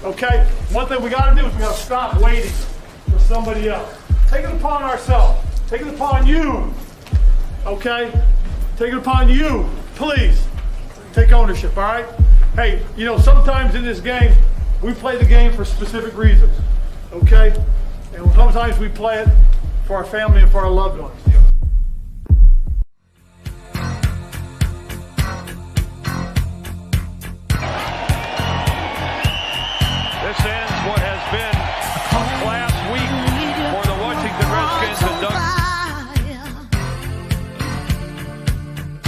Okay? One thing we got to do is we got to stop waiting for somebody else. Take it upon ourselves. Take it upon you. Okay? Take it upon you. Please take ownership, all right? Hey, you know, sometimes in this game, we play the game for specific reasons. Okay? And sometimes we play it for our family and for our loved ones. This ends what has been a class week for the Washington Redskins and Doug.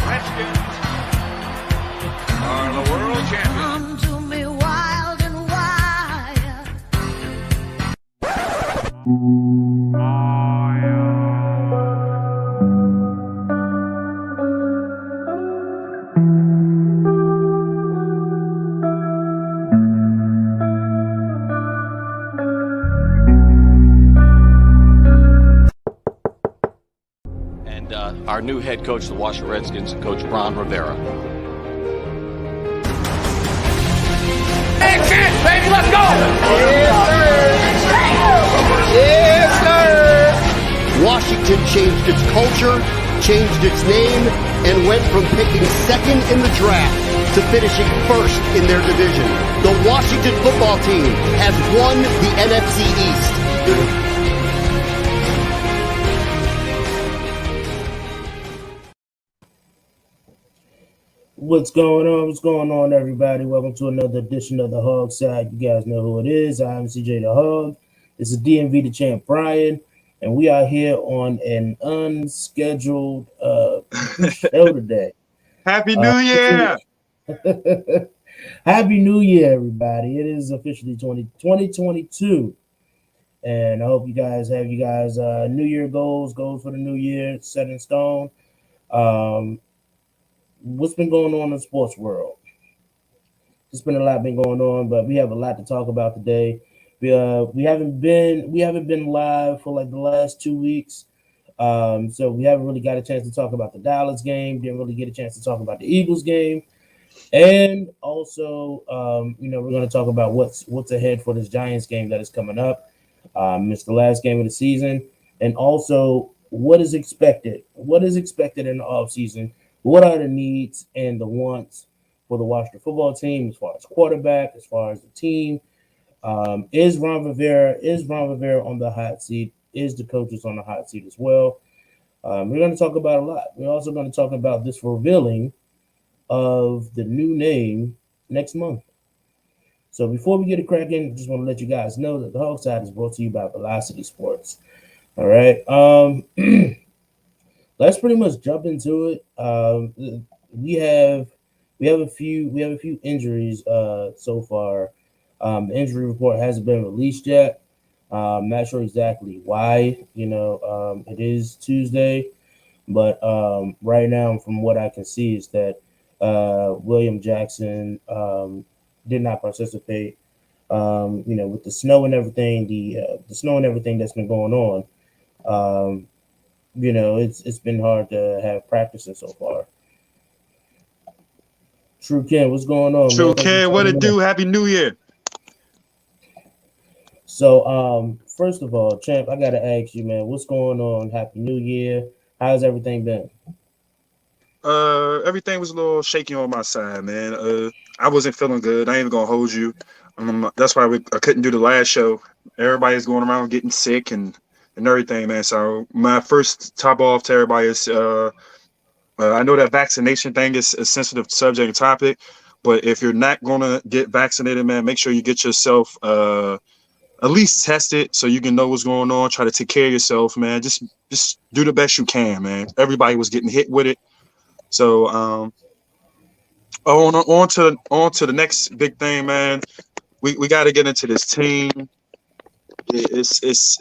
Redskins are the world champions. Our new head coach of the Washington Redskins, Coach Ron Rivera. Hey, Champ, baby, let's go! Yes, sir! Washington changed its culture, changed its name, and went from picking second in the draft to finishing first in their division. The Washington football team has won the NFC East. What's going on? What's going on, everybody? Welcome to another edition of the HOGside. You guys know who it is. I'm CJ the Hog. This is DMV Champ Brian, and we are here on an unscheduled show today. Happy New Year! Happy New Year, everybody. It is officially 2022, and I hope you guys have New Year goals for the new year set in stone. What's been going on in the sports world? There's been a lot been going on, but we have a lot to talk about today. We haven't been live for like the last 2 weeks, so we haven't really got a chance to talk about the Dallas game. Didn't really get a chance to talk about the Eagles game, and also we're going to talk about what's ahead for this Giants game that is coming up. It's the last game of the season, and also what is expected. What is expected in the offseason? What are the needs and the wants for the Washington football team as far as quarterback, as far as the team? Is Ron Rivera on the hot seat? Is the coaches on the hot seat as well? We're going to talk about a lot. We're also going to talk about this revealing of the new name next month. So before we get it cracking, I just want to let you guys know that the HOGside is brought to you by Velocity Sports. All right. Let's pretty much jump into it. We have a few injuries so far. The injury report hasn't been released yet. I'm not sure exactly why. It is Tuesday, but right now, from what I can see, is that William Jackson did not participate. With the snow and everything, the snow and everything that's been going on. It's been hard to have practicing so far. True Ken, what's going on? True Ken, what it do? Happy New Year. So, first of all, Champ, I gotta ask you, man, what's going on? Happy New Year. How's everything been? Everything was a little shaky on my side, man. I wasn't feeling good. I ain't even gonna hold you. That's why I couldn't do the last show. Everybody's going around getting sick and everything, man. So my first top off to everybody is I know that vaccination thing is a sensitive subject and topic, but if you're not gonna get vaccinated, man, make sure you get yourself at least tested so you can know what's going on. Try to take care of yourself, man. Just do the best you can, man. Everybody was getting hit with it. So on to the next big thing, man. We got to get into this team. It's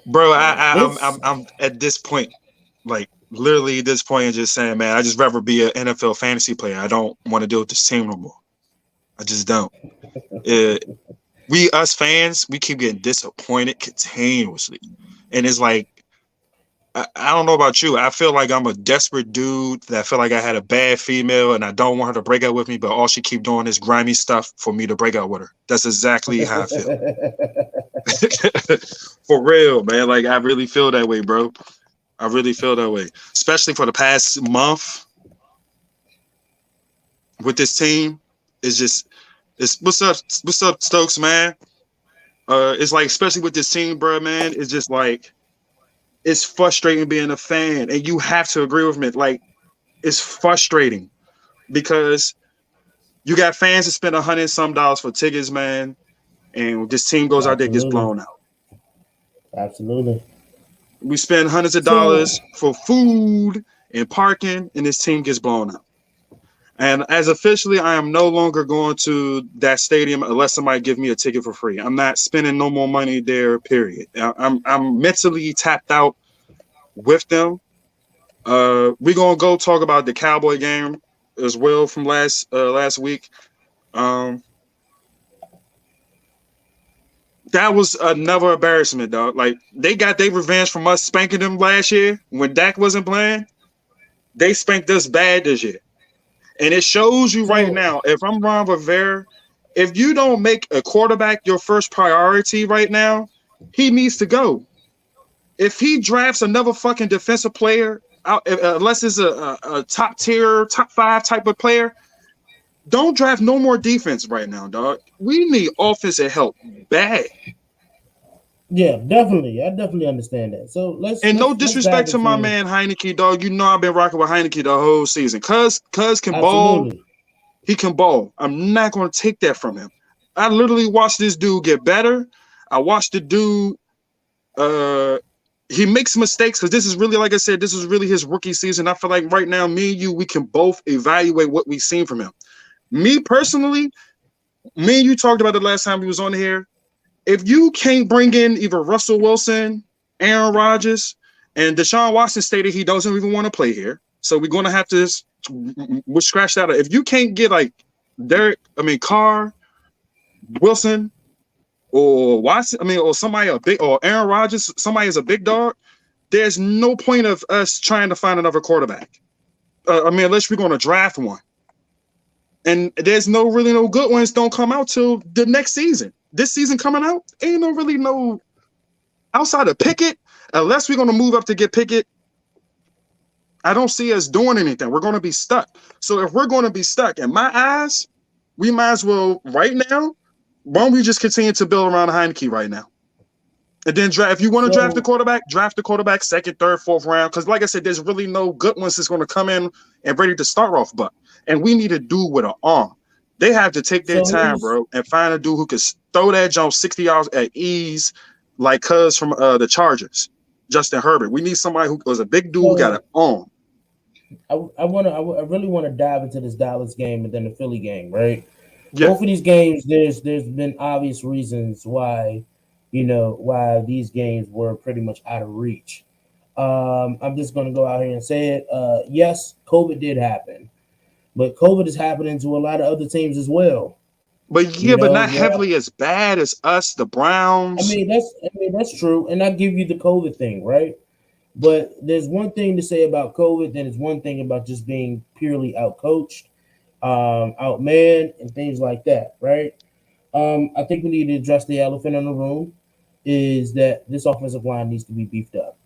bro, I'm at this point, like literally at this point, just saying, man, I just rather be an NFL fantasy player. I don't want to deal with this team no more. I just don't. Us fans, we keep getting disappointed continuously, and it's like I don't know about you. I feel like I'm a desperate dude that I feel like I had a bad female and I don't want her to break up with me, but all she keep doing is grimy stuff for me to break up with her. That's exactly how I feel. For real, man. Like, I really feel that way, bro. I really feel that way. Especially for the past month with this team. It's what's up, Stokes, man? It's like, especially with this team, bro, man, it's just like, it's frustrating being a fan, and you have to agree with me. Like, it's frustrating because you got fans that spend $100 and some for tickets, man, and this team goes out there and gets blown out. Absolutely. We spend hundreds of dollars for food and parking, and this team gets blown out. And as officially, I am no longer going to that stadium unless somebody give me a ticket for free. I'm not spending no more money there, period. I'm mentally tapped out with them. We're going to go talk about the Cowboy game as well from last week. That was another embarrassment, dog. Like, they got their revenge from us spanking them last year when Dak wasn't playing. They spanked us bad this year. And it shows you right now, if I'm Ron Rivera, if you don't make a quarterback your first priority right now, he needs to go. If he drafts another fucking defensive player, unless it's a top tier, top 5 type of player, don't draft no more defense right now, dog. We need offensive help bad. Yeah, definitely. I definitely understand that. So no disrespect to my man Heineke, dog. You know I've been rocking with Heineke the whole season. Cuz can ball. He can ball. I'm not going to take that from him. I literally watched this dude get better. I watched the dude. He makes mistakes because this is really, like I said, this is really his rookie season. I feel like right now, me and you, we can both evaluate what we've seen from him. Me personally, me and you talked about it last time we was on here. If you can't bring in either Russell Wilson, Aaron Rodgers, and Deshaun Watson stated he doesn't even want to play here, so we're going to have to we'll scratch that out. If you can't get like Carr, Wilson, or Watson, or somebody or Aaron Rodgers, somebody is a big dog, there's no point of us trying to find another quarterback. Unless we're going to draft one. And there's no good ones don't come out till the next season. This season coming out, ain't no outside of Pickett, unless we're going to move up to get Pickett. I don't see us doing anything. We're going to be stuck. So if we're going to be stuck, in my eyes, we might as well right now. Why don't we just continue to build around Heineke right now? And then draft. If you want to draft the quarterback second, third, fourth round. Because like I said, there's really no good ones that's going to come in and ready to start off. And we need a dude with an arm. They have to take their time, bro, and find a dude who can throw that jump 60 yards at ease, like Cuz from the Chargers, Justin Herbert. We need somebody who was a big dude who got an arm. I really want to dive into this Dallas game and then the Philly game, right? Yeah. Both of these games, there's been obvious reasons why these games were pretty much out of reach. I'm just going to go out here and say it. Yes, COVID did happen. But COVID is happening to a lot of other teams as well. But but not heavily as bad as us, the Browns. That's true. And I give you the COVID thing, right? But there's one thing to say about COVID, then there's one thing about just being purely outcoached, outmanned, and things like that, right? I think we need to address the elephant in the room is that this offensive line needs to be beefed up.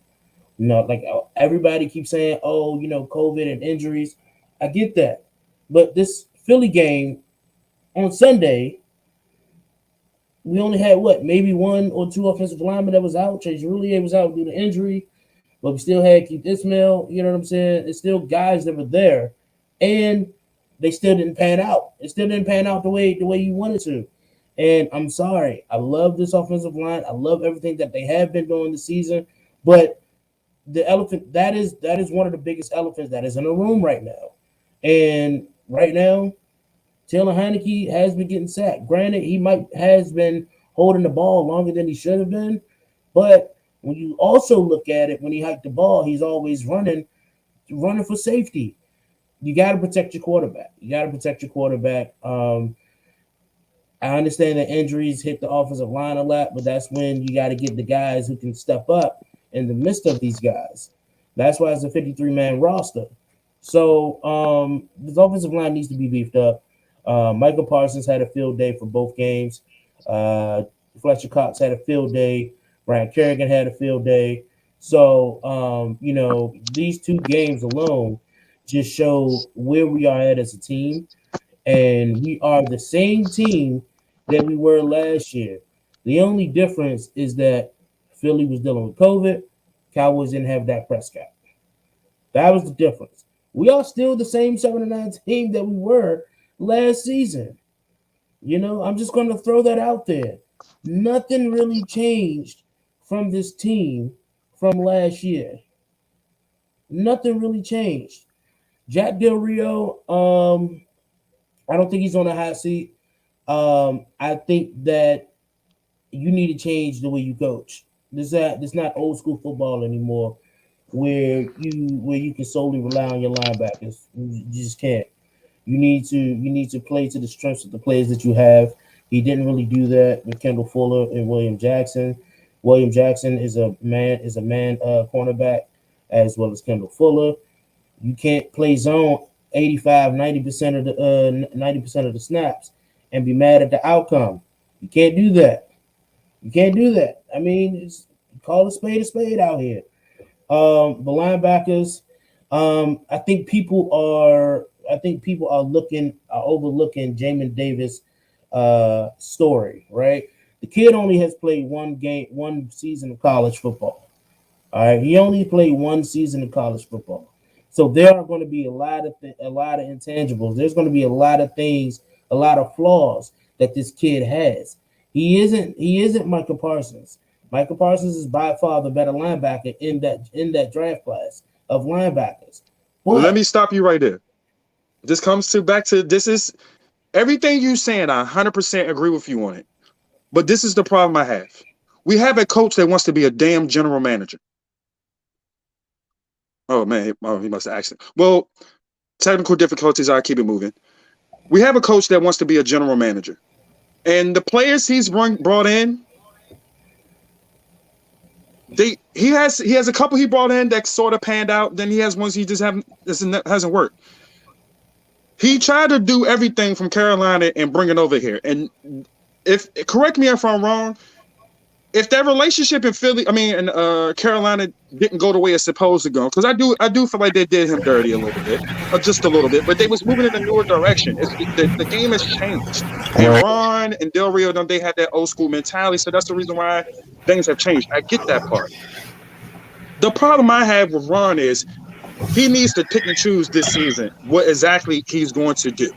Like everybody keeps saying, COVID and injuries. I get that. But this Philly game on Sunday, we only had maybe 1 or 2 offensive linemen that was out. Chase Roulier was out due to injury, but we still had Keith Ismail. You know what I'm saying? It's still guys that were there, and they still didn't pan out. It still didn't pan out the way you wanted to. And I'm sorry. I love this offensive line. I love everything that they have been doing this season. But the elephant, that is one of the biggest elephants that is in the room right now. And right now, Taylor Heineke has been getting sacked. Granted, he has been holding the ball longer than he should have been. But when you also look at it, when he hiked the ball, he's always running for safety. You got to protect your quarterback. I understand that injuries hit the offensive line a lot, but that's when you got to get the guys who can step up in the midst of these guys. That's why it's a 53-man roster. So this offensive line needs to be beefed up. Michael Parsons had a field day for both games. Fletcher Cox had a field day. Brian Kerrigan had a field day. So, these two games alone just show where we are at as a team. And we are the same team that we were last year. The only difference is that Philly was dealing with COVID. Cowboys didn't have Dak Prescott. That was the difference. We are still the same 7-9 team that we were last season. I'm just going to throw that out there. Nothing really changed from this team from last year. Nothing really changed. Jack Del Rio, I don't think he's on a hot seat. I think that you need to change the way you coach. This not old school football anymore, where you can solely rely on your linebackers. You just can't. You need to play to the strengths of the players that you have. He didn't really do that with Kendall Fuller and William Jackson. William Jackson is a man cornerback as well as Kendall Fuller. You can't play zone 85-90% of the snaps and be mad at the outcome. You can't do that. I mean, call a spade out here. The linebackers, I think people are overlooking Jamin Davis' story, right? The kid only has played one season of college football. All right, he only played one season of college football. So there are going to be a lot of intangibles. There's going to be a lot of things, a lot of flaws that this kid has. He isn't Michael Parsons. Michael Parsons is by far the better linebacker in that draft class of linebackers. Well, let me stop you right there. This comes back to this is everything you saying. I 100% agree with you on it. But this is the problem I have. We have a coach that wants to be a damn general manager. Oh, man. He must have accident. Well, technical difficulties. I'll keep it moving. We have a coach that wants to be a general manager. And the players he's brought in, he has a couple he brought in that sort of panned out. Then he has ones he just hasn't worked. He tried to do everything from Carolina and bring it over here. And correct me if I'm wrong, if that relationship in Carolina didn't go the way it's supposed to go, because I do feel like they did him dirty a little bit, or just a little bit, but they was moving in a newer direction. The game has changed. And Ron and Del Rio, they had that old school mentality, so that's the reason why things have changed. I get that part. The problem I have with Ron is he needs to pick and choose this season what exactly he's going to do.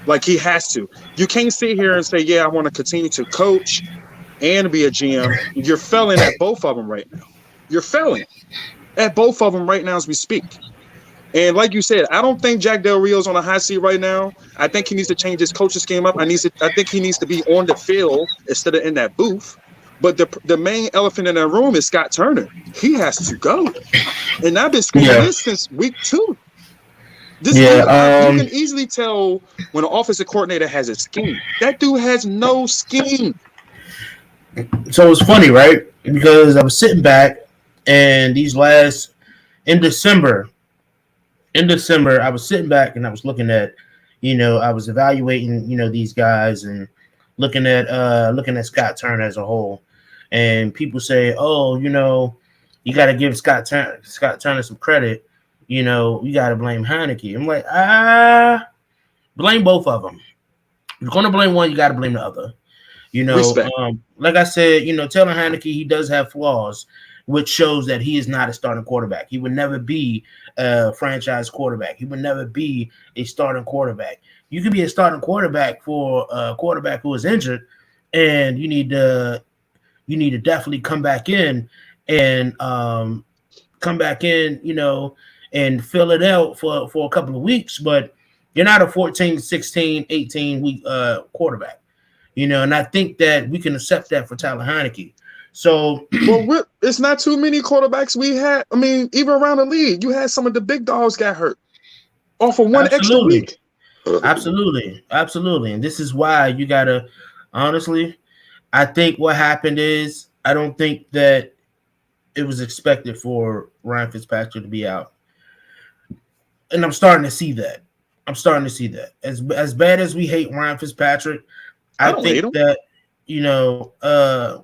Like, he has to. You can't sit here and say, yeah, I want to continue to coach and be a GM. You're failing at both of them right now. You're failing at both of them right now as we speak. And like you said, I don't think Jack Del Rio's on a hot seat right now. I think he needs to change his coaching scheme up. I think he needs to be on the field instead of in that booth. But the main elephant in that room is Scott Turner. He has to go. And I've been screaming this since week 2. You can easily tell when an offensive coordinator has a scheme. That dude has no scheme. So it's funny, right? Because I was sitting back and in December, I was sitting back and I was looking at, I was evaluating, these guys and looking at Scott Turner as a whole. And people say, oh, you got to give Scott Turner some credit. You got to blame Heineke. I'm like, blame both of them. If you're going to blame one, you got to blame the other. Like I said, telling Heineke he does have flaws, which shows that he is not a starting quarterback. He would never be a franchise quarterback. He would never be a starting quarterback. You can be a starting quarterback for a quarterback who is injured, and you need to definitely come back in and and fill it out for a couple of weeks. But you're not a 14, 16, 18 week quarterback. And I think that we can accept that for Tyler Heineke. So, it's not too many quarterbacks we had. I mean, even around the league, you had some of the big dogs got hurt off of one extra week. Absolutely. And this is why you got to, honestly, I think what happened is I don't think that it was expected for Ryan Fitzpatrick to be out. And I'm starting to see that. As bad as we hate Ryan Fitzpatrick, I don't hate think him. that,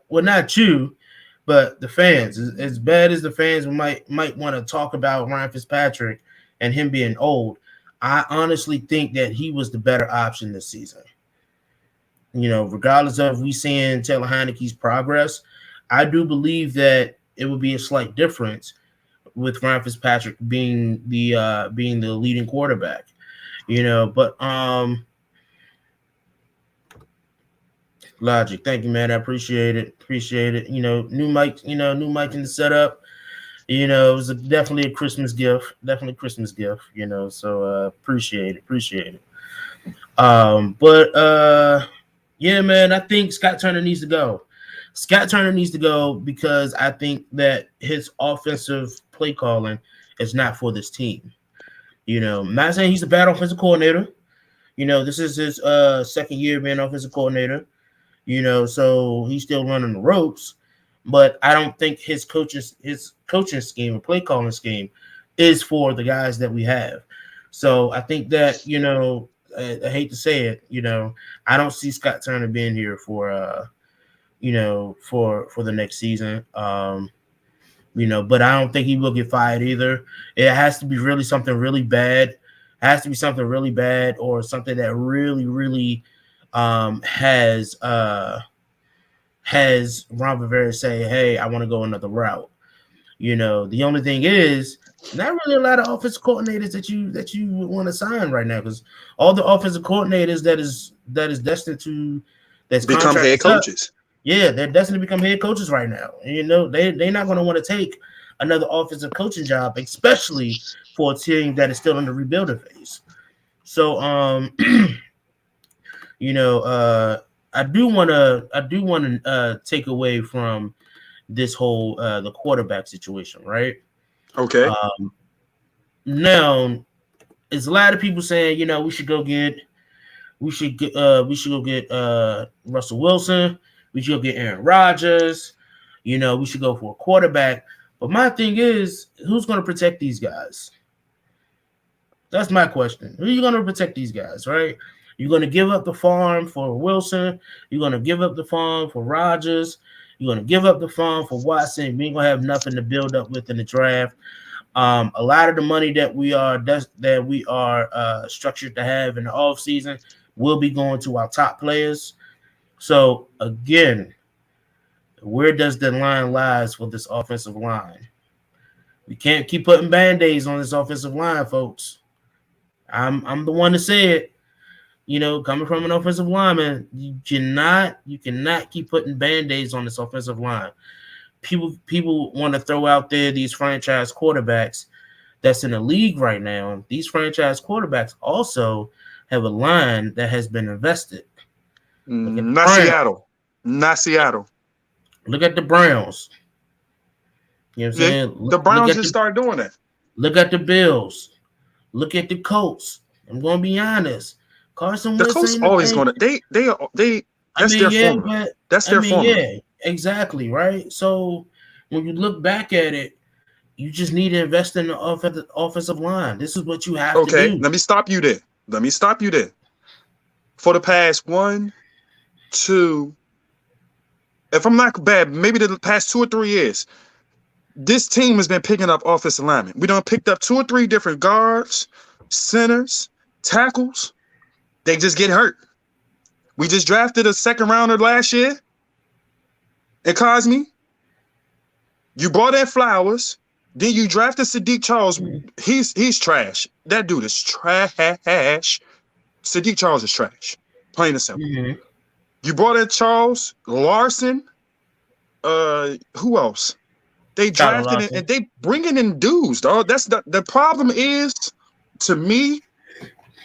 well, not you, but the fans, as bad as the fans might want to talk about Ryan Fitzpatrick and him being old, I honestly think that he was the better option this season. Regardless of we seeing Taylor Heineke's progress, I do believe that it would be a slight difference with Ryan Fitzpatrick being the leading quarterback. But Logic, thank you, man. I appreciate it. New mic in the setup. It was definitely a Christmas gift. So appreciate it. Yeah, man, I think Scott Turner needs to go. Because I think that his offensive play calling is not for this team. I'm not saying he's a bad offensive coordinator. This is his second year being offensive coordinator. So he's still running the ropes. But I don't think his coaching scheme or play calling scheme is for the guys that we have. So I think that, I hate to say it, I don't see Scott Turner being here for for the next season. But I don't think he will get fired either. It has to be really something really bad. Or something that really, really has Ron Rivera say, hey, I want to go another route. The only thing is, not really a lot of offensive coordinators that you would want to sign right now, because all the offensive coordinators that is destined to become head coaches. Yeah, they're destined to become head coaches right now. And, they're not going to want to take another offensive coaching job, especially for a team that is still in the rebuilding phase. So, I do want to take away from this whole the quarterback situation, right? Okay. Now, there's a lot of people saying, we should go get Russell Wilson. We should go get Aaron Rodgers. We should go for a quarterback. But my thing is, who's going to protect these guys? That's my question. Who are you going to protect these guys, right? You're going to give up the farm for Wilson. You're going to give up the farm for Rodgers. You're going to give up the farm for Watson. We ain't going to have nothing to build up with in the draft. A lot of the money that we are structured to have in the offseason will be going to our top players. So, again, where does the line lies for this offensive line? We can't keep putting Band-Aids on this offensive line, folks. I'm the one to say it. Coming from an offensive lineman, you cannot keep putting Band-Aids on this offensive line. People want to throw out there these franchise quarterbacks that's in the league right now. These franchise quarterbacks also have a line that has been invested. Not Seattle. Look at the Browns. You know what I'm saying? The Browns just started doing that. Look at the Bills. Look at the Colts. I'm going to be honest. Carson Wentz. The Colts always going to they. That's their formula. That's their formula. Yeah, exactly, right? So when you look back at it, you just need to invest in the offensive line. This is what you have to do. Okay, let me stop you there. For the past 1, 2, if I'm not bad, maybe the past 2 or 3 years, this team has been picking up offensive linemen. We done picked up 2 or 3 different guards, centers, tackles. They just get hurt. We just drafted a second rounder last year. It caused me. You brought in Flowers. Then you drafted Sadiq Charles. He's trash. That dude is trash. Sadiq Charles is trash. Plain and simple. Mm-hmm. You brought in Charles Larson. Who else? They drafted it, and they bringing in dudes, dog. That's the problem is, to me,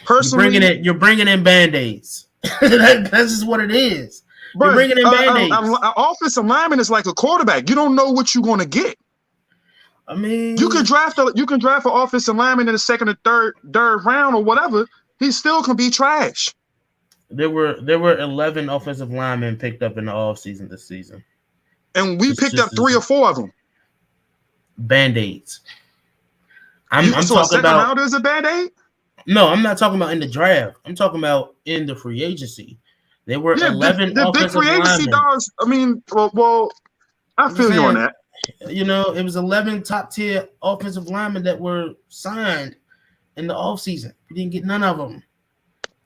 personally, you're bringing in Band-Aids. That's just what it is. You're bringing in Band-Aids. Offensive lineman is like a quarterback. You don't know what you're going to get. I mean, you can draft an offensive lineman in the second or third round or whatever. He still can be trash. There were 11 offensive linemen picked up in the offseason this season. And we picked up 3 or 4 of them. Band-Aids. I'm So a talking second about rounder is a Band-Aid? no, I'm not talking about in the draft. I'm talking about in the free agency. There were Yeah, 11 the big offensive free agency linemen. dogs. I mean, well, I I'm just feel you on saying, that. it was 11 top tier offensive linemen that were signed in the offseason. We didn't get none of them.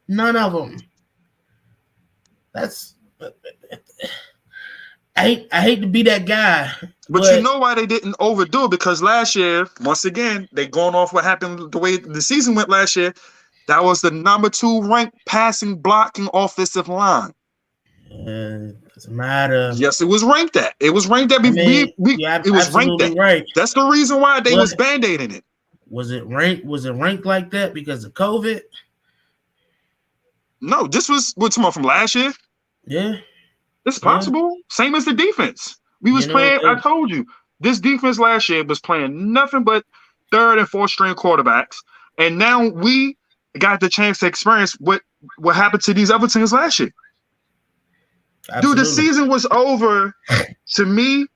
None of them. That's I hate to be that guy, But you know why they didn't overdo it? Because last year, once again, they going off what happened the way the season went last year. That was the number 2 ranked passing blocking offensive line. doesn't matter. Yes, it was ranked at. It was ranked at. I mean, you're It was ranked absolutely at. right. That's the reason why they was But band-aiding it. was it ranked like that because of COVID? No, this was what's more from last year. Yeah. It's possible. Same as the defense. We was playing. I told you this defense last year was playing nothing but 3rd and 4th string quarterbacks, and now we got the chance to experience what happened to these other teams last year. Absolutely. Dude, the season was over to me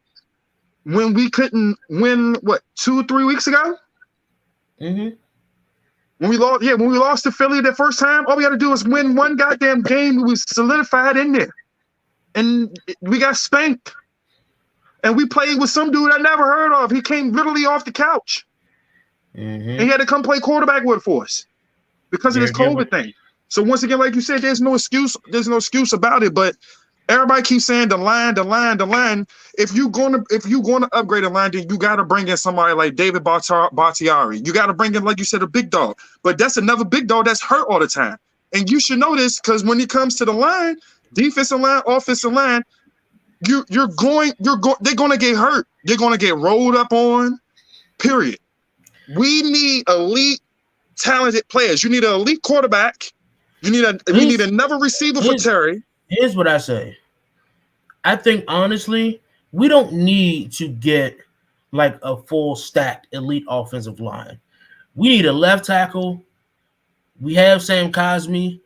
when we couldn't win. What 2-3 weeks ago? Mm-hmm. When we lost to Philly the first time, all we had to do was win one goddamn game. We was solidified in there. And we got spanked. And we played with some dude I never heard of. He came literally off the couch. Mm-hmm. And he had to come play quarterback with for us because of this COVID thing. So once again, like you said, there's no excuse. There's no excuse about it. But everybody keeps saying the line. If you're gonna upgrade the line, then you gotta bring in somebody like David Bakhtiari. You gotta bring in, like you said, a big dog. But that's another big dog that's hurt all the time. And you should know this because when it comes to the line, defensive line, offensive line, they're gonna get hurt. They're gonna get rolled up on. Period. We need elite, talented players. You need an elite quarterback. We need another receiver for Terry. Here's what I say. I think honestly, we don't need to get like a full stacked elite offensive line. We need a left tackle. We have Sam Cosmi,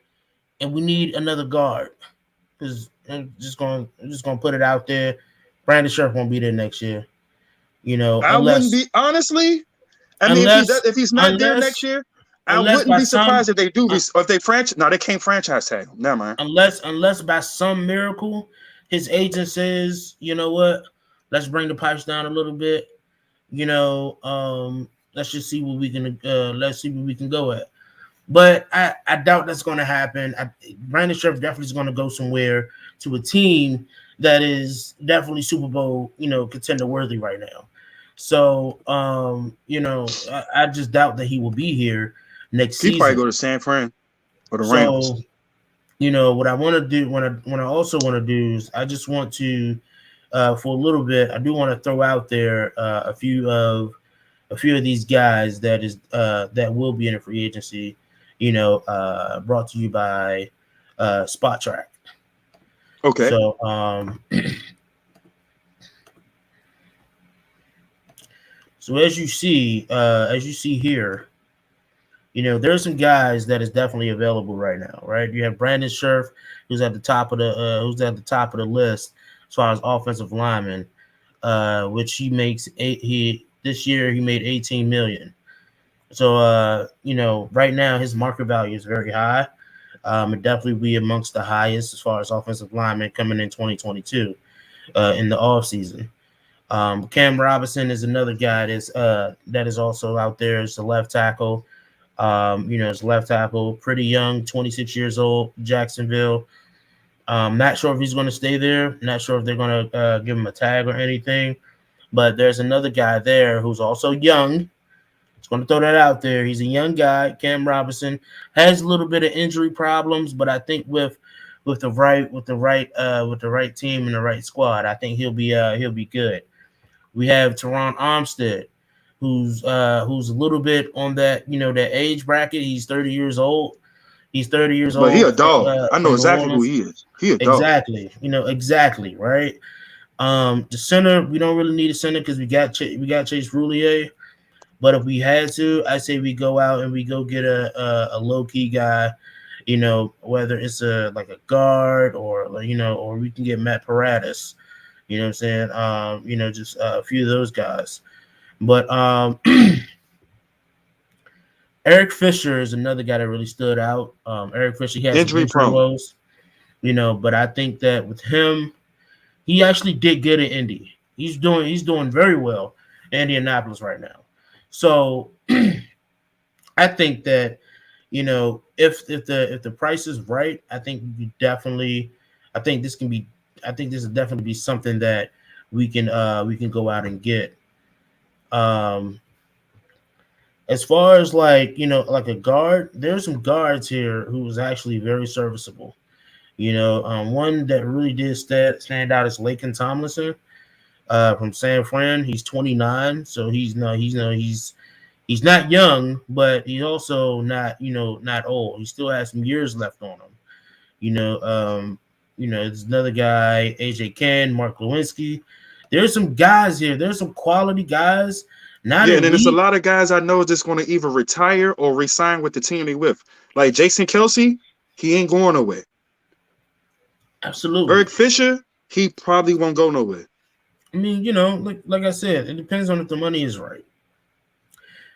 and we need another guard. Because I'm just gonna put it out there. Brandon Scherf won't be there next year. I wouldn't be honestly. I mean, if he's not there next year, I wouldn't be surprised if they do. Or if they franchise, no, they can't franchise tag him. Never mind. Unless by some miracle, his agent says, you know what, let's bring the pipes down a little bit. Let's just see what we can. Let's see what we can go at. But I doubt that's going to happen. Brandon Scherf definitely is going to go somewhere to a team that is definitely Super Bowl, contender worthy right now. So, I just doubt that he will be here next season. He probably go to San Fran or the Rams. What I want to do, what I also want to do is I just want to, for a little bit, I do want to throw out there a few of these guys that will be in a free agency. Brought to you by Spot Track. Okay. So, so as you see here, there's some guys that is definitely available right now, right? You have Brandon Scherf, who's at the top of the list as far as offensive lineman, which he makes this year he made $18 million. So, right now his market value is very high. It definitely be amongst the highest as far as offensive linemen coming in 2022 in the offseason. Cam Robinson is another guy that is also out there as a left tackle. As left tackle, pretty young, 26 years old, Jacksonville. Not sure if he's going to stay there. Not sure if they're going to give him a tag or anything. But there's another guy there who's also young. Just going to throw that out there. He's a young guy. Cam Robinson has a little bit of injury problems, but I think with the right team and the right squad, I think he'll be good. We have Teron Armstead, who's a little bit on that that age bracket. He's 30 years old. But he a dog. I know exactly who he is. He a dog. Exactly. Exactly, right? The center, we don't really need a center because we got Chase Roulier. But if we had to, I say we go out and we go get a low key guy, whether it's like a guard or we can get Matt Paradis. You know what I'm saying? Just a few of those guys. But Eric Fisher is another guy that really stood out. Eric Fisher, he has Injury prone. woes, but I think that with him, he actually did good in Indy. He's doing very well in Indianapolis right now. So I think that if the price is right, I think this will definitely be something that we can go out and get. As far as like a guard, there's some guards here who was actually very serviceable. One that really did stand out is Laken Tomlinson from San Fran. He's 29, so he's not young, but he's also not old. He still has some years left on him. There's another guy, AJ Ken, Mark Lewinsky. There's some guys here. There's some quality guys. And then there's a lot of guys I know just going to either retire or resign with the team they with. Like Jason Kelsey, he ain't going nowhere. Absolutely. Eric Fisher, he probably won't go nowhere. I mean, like I said, it depends on if the money is right. It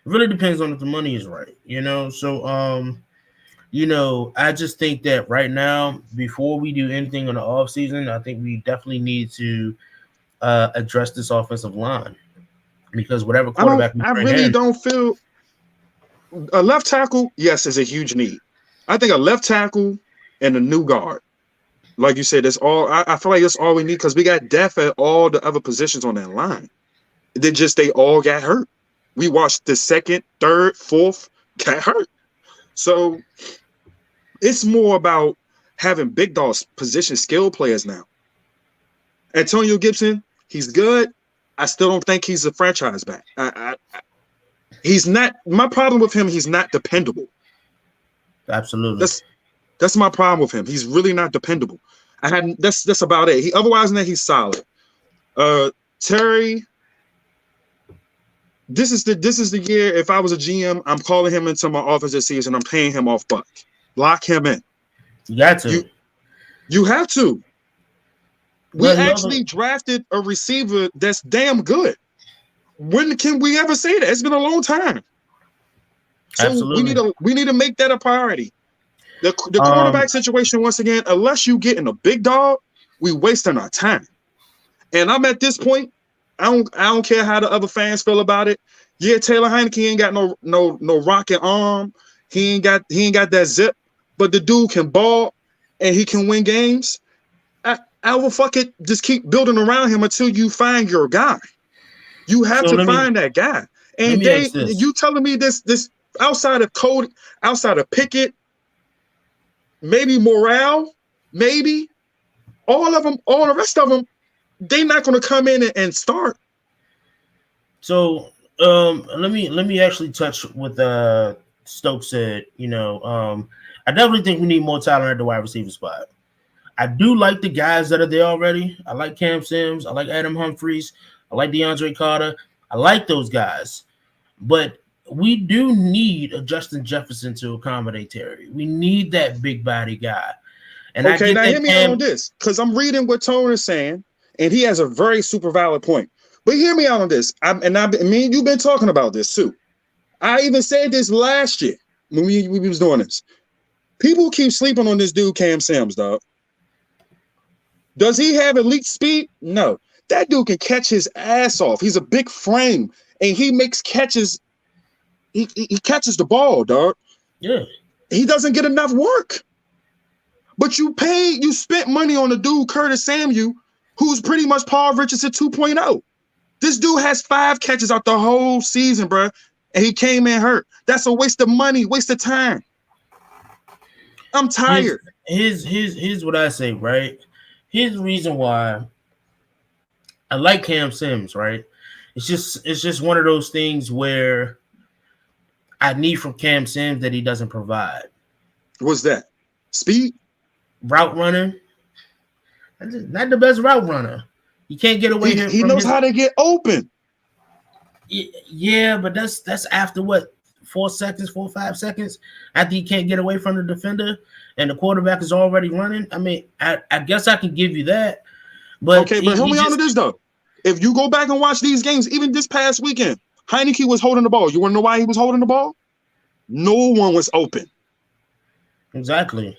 really depends on if the money is right, So, I just think that right now, before we do anything in the offseason, I think we definitely need to address this offensive line. Because whatever quarterback don't feel a left tackle, yes, is a huge need. I think a left tackle and a new guard. Like you said, that's all. I feel like that's all we need because we got depth at all the other positions on that line. They all got hurt. We watched the second, third, fourth got hurt. So it's more about having big dogs position skill players now. Antonio Gibson, he's good. I still don't think he's a franchise back. He's not. My problem with him, he's not dependable. Absolutely. That's my problem with him. He's really not dependable. That's about it. Otherwise than that, he's solid. Terry, this is the year. If I was a GM, I'm calling him into my office this season. I'm paying him off buck. Lock him in. You got to. You have to. We actually drafted a receiver that's damn good. When can we ever say that? It's been a long time. So absolutely. we need to make that a priority. The quarterback situation, once again, unless you get in a big dog, we wasting our time. And I'm at this point, I don't care how the other fans feel about it. Yeah, Taylor Heineke ain't got no rocket arm. He ain't got that zip, but the dude can ball and he can win games. I will just keep building around him until you find your guy. You have to find that guy. And you telling me this outside of Cody, outside of Pickett, maybe Morale, maybe all the rest of them, they're not going to come in and start. So let me actually touch what Stokes said. I definitely think we need more talent at the wide receiver spot. I do like the guys that are there already. I like Cam Sims. I like Adam Humphries. I like DeAndre Carter. I like those guys. But we do need a Justin Jefferson to accommodate Terry. We need that big body guy. And okay, now hear me out on this, because I'm reading what Tone is saying, and he has a very super valid point. But hear me out on this. Me and you've been talking about this too. I even said this last year when we was doing this. People keep sleeping on this dude, Cam Sims, dog. Does he have elite speed? No. That dude can catch his ass off. He's a big frame, and he makes catches. He catches the ball, dog. Yeah. He doesn't get enough work. But you spent money on a dude, Curtis Samuel, who's pretty much Paul Richardson 2.0. This dude has 5 catches out the whole season, bro, and he came in hurt. That's a waste of money, waste of time. I'm tired. Here's what I say, right? Here's the reason why I like Cam Sims, right? It's just one of those things where I need from Cam Sims that he doesn't provide. What's that? Speed? Route running. Not the best route runner. He can't get away. He knows how to get open. Yeah, but that's after what? 4 or 5 seconds after he can't get away from the defender and the quarterback is already running. I mean, I guess I can give you that. But okay, but help me out on this though. If you go back and watch these games, even this past weekend, Heineke was holding the ball. You want to know why he was holding the ball? No one was open. Exactly.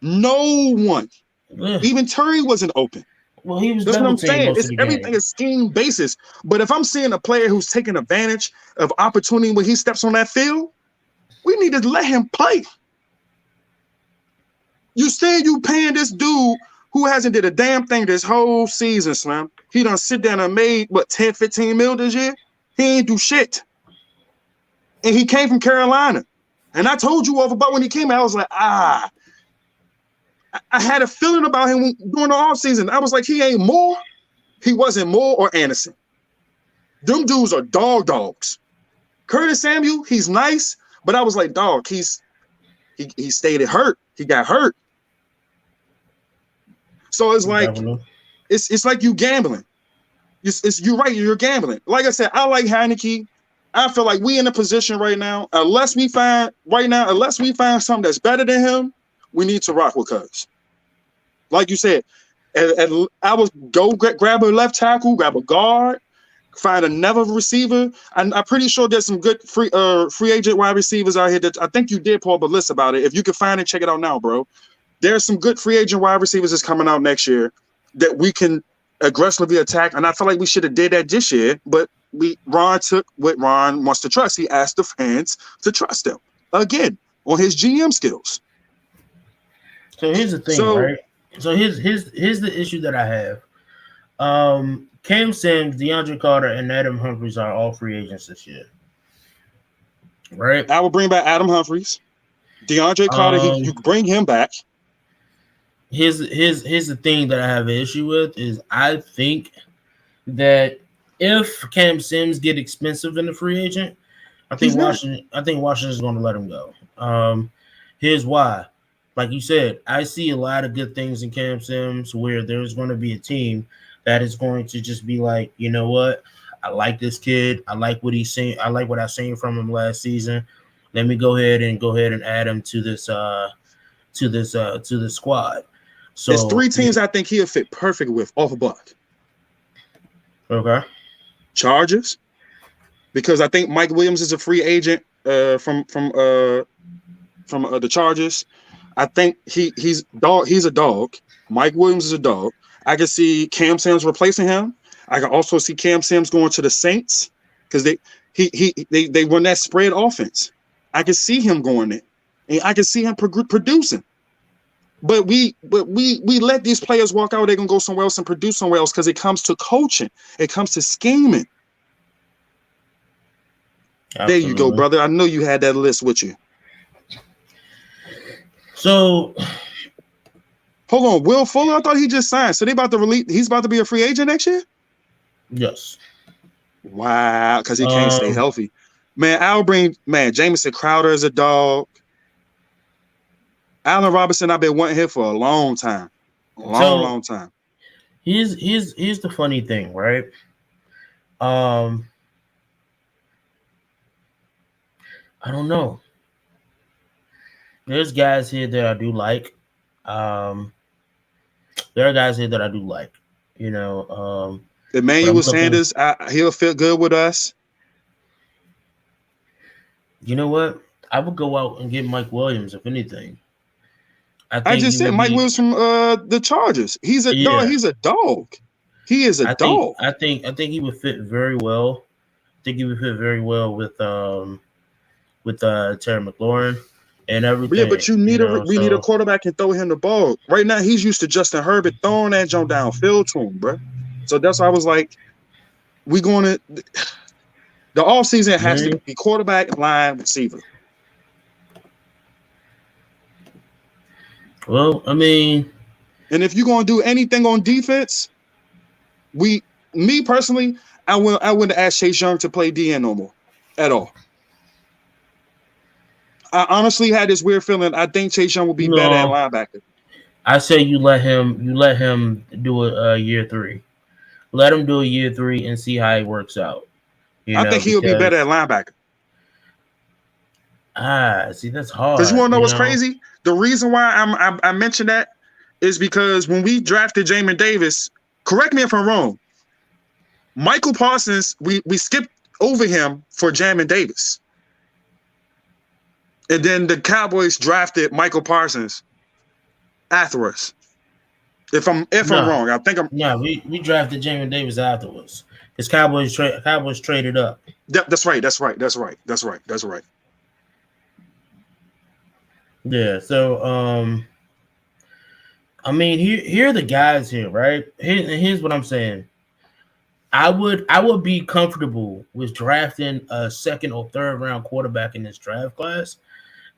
No one. Yeah. Even Terry wasn't open. Well, he was That's what double I'm teamed saying. most It's of the everything game. is scheme basis. But if I'm seeing a player who's taking advantage of opportunity when he steps on that field, we need to let him play. You said you paying this dude who hasn't did a damn thing this whole season, Slim. He done sit down and made, 10, 15 mil this year? He ain't do shit. And he came from Carolina. And I told you off about when he came out, I was like, I had a feeling about him during the offseason. I was like, he ain't Moore. He wasn't Moore or Anderson. Them dudes are dogs. Curtis Samuel, he's nice, but I was like, dog, he stayed hurt. He got hurt. So it's like, it's like you gambling. You're right, you're gambling. Like I said, I like Heineke. I feel like we in a position right now, unless we find something that's better than him, we need to rock with Cuz. Like you said, I would go grab a left tackle, grab a guard, find another receiver. I'm pretty sure there's some good free agent wide receivers out here that I think you did pull up a list about it. If you can find it, check it out now, bro. There's some good free agent wide receivers that's coming out next year that we can aggressively attack. And I feel like we should have did that this year, but Ron took what Ron wants to trust. He asked the fans to trust him again on his GM skills. So here's the thing, right? So here's the issue that I have. Cam Sims, DeAndre Carter, and Adam Humphries are all free agents this year, right? I will bring back Adam Humphries. DeAndre Carter, you bring him back. Here's the thing that I have an issue with is I think that if Cam Sims get expensive in the free agent, I think Washington's going to let him go. Here's why. Like you said, I see a lot of good things in Cam Sims where there's going to be a team that is going to just be like, you know what? I like this kid. I like what he's saying. I like what I've seen from him last season. Let me go ahead and add him to this squad. So there's 3 teams I think he'll fit perfect with off a block. Okay. Chargers, because I think Mike Williams is a free agent from the Chargers. I think he's a dog. Mike Williams is a dog. I can see Cam Sims replacing him. I can also see Cam Sims going to the Saints because they run that spread offense. I can see him going there, and I can see him producing. But we let these players walk out. They're gonna go somewhere else and produce somewhere else because it comes to coaching. It comes to scheming. Absolutely. There you go, brother. I know you had that list with you. So, hold on, Will Fuller. I thought he just signed. So they about to release. He's about to be a free agent next year. Yes. Wow, because he can't stay healthy. Man, Jamison Crowder is a dog. Allen Robinson, I've been wanting him for a long time. Long time. Here's the funny thing, right? I don't know. There's guys here that I do like. There are guys here that I do like. You know, Emmanuel Sanders, he'll fit good with us. You know what? I would go out and get Mike Williams, if anything. I just said Mike Williams from the Chargers. He's a dog. He's a dog. He is a dog. I think he would fit very well. I think he would fit very well with Terry McLaurin and everything. Yeah, but we need a quarterback and throw him the ball. Right now, he's used to Justin Herbert throwing that jump downfield to him, bro. So that's why I was like, the offseason has to be quarterback, line, receiver. Well, I mean, and if you're gonna do anything on defense, me personally, I wouldn't ask Chase Young to play DN no more at all. I honestly had this weird feeling. I think Chase Young will be better at linebacker. I say you let him do a year 3. Let him do a year 3 and see how it works out. I think he'll be better at linebacker. See, that's hard. Because you want to know what's crazy? The reason why I mentioned that is because when we drafted Jamin Davis, correct me if I'm wrong, Michael Parsons, we skipped over him for Jamin Davis. And then the Cowboys drafted Michael Parsons afterwards. If I'm wrong, I think I'm. No, we drafted Jamin Davis afterwards because Cowboys traded up. That's right. Yeah. So I mean, here are the guys here, right? Here's what I'm saying. I would be comfortable with drafting a second or third round quarterback in this draft class.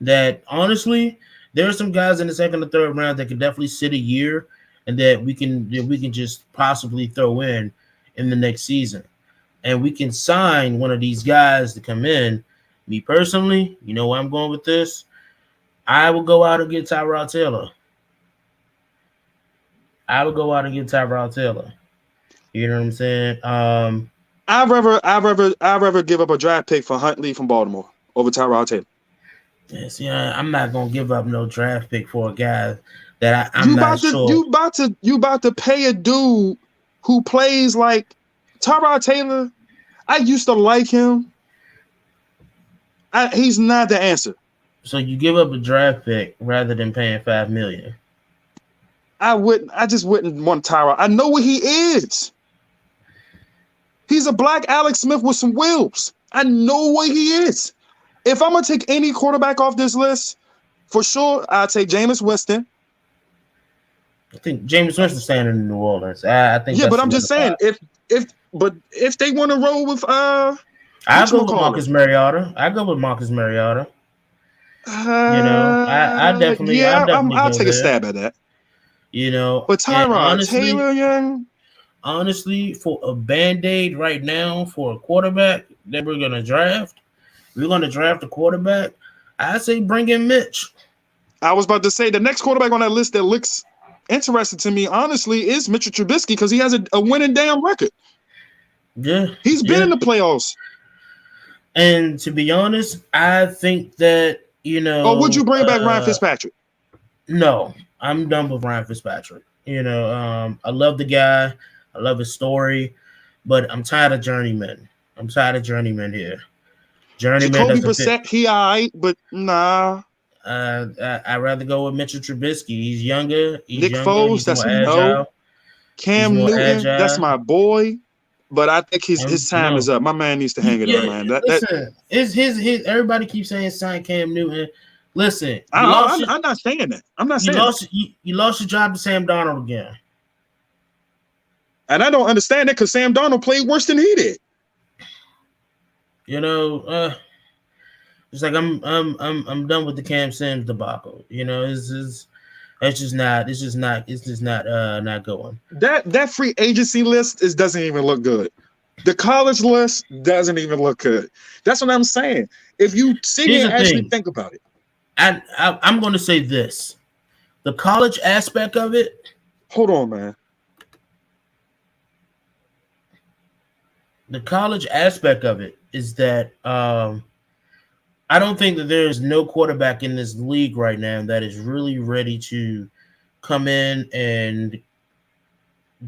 That honestly, there are some guys in the second or third round that can definitely sit a year, and that we can just possibly throw in the next season, and we can sign one of these guys to come in. Me personally, you know where I'm going with this. I would go out and get Tyrod Taylor. You know what I'm saying? I'd rather give up a draft pick for Huntley from Baltimore over Tyrod Taylor. Yes, yeah, I'm not gonna give up no draft pick for a guy that I'm not sure. You about to pay a dude who plays like Tyrod Taylor. I used to like him. He's not the answer. So you give up a draft pick rather than paying $5 million. I just wouldn't want Tyrod. I know what he is. He's a black Alex Smith with some wheels. I know what he is. If I'm gonna take any quarterback off this list, for sure, I'll take Jameis Winston. I think Jameis Winston's staying in New Orleans. I think. Yeah, but I'm just saying, if they want to roll with I go with Marcus Mariota. I definitely. I'll take a stab at that. You know, but Tyrod Taylor, young. Honestly, for a Band-Aid right now for a quarterback that we're gonna draft a quarterback. I say bring in Mitch. I was about to say the next quarterback on that list that looks interesting to me, honestly, is Mitchell Trubisky because he has a winning damn record. Yeah, he's been in the playoffs. And to be honest, I think that Oh, would you bring back Ryan Fitzpatrick? No, I'm done with Ryan Fitzpatrick. I love the guy. I love his story, but I'm tired of journeymen. Here. Jacoby Brissett, he all right, but nah. I'd rather go with Mitchell Trubisky. He's younger. Nick Foles, that's a no. Cam Newton, that's my boy. But I think his time is up. My man needs to hang it up, man. Listen, everybody keeps saying sign Cam Newton. Listen, I'm not saying that. I'm not saying you lost your job to Sam Darnold again. And I don't understand it because Sam Darnold played worse than he did. It's like I'm done with the Cam Sims debacle. It's just not going. That free agency list doesn't even look good. The college list doesn't even look good. That's what I'm saying. If you sit here and actually think about it. I'm going to say this. The college aspect of it. Hold on, man. The college aspect of it is that I don't think that there is no quarterback in this league right now that is really ready to come in and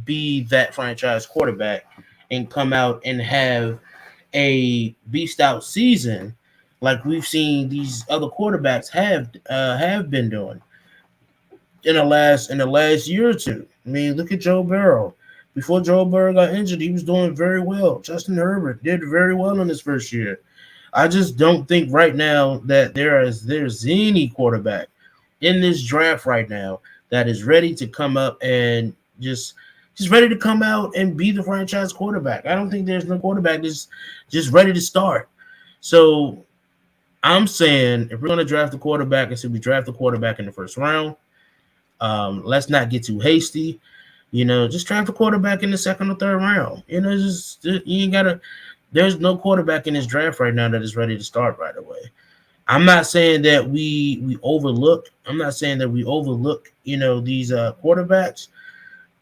be that franchise quarterback and come out and have a beast out season like we've seen these other quarterbacks have been doing in the last year or two. I mean, look at Joe Burrow. Before Joe Burrow got injured, he was doing very well. Justin Herbert did very well in his first year. I just don't think right now that there's any quarterback in this draft right now that is ready to come up and just ready to come out and be the franchise quarterback. I don't think there's no quarterback that's just ready to start. So I'm saying if we're going to draft a quarterback, I said we draft a quarterback in the first round. Let's not get too hasty. Just draft a quarterback in the second or third round. You ain't gotta. There's no quarterback in this draft right now that is ready to start right away. I'm not saying that we overlook. I'm not saying that we overlook. These quarterbacks.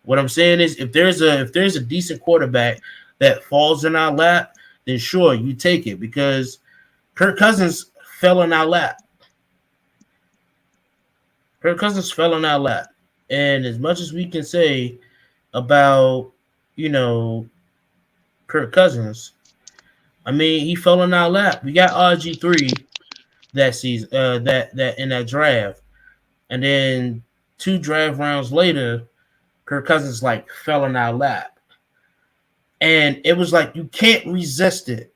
What I'm saying is, if there's a decent quarterback that falls in our lap, then sure you take it because Kirk Cousins fell in our lap. And as much as we can say about, Kirk Cousins, I mean, he fell in our lap. We got RG3 that season, that in that draft, and then 2 draft rounds later, Kirk Cousins like fell in our lap, and it was like you can't resist it.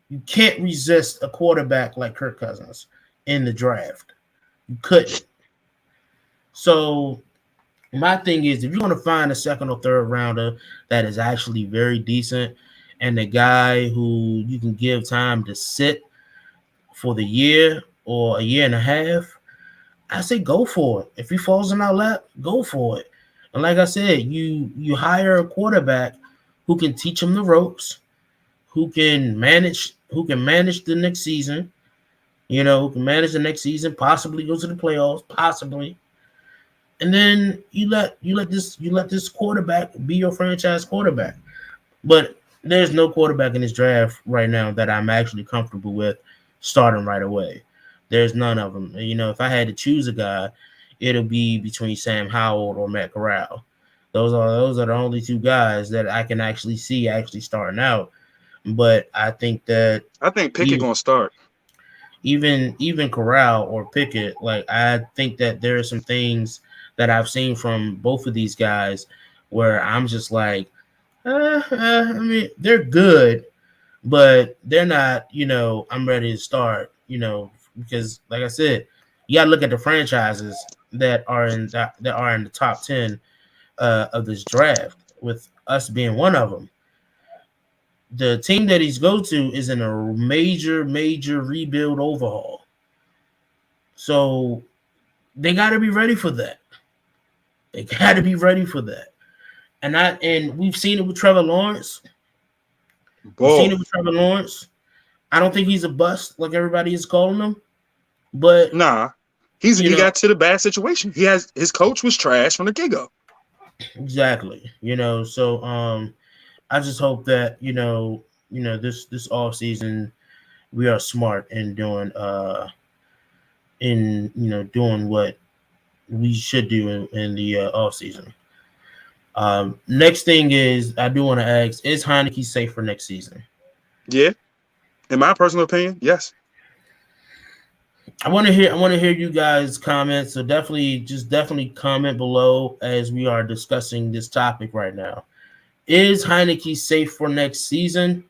You can't resist a quarterback like Kirk Cousins in the draft. You couldn't. So my thing is, if you're going to find a second or third rounder that is actually very decent, and the guy who you can give time to sit for the year or a year and a half, I say go for it. If he falls in our lap, go for it. And like I said, you hire a quarterback who can teach him the ropes, who can manage the next season, who can manage the next season, possibly go to the playoffs, possibly. And then you let this quarterback be your franchise quarterback. But there's no quarterback in this draft right now that I'm actually comfortable with starting right away. There's none of them. If I had to choose a guy, it'll be between Sam Howell or Matt Corral. Those are the only 2 guys that I can actually see starting out. But I think Pickett gonna start. Even Corral or Pickett, like I think that there are some things that I've seen from both of these guys where I'm just like, I mean, they're good, but they're not, I'm ready to start, because like I said, you got to look at the franchises that are in the top 10 of this draft, with us being one of them. The team that he's go to is in a major rebuild overhaul. So they got to be ready for that. And we've seen it with Trevor Lawrence. I don't think he's a bust like everybody is calling him. But nah, he got to the bad situation. His coach was trash from the get-go. Exactly. So I just hope that this off season we are smart in doing doing what we should do in the off season. Next thing is, I do want to ask: is Heineke safe for next season? Yeah, in my personal opinion, yes. I want to hear you guys' comments. So definitely comment below as we are discussing this topic right now. Is Heineke safe for next season?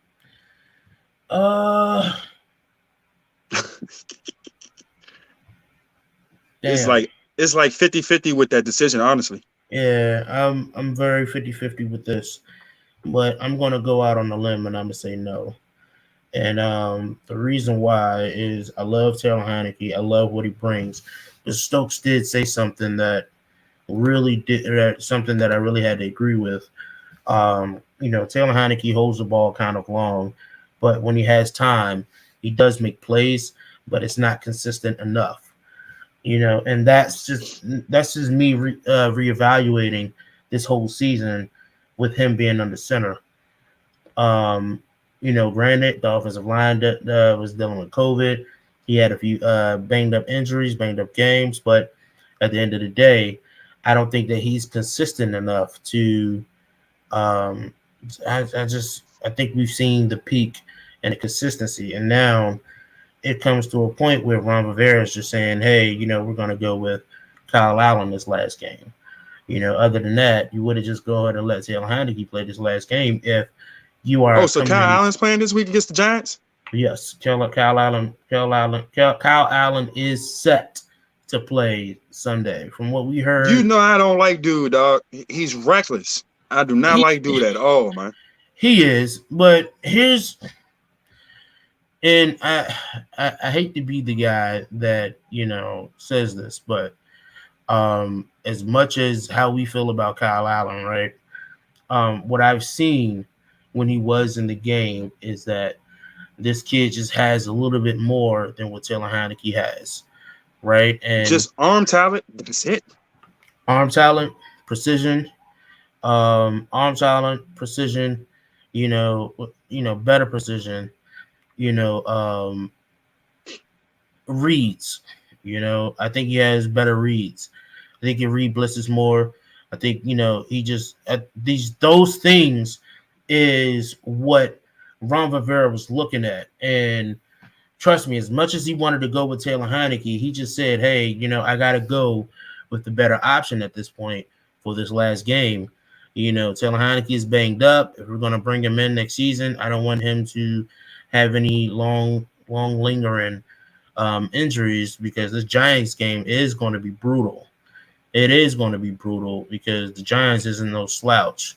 It's like 50-50 with that decision, honestly. Yeah, I'm very 50-50 with this, but I'm going to go out on a limb and I'm going to say no. And the reason why is I love Taylor Heineke. I love what he brings. But Stokes did say something that I really had to agree with. Taylor Heineke holds the ball kind of long, but when he has time, he does make plays, but it's not consistent enough. And that's just me reevaluating this whole season with him being under center. Granted, the offensive line was dealing with COVID. He had a few banged up injuries, banged up games, but at the end of the day, I don't think that he's consistent enough to. I think we've seen the peak and the consistency, and now it comes to a point where Ron Rivera is just saying, "Hey, we're going to go with Kyle Allen this last game." Other than that, you would have just go ahead and let Taylor Heineke play this last game if you are. Oh, so Kyle Allen's playing this week against the Giants? Yes, Kyle Allen is set to play Sunday. From what we heard, I don't like dude, dog. He's reckless. I do not like dude at all, man. He is, but and I hate to be the guy that says this, but as much as how we feel about Kyle Allen, right? What I've seen when he was in the game is that this kid just has a little bit more than what Taylor Heineke has, right? And just arm talent. That's it. Arm talent, precision, better precision, reads. I think he has better reads. I think he read blitzes more. I think he just those things is what Ron Rivera was looking at. And trust me, as much as he wanted to go with Taylor Heineke, he just said, hey, I got to go with the better option at this point for this last game. Taylor Heineke is banged up. If we're going to bring him in next season, I don't want him to have any long lingering injuries, because this Giants game is going to be brutal. It is going to be brutal because the Giants isn't no slouch.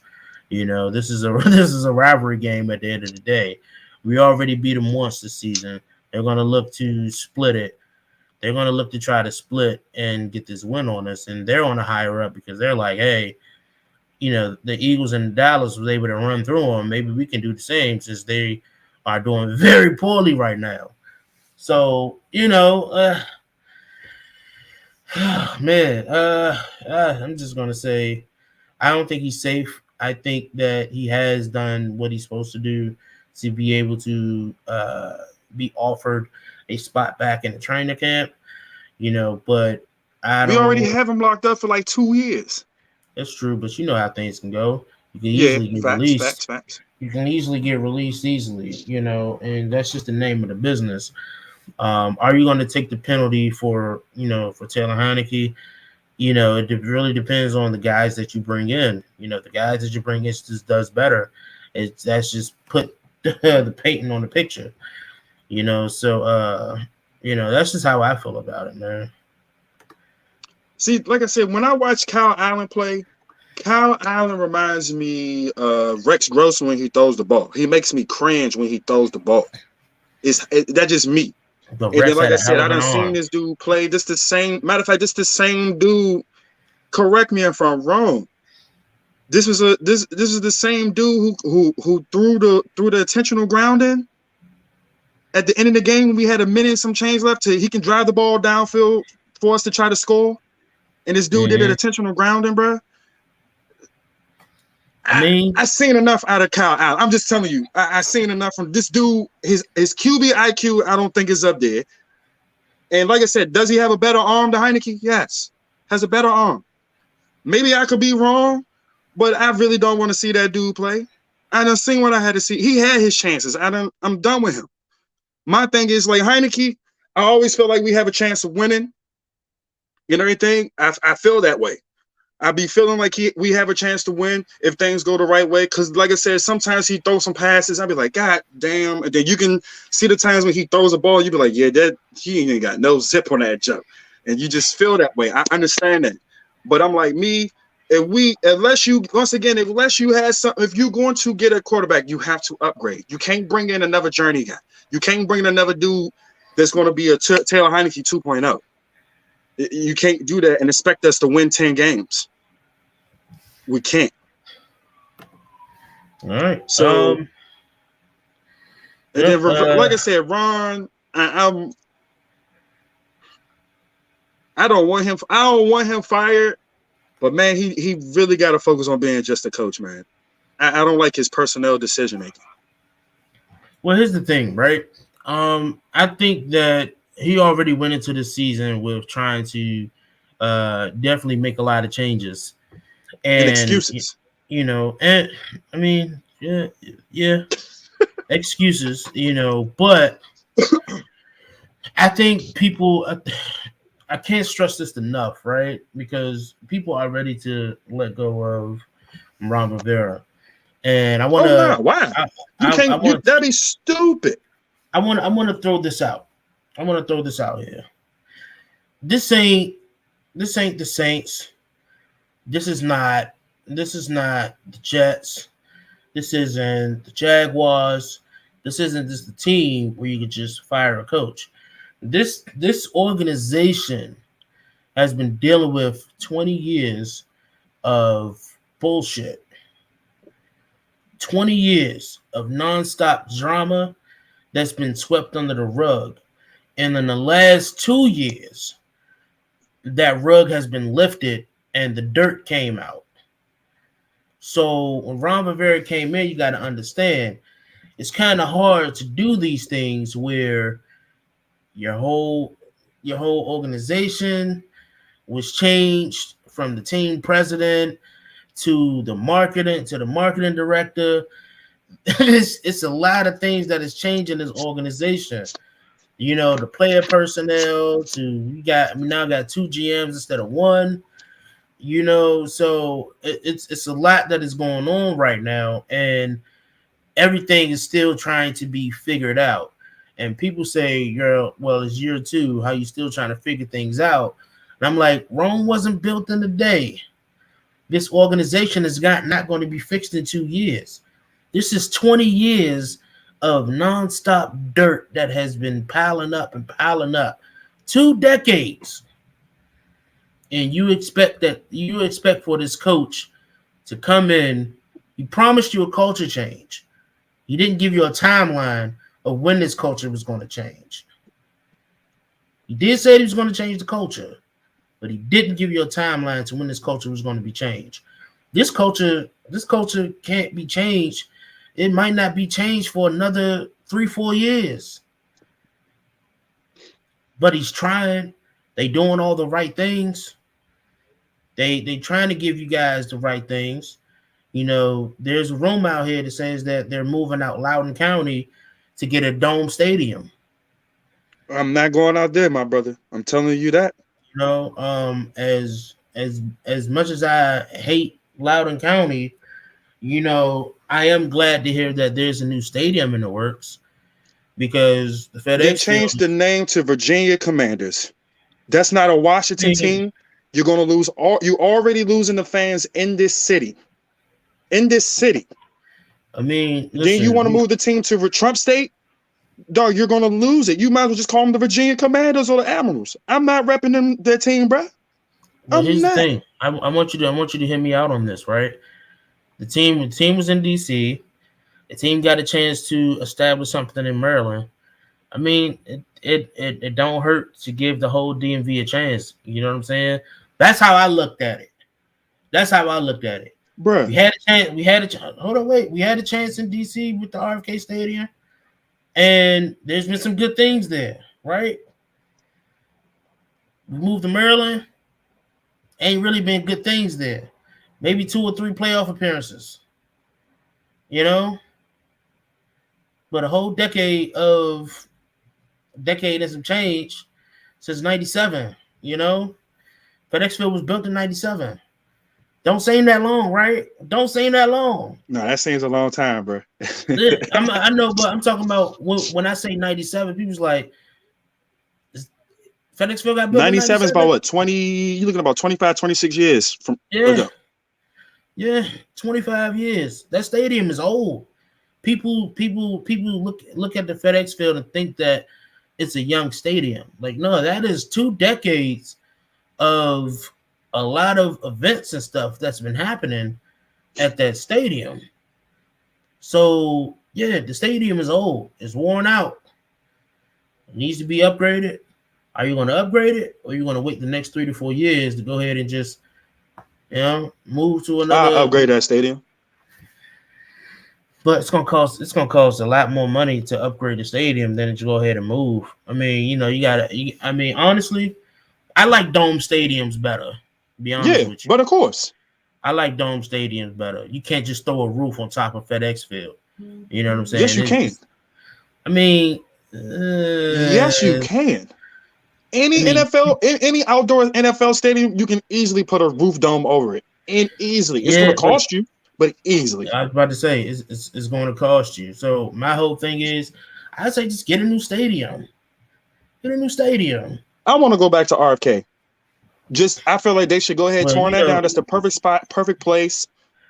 This is a rivalry game at the end of the day. We already beat them once this season. They're going to look to split it. They're going to look to try to split and get this win on us, and they're on a higher up because they're like, hey, the Eagles and Dallas was able to run through them. Maybe we can do the same, since they are doing very poorly right now. So, man, I'm just going to say I don't think he's safe. I think that he has done what he's supposed to do to be able to be offered a spot back in the training camp, but we already have him locked up for like 2 years. That's true, but you know how things can go. You can easily get released. Facts. You can easily get released easily, and that's just the name of the business. Are you going to take the penalty for Taylor Heineke? It really depends on the guys that you bring in. The guys that you bring in just does better. That's just put the painting on the picture. So that's just how I feel about it, man. See, like I said, when I watch Kyle Allen play, Kyle Allen reminds me of Rex Grossman when he throws the ball. He makes me cringe when he throws the ball. That's just me. And then, like I said, I done seen this dude play. This the same. Matter of fact, this the same dude. Correct me if I'm wrong. This is the same dude who threw the intentional grounding at the end of the game when we had a minute and some change left. He can drive the ball downfield for us to try to score. And this dude did an intentional grounding, bro. I seen enough out of Kyle Allen. I'm just telling you, I seen enough from this dude. His QB IQ, I don't think is up there. And like I said, does he have a better arm than Heineke? Yes, has a better arm. Maybe I could be wrong, but I really don't want to see that dude play. I done seen what I had to see. He had his chances. I'm done with him. My thing is, like Heineke, I always feel like we have a chance of winning. You know everything? I feel that way. I be feeling like we have a chance to win if things go the right way. Because, like I said, sometimes he throws some passes. I be like, God damn. And then you can see the times when he throws a ball, you be like, yeah, he ain't got no zip on that jump. And you just feel that way. I understand that. But I'm like, unless you had something, if you're going to get a quarterback, you have to upgrade. You can't bring in another journey guy. You can't bring in another dude that's going to be a Taylor Heineke 2.0. You can't do that and expect us to win 10 games. We can't. All right. So, then, like I said, Ron, I don't want him. I don't want him fired. But man, he really got to focus on being just a coach, man. I don't like his personnel decision making. Well, here's the thing, right? I think that he already went into the season with trying to definitely make a lot of changes and excuses. And I mean, yeah, excuses, but I think people. I can't stress this enough, right? Because people are ready to let go of Ron Rivera, and I want to. Why? That'd be stupid. I want to throw this out. I want to throw this out here. This ain't the Saints. This is not the Jets. This isn't the Jaguars. This isn't just the team where you could just fire a coach. This organization has been dealing with 20 years of bullshit. 20 years of nonstop drama that's been swept under the rug. And in the last 2 years, that rug has been lifted and the dirt came out. So when Ron Rivera came in, you got to understand, it's kind of hard to do these things where your whole organization was changed from the team president to the marketing director. it's a lot of things that is changing this organization. You know, the player personnel we now got 2 GMs instead of 1. You know, so it's a lot that is going on right now, and everything is still trying to be figured out. And people say, well, it's year 2. How you still trying to figure things out? And I'm like, Rome wasn't built in a day. This organization is not going to be fixed in 2 years. This is 20 years of nonstop dirt that has been piling up and piling up. 2 decades. And you expect for this coach to come in. He promised you a culture change. He didn't give you a timeline of when this culture was going to change. He did say he was going to change the culture, but he didn't give you a timeline to when this culture was going to be changed. This culture can't be changed. It might not be changed for another 3-4 years. But he's trying. They doing all the right things. They trying to give you guys the right things. You know, there's a rumor out here that says that they're moving out Loudoun County to get a dome stadium. I'm not going out there, my brother. I'm telling you that. You know, as much as I hate Loudoun County, you know, I am glad to hear that there's a new stadium in the works, because the FedEx They changed the name to Virginia Commanders. That's not a Washington team. You're going to lose you already losing the fans in this city. In this city. I mean, listen, then you want to move the team to Trump State? Dog, you're going to lose it. You might as well just call them the Virginia Commanders or the Admirals. I'm not repping their team, bro. Here's the thing. I want you to hear me out on this, right? The team was in DC. The team got a chance to establish something in Maryland. I mean, it don't hurt to give the whole DMV a chance. You know what I'm saying? That's how I looked at it. Bro. We had a chance. Hold on, wait. We had a chance in DC with the RFK Stadium, and there's been some good things there, right? We moved to Maryland. Ain't really been good things there. Maybe 2 or 3 playoff appearances. You know? But a whole decade and some change since 97, you know? FedEx Field was built in 97. Don't seem that long, right? Don't seem that long. No, that seems a long time, bro. I know, but I'm talking about when I say 97, people's like, FedEx Field got built 97 is in 97? about what, 20? You're looking at about 25, 26 years from ago. Yeah, 25 years. That stadium is old. People look at the FedEx Field and think that it's a young stadium. Like, no, that is 2 decades of a lot of events and stuff that's been happening at that stadium. So, yeah, the stadium is old. It's worn out. It needs to be upgraded. Are you going to upgrade it, or are you going to wait the next 3 to 4 years to go ahead and just, you know, move to another? I'll upgrade that stadium. But it's gonna cost a lot more money to upgrade the stadium than to go ahead and move. I mean, you know, honestly, I like dome stadiums better. To be honest with you. But of course, I like dome stadiums better. You can't just throw a roof on top of FedEx Field. You know what I'm saying? Yes, you can. Yes, you can. Any outdoor NFL stadium, you can easily put a roof dome over it, and easily. It's going to cost you, but easily. I was about to say it's going to cost you. So my whole thing is, I say just get a new stadium. Get a new stadium. I want to go back to RFK. I feel like they should go ahead and torn that down. That's the perfect spot, perfect place.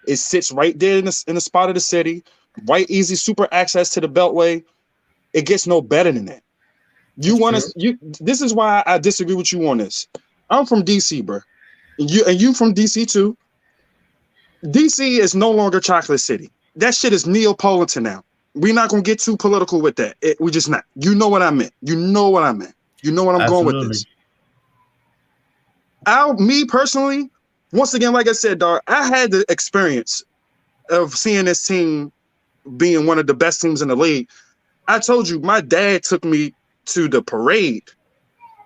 It sits right there in the spot of the city. Right, easy, super access to the Beltway. It gets no better than that. This is why I disagree with you on this. I'm from DC, bro. And you from DC too. DC is no longer Chocolate City. That shit is Neapolitan now. We're not gonna get too political with that. We're just not. You know what I meant. You know what I'm going with this. Me personally, once again, like I said, dog, I had the experience of seeing this team being one of the best teams in the league. I told you, my dad took me to the parade.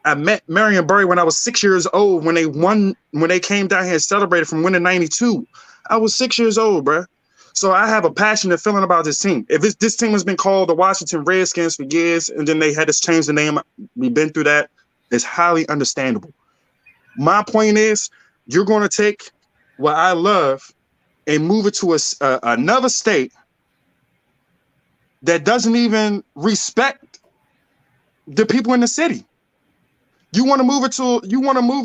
I met Marion Barry when I was 6 years old when they came down here and celebrated from winning 92. I was 6 years old, bro. So I have a passionate feeling about this team. If this team has been called the Washington Redskins for years, and then they had to change the name, we've been through that. It's highly understandable. My point is, you're going to take what I love and move it to another state that doesn't even respect the people in the city. You want to move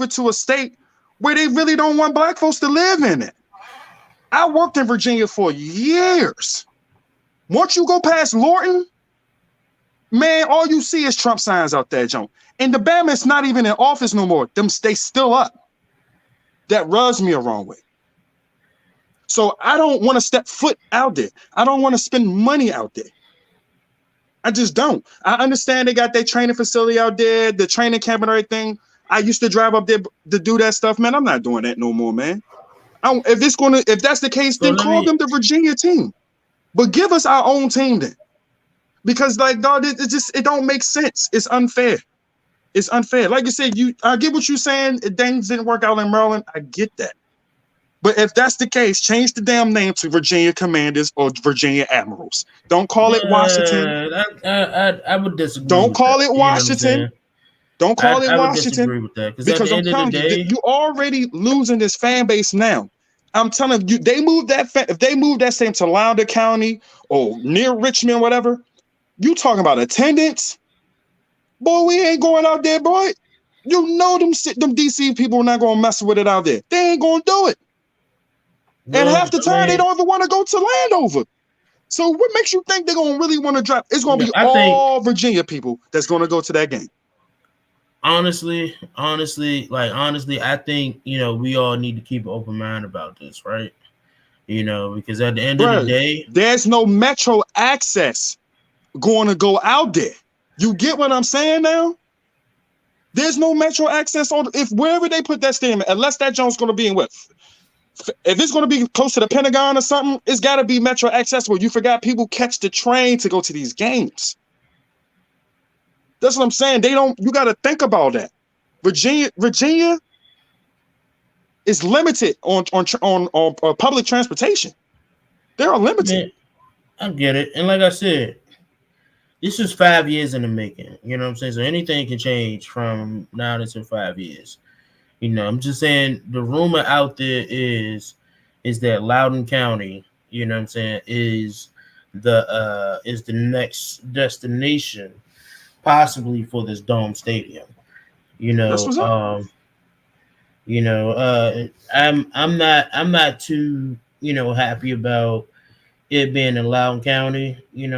it to a state where they really don't want black folks to live in it. I worked in Virginia for years. Once you go past Lorton, man, all you see is Trump signs out there, Joe. And the Bama's not even in office no more. They still up. That rubs me a wrong way. So I don't want to step foot out there. I don't want to spend money out there. I just don't. I understand they got their training facility out there, the training camp and everything. I used to drive up there to do that stuff, man. I'm not doing that no more, man. If that's the case, then call them the Virginia team. But give us our own team then. Because like, dog, it don't make sense. It's unfair. It's unfair. Like you said, I get what you're saying. Things didn't work out in Maryland. I get that. But if that's the case, change the damn name to Virginia Commanders or Virginia Admirals. Don't call it Washington. I would disagree. Don't call it Washington. Don't call it I would Washington. disagree with that Because I'm telling you, you're already losing this fan base now. I'm telling you, if they move that same to Loudoun County or near Richmond, whatever, you talking about attendance? Boy, we ain't going out there, boy. You know them DC people are not going to mess with it out there. They ain't going to do it. And half the time, they don't even want to go to Landover. So what makes you think they're going to really want to drop? It's going to be all Virginia people that's going to go to that game. Honestly, I think, we all need to keep an open mind about this, right? Because at the end of the day, there's no metro access going to go out there. You get what I'm saying now? There's no metro access if wherever they put that stadium, unless that joint's going to be in what? If it's going to be close to the Pentagon or something, it's got to be metro accessible. You forgot people catch the train to go to these games. That's what I'm saying. You got to think about that. Virginia is limited on public transportation. They're limited. Man, I get it. And like I said, this is 5 years in the making. You know what I'm saying? So anything can change from now to 5 years. I'm just saying the rumor out there is that Loudoun County, you know what I'm saying, is the next destination possibly for this dome stadium. That's what's up. I'm not too, happy about it being in Loudoun County. I'm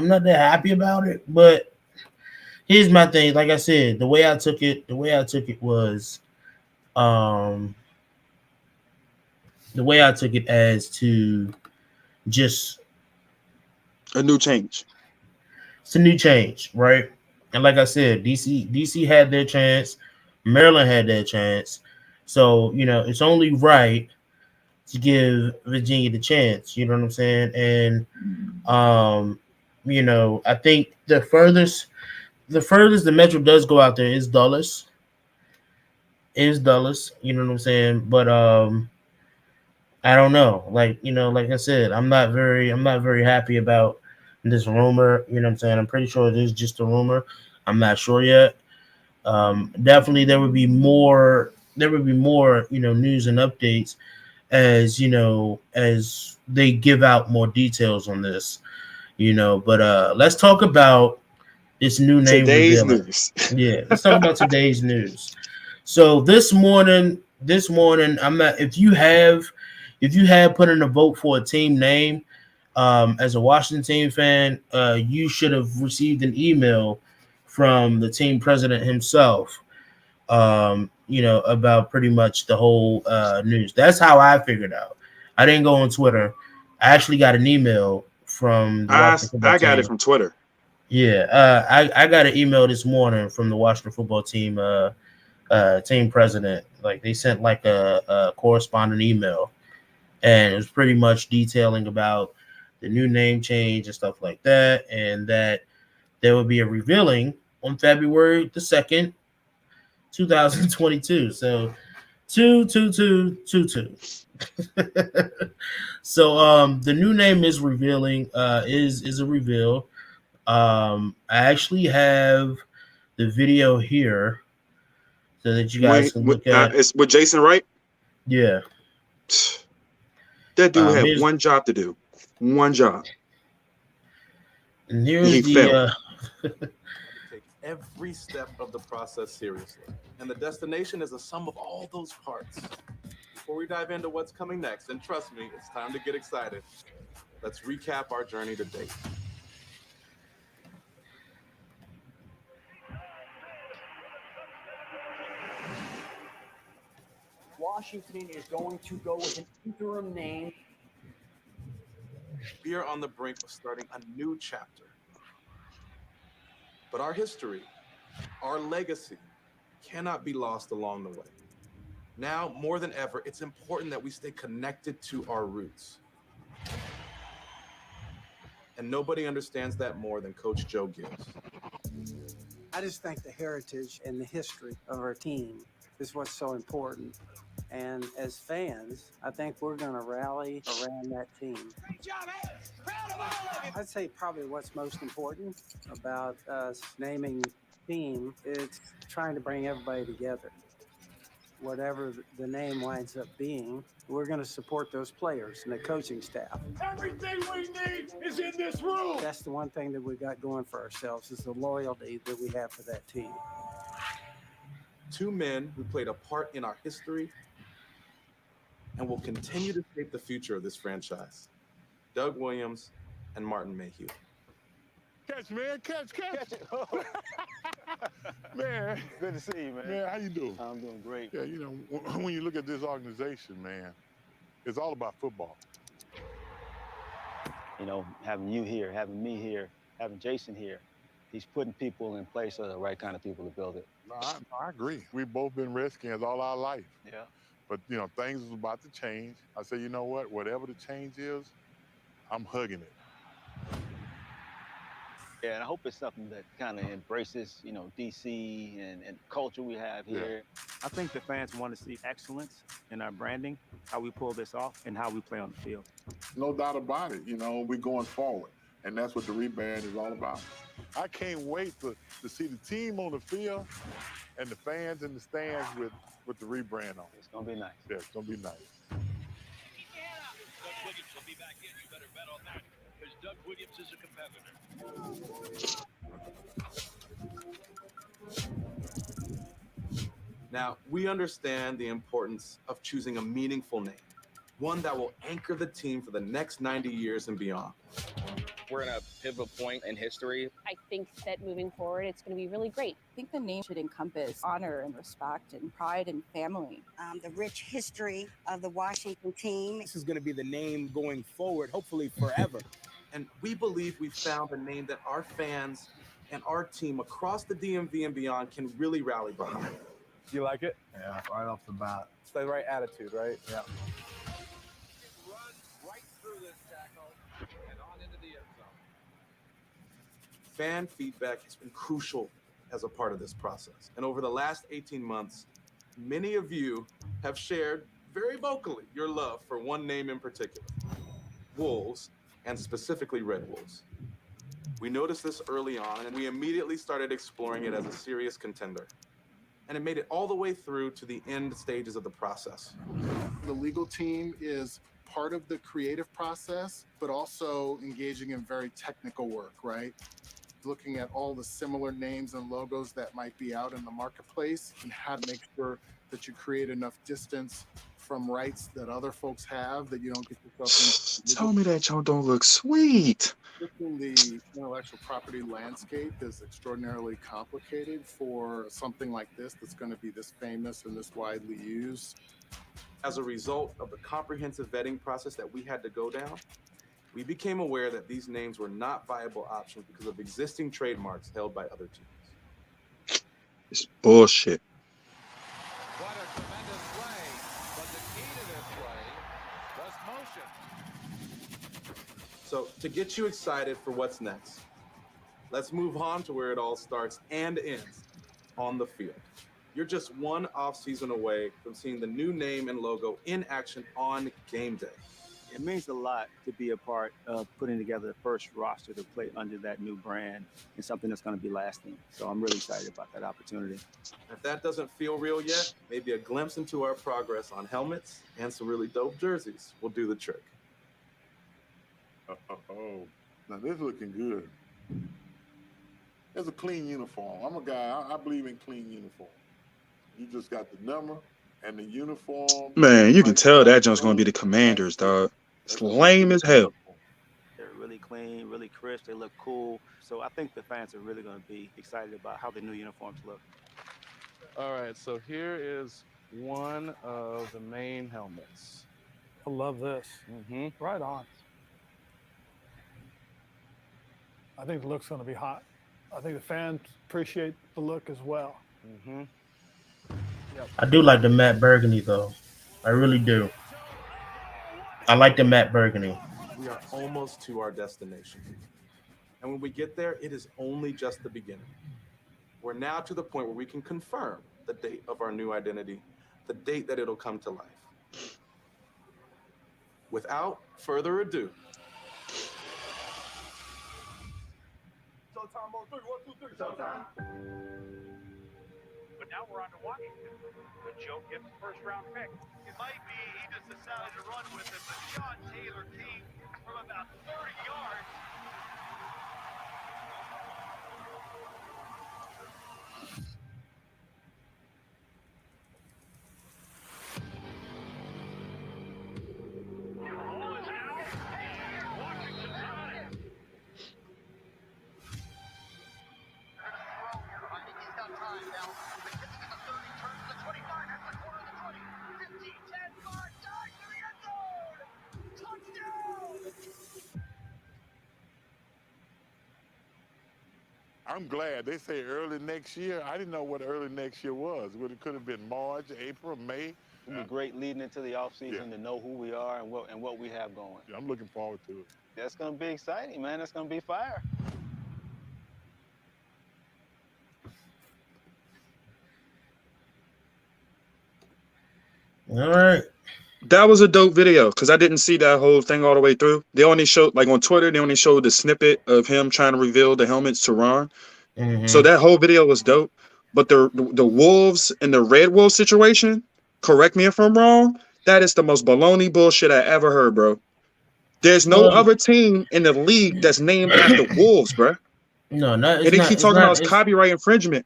not that happy about it, but here's my thing. Like I said, the way I took it was, the way I took it as to just a new change. It's a new change, right? And like I said, DC had their chance, Maryland had their chance, so it's only right to give Virginia the chance, you know what I'm saying? And I think the furthest the Metro does go out there is Dulles. You know what I'm saying? But I don't know. Like I said, I'm not very happy about this rumor, you know what I'm saying? I'm pretty sure it is just a rumor. I'm not sure yet. Definitely there would be more, news and updates as they give out more details on this, but let's talk about this new name. Today's news. Yeah, let's talk about today's news. So this morning, if you have put in a vote for a team name, as a Washington team fan, you should have received an email from the team president himself, about pretty much the whole news. That's how I figured out. I didn't go on Twitter. I actually got an email from the Washington football team. It from Twitter. Yeah, I got an email this morning from the Washington football team team president. Like they sent like a corresponding email, and it was pretty much detailing about the new name change and stuff like that, and that there will be a revealing on February the 2nd 2022. So 22222. So the new name is revealing, is a reveal. I actually have the video here so that you guys Wait, can look at. it's with Jason Wright. Yeah. That dude had Here's, one job to do. One job. and He here's failed. Take every step of the process seriously. And the destination is a sum of all those parts. Before we dive into what's coming next, and trust me, it's time to get excited, let's recap our journey to date. Washington is going to go with an interim name. We are on the brink of starting a new chapter. But our history, our legacy, cannot be lost along the way. Now, more than ever, it's important that we stay connected to our roots. And nobody understands that more than Coach Joe Gibbs. I just think the heritage and the history of our team is what's so important. And as fans, I think we're going to rally around that team. Great job, Ed. Proud of all of you. I'd say probably what's most important about us naming the team is trying to bring everybody together. Whatever the name winds up being, we're going to support those players and the coaching staff. Everything we need is in this room. That's the one thing that we got going for ourselves is the loyalty that we have for that team. Two men who played a part in our history and will continue to shape the future of this franchise. Doug Williams and Martin Mayhew. Catch, man. Catch. Man. Good to see you, man. Man, how you doing? I'm doing great. Yeah, you know, when you look at this organization, man, it's all about football. You know, having you here, having me here, having Jason here, he's putting people in place so the right kind of people to build it. No, I agree. We've both been Redskins all our life. Yeah. But, you know, things was about to change. I said, you know what? Whatever the change is, I'm hugging it. Yeah, and I hope it's something that kind of embraces, you know, DC and culture we have here. I think the fans want to see excellence in our branding, how we pull this off, and how we play on the field. No doubt about it. You know, we're going forward. And that's what the rebrand is all about. I can't wait to see the team on the field and the fans in the stands with the rebrand on. It's going to be nice. Yeah, it's going to be nice. Doug Williams will be back in. You better bet on that, because Doug Williams is a competitor. Now, we understand the importance of choosing a meaningful name, one that will anchor the team for the next 90 years and beyond. We're in a pivotal point in history. I think that moving forward, it's going to be really great. I think the name should encompass honor and respect and pride and family. The rich history of the Washington team. This is going to be the name going forward, hopefully forever. And we believe we've found a name that our fans and our team across the DMV and beyond can really rally behind. You like it? Yeah, right off the bat. It's the right attitude, right? Yeah. Fan feedback has been crucial as a part of this process. And over the last 18 months, many of you have shared very vocally your love for one name in particular, Wolves, and specifically Red Wolves. We noticed this early on, and we immediately started exploring it as a serious contender. And it made it all the way through to the end stages of the process. The legal team is part of the creative process, but also engaging in very technical work, right? Looking at all the similar names and logos that might be out in the marketplace and how to make sure that you create enough distance from rights that other folks have that you don't get yourself in. Tell me that y'all don't look sweet. The intellectual property landscape is extraordinarily complicated for something like this that's going to be this famous and this widely used. As a result of the comprehensive vetting process that we had to go down, we became aware that these names were not viable options because of existing trademarks held by other teams. It's bullshit. What a tremendous play, but the key to this play was motion. So to get you excited for what's next, let's move on to where it all starts and ends, on the field. You're just one offseason away from seeing the new name and logo in action on game day. It means a lot to be a part of putting together the first roster to play under that new brand and something that's going to be lasting. So I'm really excited about that opportunity. If that doesn't feel real yet, maybe a glimpse into our progress on helmets and some really dope jerseys will do the trick. Now this is looking good. It's a clean uniform. I'm a guy, I believe in clean uniform. You just got the number and the uniform. Man, you can tell that joint's gonna be the Commanders, dog. It's lame as hell. They're really clean, really crisp. They look cool. So I think the fans are really going to be excited about how the new uniforms look. All right, so here is one of the main helmets. I love this. Right on. I think the look's going to be hot. I think the fans appreciate the look as well. I do like the matte burgundy though. I really do. I like the matte burgundy. We are almost to our destination. And when we get there, it is only just the beginning. We're now to the point where we can confirm the date of our new identity, the date that it'll come to life. Without further ado. Showtime on 3, 1, 2, 3, showtime. But now we're on to Washington. The Joe gets the first round pick. It might be he just decided to run with it, but Sean Taylor came from about 30 yards. I'm glad. They say early next year. I didn't know what early next year was. It could have been March, April, May. It'll be great leading into the offseason to know who we are and what we have going. Yeah, I'm looking forward to it. That's going to be exciting, man. That's going to be fire. All right. That was a dope video because I didn't see that whole thing all the way through. They only showed, like on Twitter, they only showed the snippet of him trying to reveal the helmets to Ron. So that whole video was dope. But the Wolves and the Red Wolves situation, correct me if I'm wrong, that is the most baloney bullshit I ever heard, bro. There's no other team in the league that's named after Wolves, bro. No, And they keep talking about copyright infringement.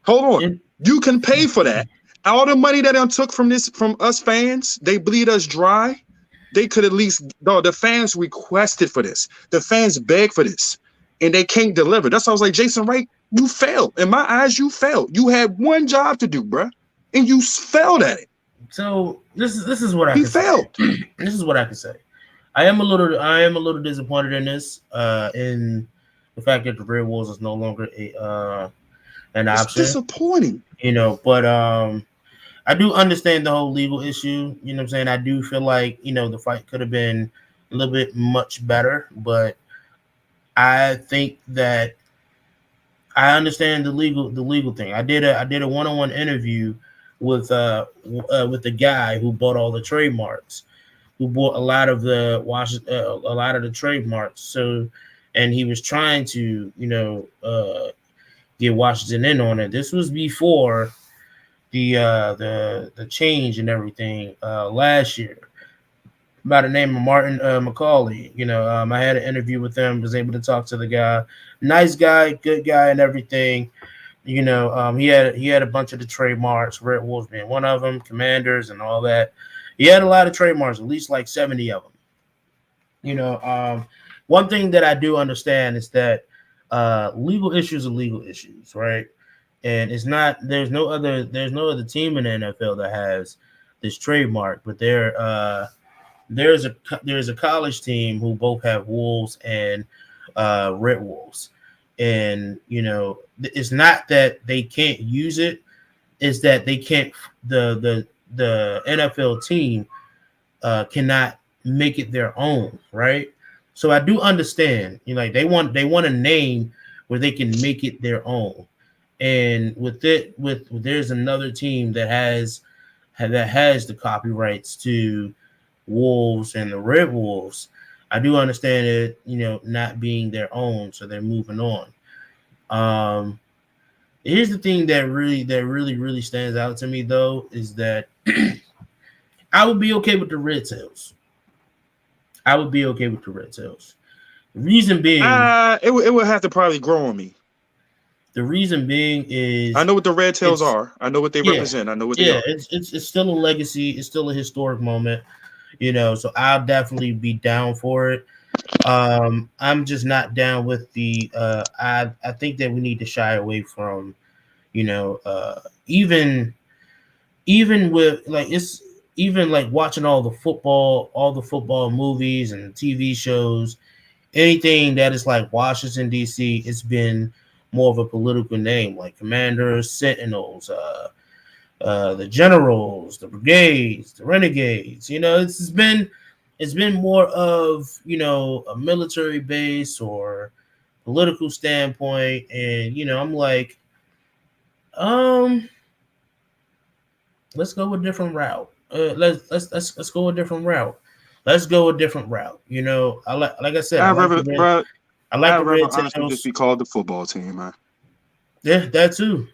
Hold on. You can pay for that. All the money that they took from us fans, they bleed us dry. They could at least, the fans requested for this. The fans begged for this. And they can't deliver. That's why I was like, Jason Wright, you failed. In my eyes, you failed. You had one job to do, bro. And you failed at it. So this is what I can failed. Say. This is what I can say. I am a little disappointed in this, in the fact that the Red Wolves is no longer an option. It's disappointing. You know, but I do understand the whole legal issue. You know what I'm saying? I do feel like, the fight could have been a little bit much better, but I think that I understand the legal thing. I did a one-on-one interview with the guy who bought all the trademarks, who bought a lot of the trademarks. So, and he was trying to, get Washington in on it. This was before the change and everything last year. By the name of Martin McCauley. I had an interview with him, was able to talk to the guy. Nice guy, good guy and everything. He had a bunch of the trademarks, Red Wolves being one of them, Commanders and all that. He had a lot of trademarks, at least like 70 of them. One thing that I do understand is that legal issues are legal issues, right? And it's not, there's no other team in the NFL that has this trademark, but there's a college team who both have Wolves and Red Wolves. And, it's not that they can't use it. It's that they can't, the NFL team cannot make it their own. Right. So I do understand, they want a name where they can make it their own. And there's another team that has the copyrights to Wolves and the Red Wolves. I do understand it, not being their own, so they're moving on. Here's the thing that really stands out to me though is that I would be okay with the Red Tails. I would be okay with the Red Tails. The reason being, it would have to probably grow on me. The reason being is I know what the Red Tails are. I know what they represent. I know what they are. It's still a legacy. It's still a historic moment, So I'll definitely be down for it. I'm just not down with the. I think that we need to shy away from, even with like watching all the football movies and TV shows, anything that is like Washington D.C. It's been more of a political name, like Commanders, Sentinels, the Generals, the Brigades, the Renegades. It's been more of a military base or political standpoint, and I'm like, let's go a different route. Let's go a different route. Let's go a different route. Like I said, I'd rather honestly just be called the football team, man. Yeah, that too.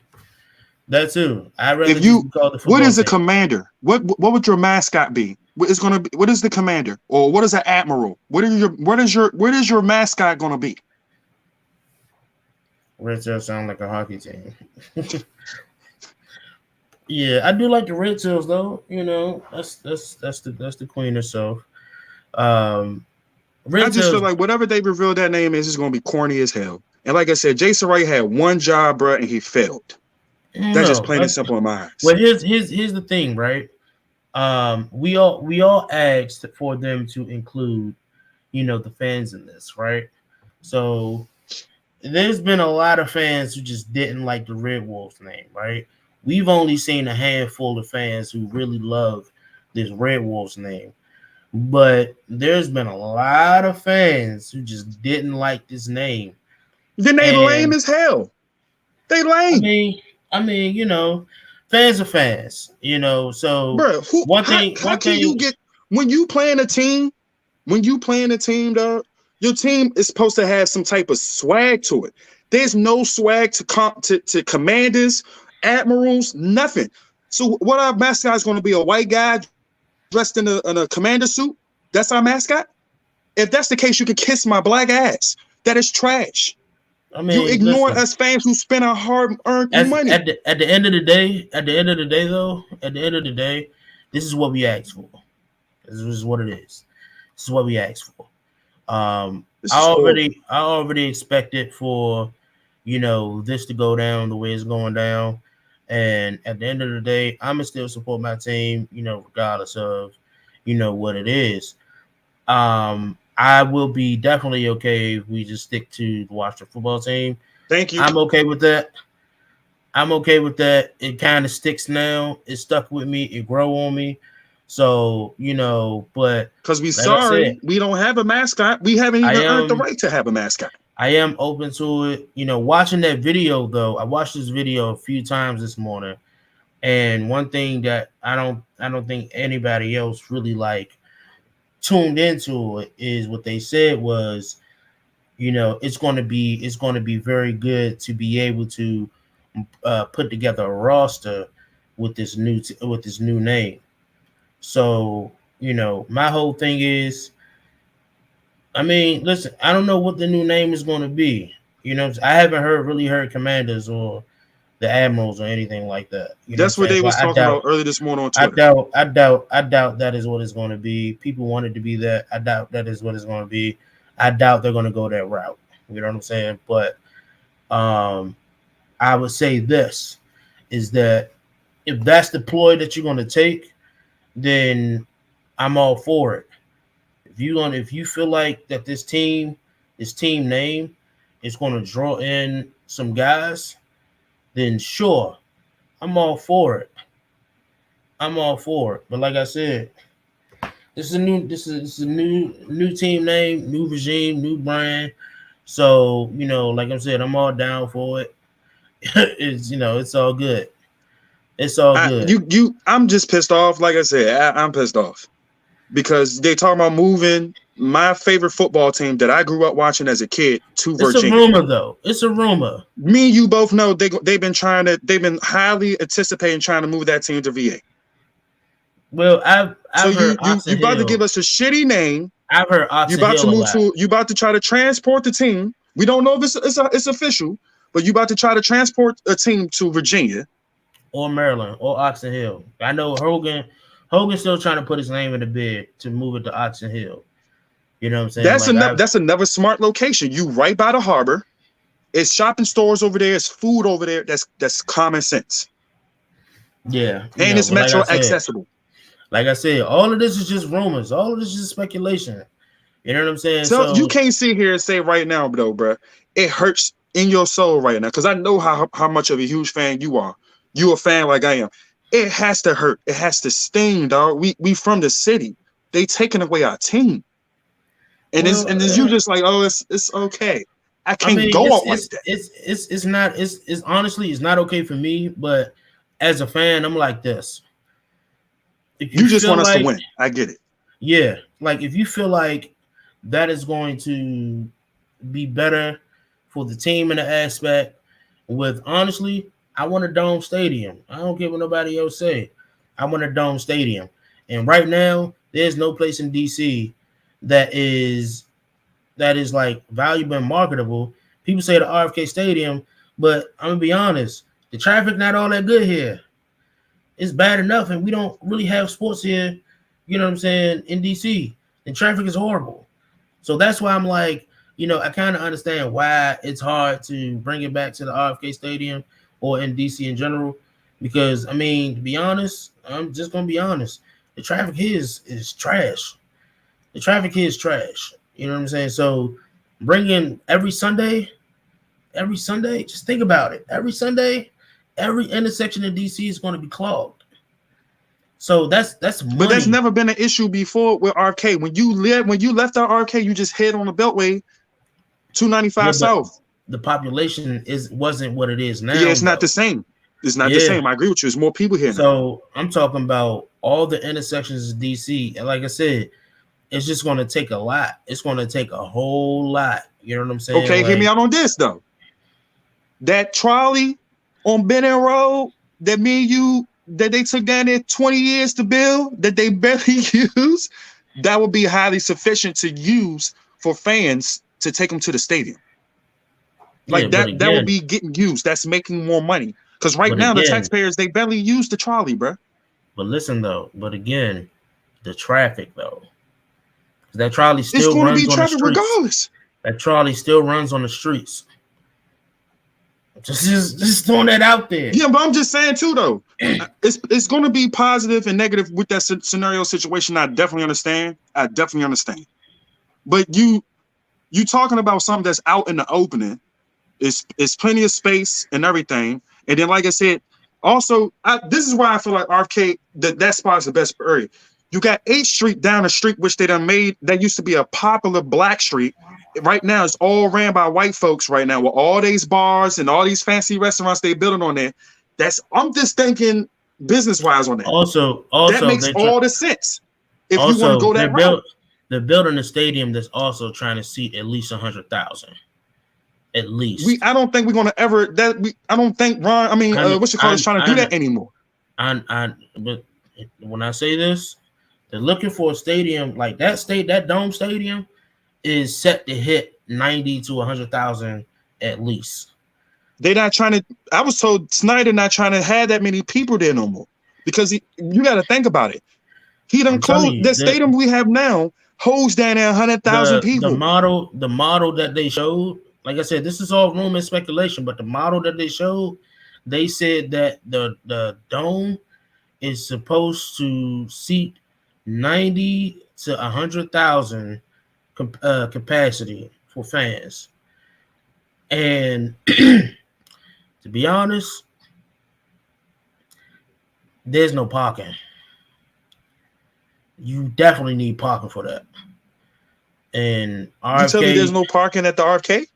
I'd rather if you be called the football what is a team. commander? What would your mascot be? What is the commander? Or what is an admiral? What is your mascot gonna be? Red Tails sound like a hockey team. Yeah, I do like the Red Tails though. That's the queen herself. I just feel like whatever they reveal that name is gonna be corny as hell. And like I said, Jason Wright had one job, bro, and he failed. That's just plain and simple in my eyes. Well, here's the thing, right? We all asked for them to include, the fans in this, right? So there's been a lot of fans who just didn't like the Red Wolves name, right? We've only seen a handful of fans who really love this Red Wolves name. But there's been a lot of fans who just didn't like this name. Then they lame as hell. They lame. I mean, fans are fans, so bro, how can you get when you playing a team, dog, your team is supposed to have some type of swag to it. There's no swag to commanders, admirals, nothing. So what our mascot is going to be a white guy dressed in a commander suit? That's our mascot? If that's the case, you can kiss my black ass. That is trash. I mean, you ignore us fans who spend our hard-earned money. At the end of the day, this is what we asked for. This is what it is. This is what we asked for. I already expected for, this to go down the way it's going down. And at the end of the day, I'm gonna still support my team, regardless of, what it is. I will be definitely okay if we just stick to the Washington football team. Thank you. I'm okay with that. It kind of sticks now. It stuck with me. It grow on me. So, but because we don't have a mascot. We haven't even earned the right to have a mascot. I am open to it. Watching that video though, I watched this video a few times this morning, and one thing that I don't think anybody else really tuned into it is what they said was, it's going to be very good to be able to put together a roster with this new name. So, my whole thing is, listen, I don't know what the new name is going to be. I haven't really heard Commanders or the Admirals or anything like that. That's what they was talking about early this morning on Twitter. I doubt that is what it's going to be. People want it to be that. I doubt that is what it's going to be. I doubt they're going to go that route. You know what I'm saying? But I would say this is that if that's the ploy that you're going to take, then I'm all for it. If you feel like that this team name is going to draw in some guys, then sure, I'm all for it. But like I said, this is a new team name, new regime, new brand. So, like I said, I'm all down for it. it's it's all good. It's all good. I'm just pissed off. Like I said, I'm pissed off because they talking about moving my favorite football team that I grew up watching as a kid to Virginia. It's a rumor, though. It's a rumor. Me and you both know they've been highly anticipating trying to move that team to VA. Well, I've heard you about to give us a shitty name. I've heard Oxon You about to try to transport the team. We don't know if it's official, but you about to try to transport a team to Virginia or Maryland or Oxon Hill. I know Hogan's still trying to put his name in the bid to move it to Oxon Hill. You know what I'm saying? That's another smart location. You right by the harbor. It's shopping stores over there. It's food over there. That's common sense. Yeah, and it's metro accessible. Like I said, all of this is just rumors. All of this is speculation. You know what I'm saying? So you can't sit here and say right now, bro, it hurts in your soul right now because I know how much of a huge fan you are. You a fan like I am. It has to hurt. It has to sting, dog. We from the city. They taking away our team, and you just like, oh, it's okay. I can't go out like that. It's honestly it's not okay for me. But as a fan, I'm like this. If you just want us to win. I get it. Yeah, like if you feel like that is going to be better for the team in the aspect with honestly, I want a dome stadium. I don't care what nobody else say. I want a dome stadium. And right now, there's no place in DC that is like valuable and marketable. People say the RFK Stadium, but I'm gonna be honest, the traffic not all that good here. It's bad enough, and we don't really have sports here, you know what I'm saying, in DC. The traffic is horrible. So that's why I'm like, I kind of understand why it's hard to bring it back to the RFK Stadium or in DC in general. Because, I mean, to be honest, I'm just going to be honest. The traffic here is trash. The traffic here is trash. You know what I'm saying? So bringing every Sunday, just think about it. Every Sunday, every intersection in DC is going to be clogged. So that's money. But that's never been an issue before with RK. When you left our RK, you just hit on the Beltway, 295 South. The population wasn't what it is now. Yeah, it's not the same. It's not the same. I agree with you. There's more people here now. So I'm talking about all the intersections of DC. And like I said, it's just going to take a lot. It's going to take a whole lot. You know what I'm saying? Okay, hear me out on this, though. That trolley on Benning Road that me and you, that they took down there 20 years to build, that they barely use, that would be highly sufficient to use for fans to take them to the stadium. Like that would be getting used. That's making more money. Because right now, the taxpayers, they barely use the trolley, bro. But listen, though. But again, the traffic, though. That trolley still runs on the streets. Regardless. That trolley still runs on the streets. Just throwing that out there. Yeah, but I'm just saying, too, though. It's going to be positive and negative with that scenario situation. I definitely understand. But you talking about something that's out in the opening. It's plenty of space and everything. And then, like I said, also, this is why I feel like RFK, that spot is the best area. You got 8th Street down the street, which they done made. That used to be a popular black street. Right now, it's all ran by white folks right now with all these bars and all these fancy restaurants they building on there. I'm just thinking business-wise on that. Also, that makes all the sense if you want to go that route. They're building a stadium that's also trying to seat at least 100,000. At least. I don't think we're gonna ever I don't think Ron. I mean, what's your call is trying to do that anymore. But when I say this, they're looking for a stadium like that. That dome stadium is set to hit 90 to 100,000 at least. They're not trying to. I was told Snyder not trying to have that many people there no more because you got to think about it. He done closed the stadium we have now. Holds down there 100,000 people. The model that they showed. Like I said, this is all rumor and speculation, but the model that they showed, they said that the dome is supposed to seat 90 to 100,000 capacity for fans. And to be honest, there's no parking. You definitely need parking for that. And RFK, you tell me there's no parking at the RFK?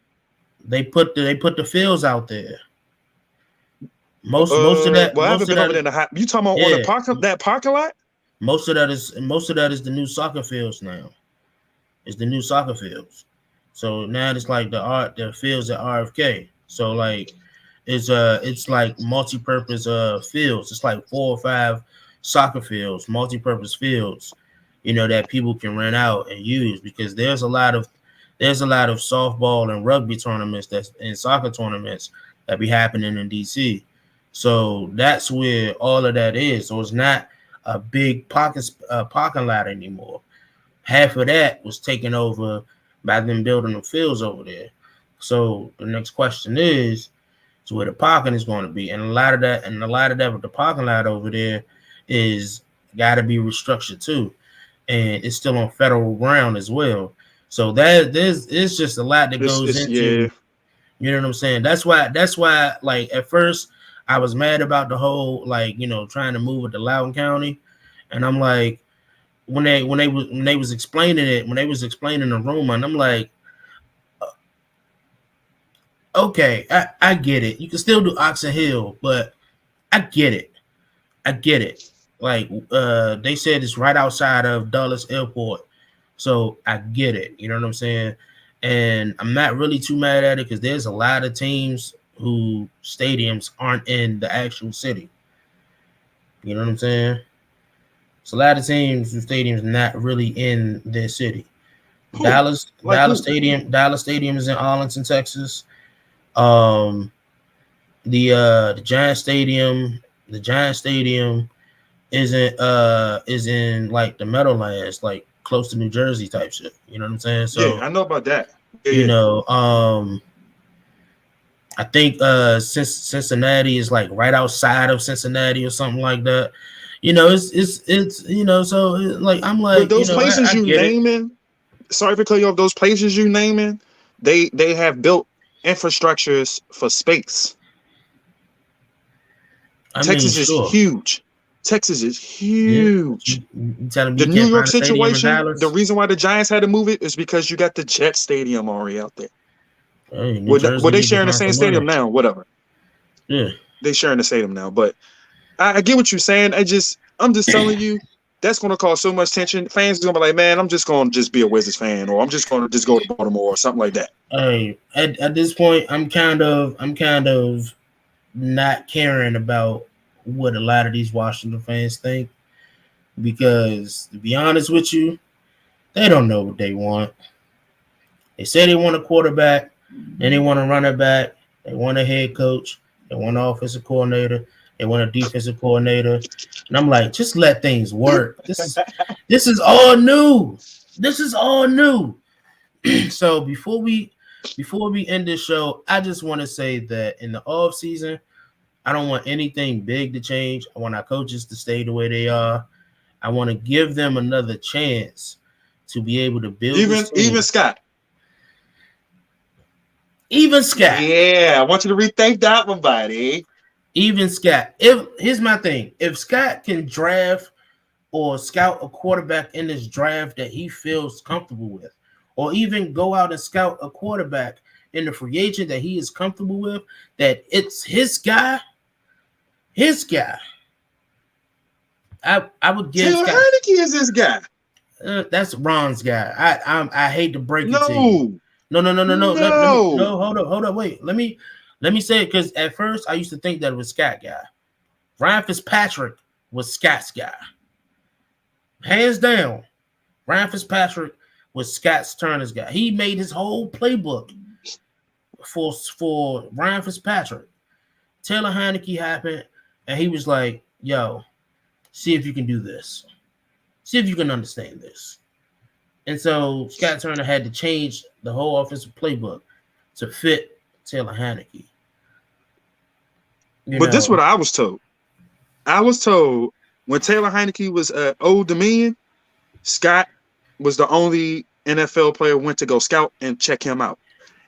They put the fields out there. Most of that. Well, I haven't Most of been over that. there in the hot. You talking about on the parking lot? Most of that is the new soccer fields now. It's the new soccer fields. So now it's like the fields at RFK. So like it's like multi-purpose fields. It's like 4 or 5 soccer fields, multi-purpose fields, that people can rent out and use, because there's a lot of softball and rugby tournaments and soccer tournaments that be happening in DC. So that's where all of that is. So it's not a big parking lot anymore. Half of that was taken over by them building the fields over there. So the next question is where the parking is going to be, and a lot of that with the parking lot over there is got to be restructured too, and it's still on federal ground as well. So it's just a lot that goes into. Yeah. You know what I'm saying? That's why. Like at first, I was mad about the whole trying to move it to Loudoun County, and I'm like, when they was explaining the rumor, and I'm like, okay, I get it. You can still do Oxon Hill, but I get it. Like they said it's right outside of Dulles Airport, so I get it. You know what I'm saying? And I'm not really too mad at it, because there's a lot of teams who stadiums aren't in the actual city. You know what I'm saying? It's a lot of teams whose stadiums not really in their city. Dallas Stadium is in Arlington, Texas. The Giant Stadium is in like the Meadowlands, like close to New Jersey type shit. You know what I'm saying? So yeah, I know about that. I think Cincinnati is like right outside of Cincinnati or something like that. It's so like I'm like, but those places I get naming, sorry for cutting you off, those places you naming, they have built infrastructures for space. Texas is huge. Texas is huge. Yeah. The New York situation, the reason why the Giants had to move it is because you got the Jet Stadium already out there. Hey, well, they sharing the same stadium now, whatever. Yeah. They sharing the stadium now. But I get what you're saying. I'm just telling you, that's going to cause so much tension. Fans are going to be like, man, I'm just going to be a Wizards fan, or I'm just going to just go to Baltimore or something like that. Hey, at this point, I'm kind of not caring about what a lot of these Washington fans think, because to be honest with you, they don't know what they want. They say they want a quarterback, then they want a running back, they want a head coach, they want an offensive coordinator, they want a defensive coordinator, and I'm like, just let things work. This is all new. This is all new. So before we end this show, I just want to say that in the off season, I don't want anything big to change. I want our coaches to stay the way they are. I want to give them another chance to be able to build. Even Scott. Even Scott. Yeah, I want you to rethink that one, buddy. Even Scott. Here's my thing. If Scott can draft or scout a quarterback in this draft that he feels comfortable with, or even go out and scout a quarterback in the free agent that he is comfortable with, that it's his guy. I would give Taylor Heineke is this guy. That's Ron's guy. I hate to break it to you. No. Hold up. Wait. Let me say it, because at first I used to think that it was Scott guy. Ryan Fitzpatrick was Scott's guy. Hands down, Ryan Fitzpatrick was Scott Turner's guy. He made his whole playbook for Ryan Fitzpatrick. Taylor Heineke happened, and he was like, yo, see if you can do this. See if you can understand this. And so Scott Turner had to change the whole offensive playbook to fit Taylor Heineke. But this is what I was told. I was told when Taylor Heineke was at Old Dominion, Scott was the only NFL player went to go scout and check him out.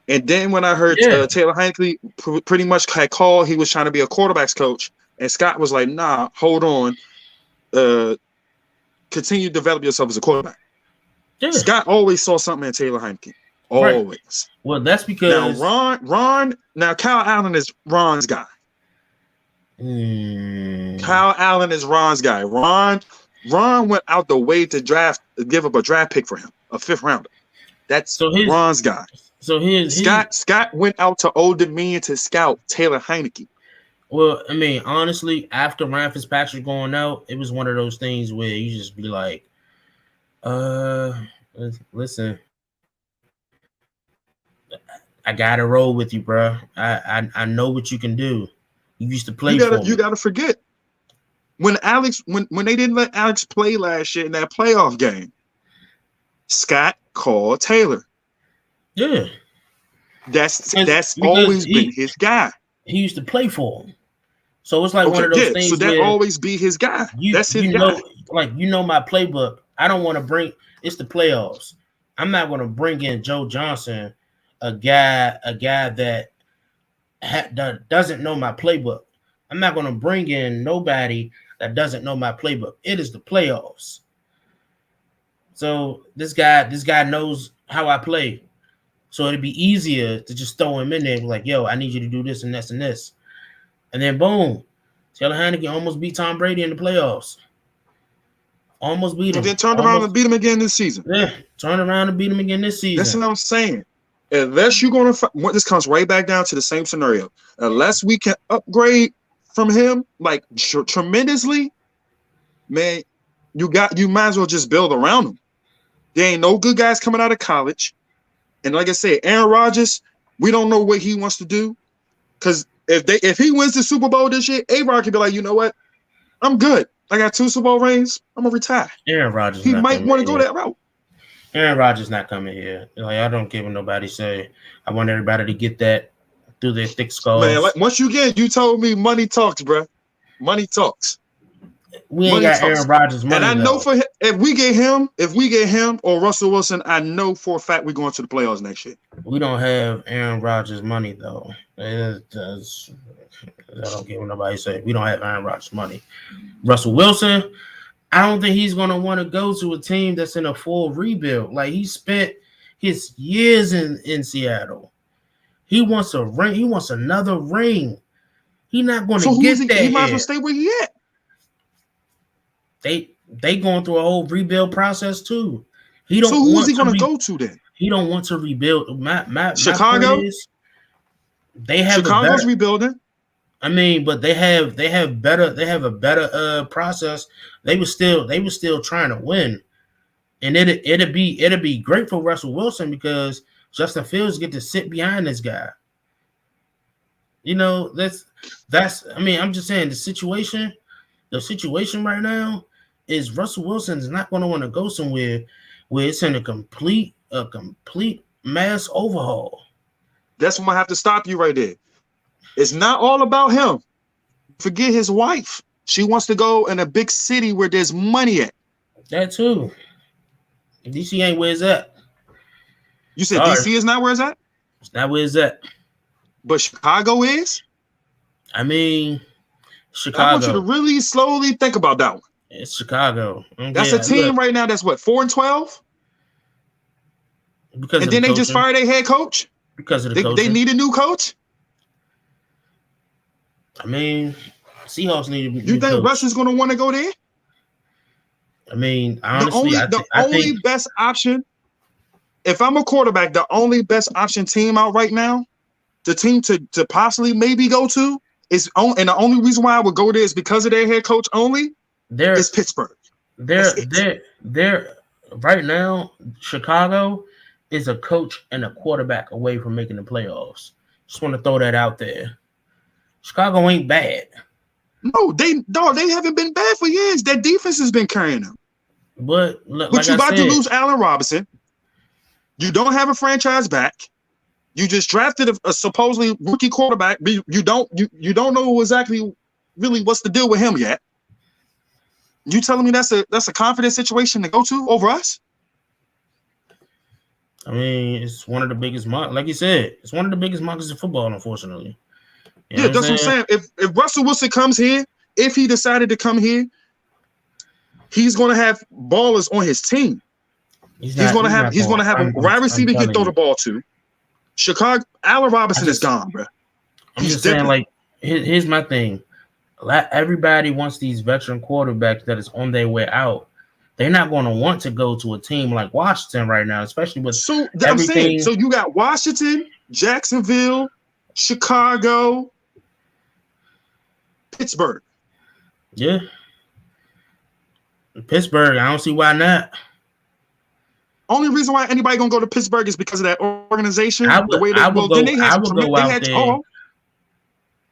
And then when I heard Taylor Heineke pretty much had called, he was trying to be a quarterback's coach, and Scott was like, nah, hold on. Continue to develop yourself as a quarterback. Yeah. Scott always saw something in Taylor Heineke. Always. Right. Well, that's because now Kyle Allen is Ron's guy. Kyle Allen is Ron's guy. Ron went out the way to give up a draft pick for him, a 5th rounder. That's Ron's guy. So Scott went out to Old Dominion to scout Taylor Heineke. Well, I mean, honestly, after Ryan Fitzpatrick going out, it was one of those things where you just be like, listen, I gotta roll with you, bro. I know what you can do. You used to play for me. You gotta forget when they didn't let Alex play last year in that playoff game. Scott called Taylor. Yeah, that's always been his guy. He used to play for him, so it's like one of those things. So that always be his guy. That's his guy. Like my playbook. I don't want to bring. It's the playoffs. I'm not going to bring in Joe Johnson, a guy that doesn't know my playbook. I'm not going to bring in nobody that doesn't know my playbook. It is the playoffs. So this guy knows how I play. So it'd be easier to just throw him in there and be like, yo, I need you to do this and this and this. And then boom, Taylor Heineke almost beat Tom Brady in the playoffs. Almost beat him. And then turned around and beat him again this season. Yeah, turned around and beat him again this season. That's what I'm saying. Unless you're going to – this comes right back down to the same scenario. Unless we can upgrade from him, like, tremendously, man, you might as well just build around him. There ain't no good guys coming out of college. And like I said, Aaron Rodgers, we don't know what he wants to do. Because if he wins the Super Bowl this year, A-Rod could be like, you know what? I'm good. I got 2 Super Bowl rings. I'm going to retire. Aaron Rodgers. He might want to go that route. Aaron Rodgers not coming here. Like, I don't care what nobody say. I want everybody to get that through their thick skulls. Man, like, once you told me money talks, bro. Money talks. We ain't got Aaron Rodgers money. And I know for him, if we get him or Russell Wilson, I know for a fact we're going to the playoffs next year. We don't have Aaron Rodgers money though. I don't care what nobody say. We don't have Aaron Rodgers money. Russell Wilson, I don't think he's gonna want to go to a team that's in a full rebuild. Like, he spent his years in Seattle. He wants a ring. He wants another ring. He's not going to get that. He might as well stay where he at. They going through a whole rebuild process too. He don't. So who's he going to go to then? He don't want to rebuild. My Chicago. They have Chicago's rebuilding. I mean, but they have a better process. They were still trying to win, and it'd be great for Russell Wilson because Justin Fields get to sit behind this guy. You know, that's. I mean, I'm just saying the situation right now is Russell Wilson is not going to want to go somewhere where it's in a complete mass overhaul. That's when I have to stop you right there. It's not all about him. Forget his wife. She wants to go in a big city where there's money at. That too. DC ain't where it's at. You said DC is not where it's at? It's not where it's at. But Chicago is? I mean, Chicago. I want you to really slowly think about that one. It's Chicago. That's a team right now that's what, 4-12? Because and then they just fired their head coach? Because of the coaching. They need a new coach? I mean, Seahawks need a new coach. You think Russ is going to want to go there? I mean, honestly, the only best option, if I'm a quarterback, the only best option team out right now, the team to possibly maybe go to is, and the only reason why I would go there is because of their head coach only, is Pittsburgh. They're right now, Chicago is a coach and a quarterback away from making the playoffs. Just want to throw that out there. Chicago ain't bad. No, they haven't been bad for years. Their defense has been carrying them. But you're about to lose Allen Robinson. You don't have a franchise back. You just drafted a supposedly rookie quarterback. But you don't know exactly really what's the deal with him yet. You telling me that's a confident situation to go to over us? I mean, it's one of the biggest markets. Like you said, it's one of the biggest markets in football, unfortunately. You know that's what I'm saying. If Russell Wilson comes here, if he decided to come here, he's going to have ballers on his team. He's going to have a wide receiver he can throw the ball to. Chicago, Allen Robinson is gone, bro. I'm just saying, like, here's my thing. everybody wants these veteran quarterbacks that is on their way out. They're not going to want to go to a team like Washington right now, especially with I'm saying, everything. so you got Washington, Jacksonville, Chicago, Pittsburgh. Yeah. Pittsburgh, I don't see why not. Only reason why anybody gonna go to Pittsburgh is because of that organization. The way they I would go out there.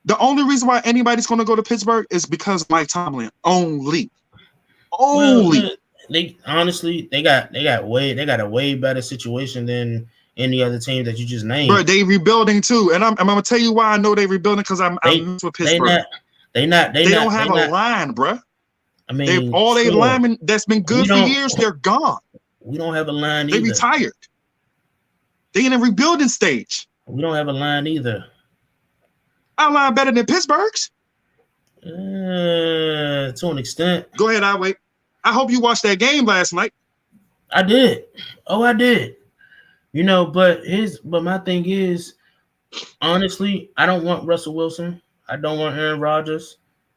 The only reason why anybody's gonna go to Pittsburgh is because of Mike Tomlin. Only. Well, they honestly they got a way better situation than any other team that you just named. Bro, they rebuilding too, and I'm gonna tell you why I know they rebuilding because I'm with Pittsburgh. They don't have a line, bro. I mean, all their linemen that's been good for years, they're gone. We don't have a line either. They retired. They in a rebuilding stage. We don't have a line either. Our line better than Pittsburgh's. To an extent. Go ahead, I wait. I hope you watched that game last night. I did. Oh, I did. But my thing is, honestly, I don't want Russell Wilson. I don't want Aaron Rodgers.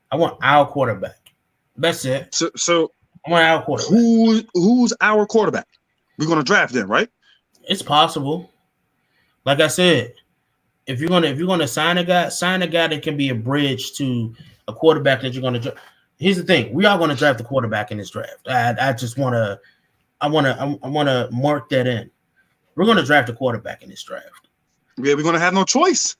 I want our quarterback. That's it. So I want our quarterback. Who's our quarterback? We're gonna draft them, right? It's possible. Like I said, if you're gonna sign a guy that can be a bridge to a quarterback that you're gonna draft. Here's the thing: we are gonna draft a quarterback in this draft. I wanna mark that in. We're gonna draft a quarterback in this draft. Yeah, we're gonna have no choice.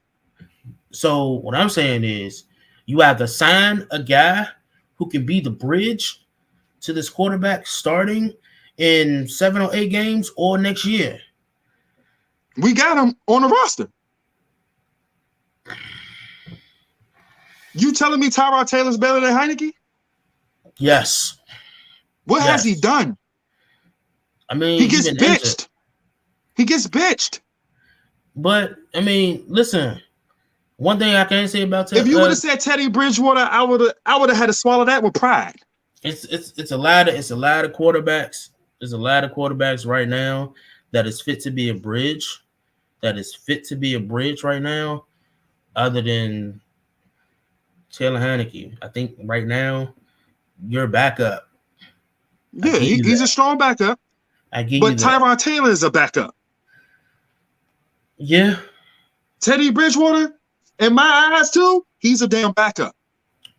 So what I'm saying is, you either sign a guy who can be the bridge to this quarterback starting in 7 or 8 games or next year. We got him on the roster. You telling me Tyrod Taylor's better than Heineke? Yes. What has he done? I mean, he gets bitched. He gets bitched. But I mean, listen. One thing I can say about if you would have said Teddy Bridgewater, I would have had to swallow that with pride. It's a lot of quarterbacks. There's a lot of quarterbacks right now that is fit to be a bridge. Right now, other than Taylor Heineke. I think right now you're backup. Yeah, he's a strong backup. But Tyrod Taylor is a backup. Yeah. Teddy Bridgewater, in my eyes too, he's a damn backup.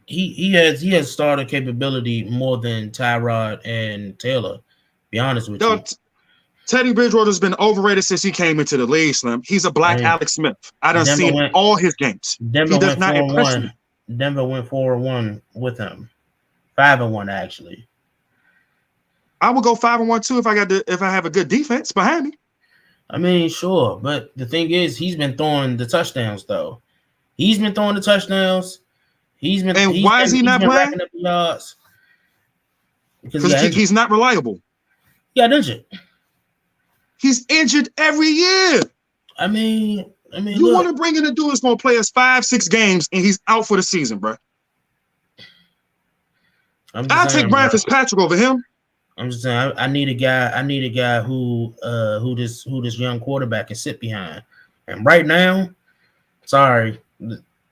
He has starter capability more than Tyrod and Taylor. Be honest with you. Teddy Bridgewater's been overrated since he came into the league, Slim. He's a black Alex Smith. I done seen all his games. He does not impress me. Denver went 4-1 with him. 5-1 actually. I would go 5-1 too if I have a good defense behind me. I mean, sure, but the thing is, he's been throwing the touchdowns though. He's been throwing the touchdowns. Why is he not playing? Up the yards. Because he's not reliable. He got injured. He's injured every year. I mean, you want to bring in a dude that's going to play us 5-6 games and he's out for the season, bro. I'll take Brian Fitzpatrick over him. I'm just saying, I need a guy who this young quarterback can sit behind. And right now, sorry,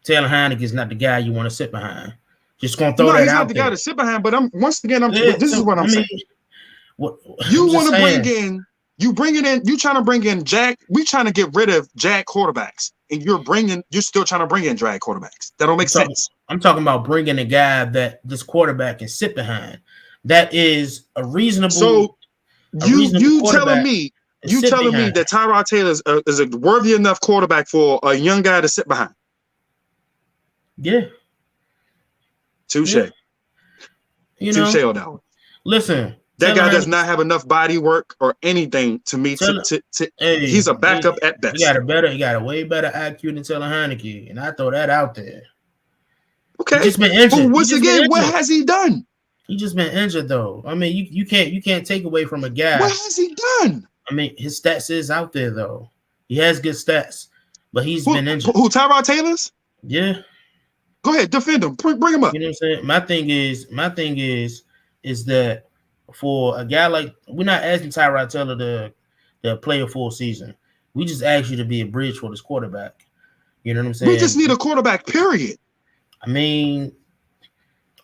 Taylor Heineke is not the guy you want to sit behind. Just gonna throw that out there. He's not the guy to sit behind. But this is what I'm saying. You want to bring in. You trying to bring in Jack. We trying to get rid of Jack quarterbacks, and you're still trying to bring in drag quarterbacks. That don't make sense. I'm talking about bringing a guy that this quarterback can sit behind. That is a reasonable. So you telling me that Tyrod Taylor is a worthy enough quarterback for a young guy to sit behind? Yeah. Touche. Yeah. Touche on that one. Listen. That guy does not have enough body work or anything to me. He's a backup at best. He got a way better IQ than Taylor Heineke, and I throw that out there. Okay. He's just been injured. But once again, what has he done? He just been injured though. I mean, you can't take away from a guy. What has he done? I mean, his stats is out there though. He has good stats, but he's been injured. Who Tyrod Taylor's? Yeah. Go ahead, defend him. Bring him up. You know what I'm saying? My thing is that for a guy like, we're not asking Tyrod Taylor to play a full season. We just ask you to be a bridge for this quarterback. You know what I'm saying? We just need a quarterback, period. I mean,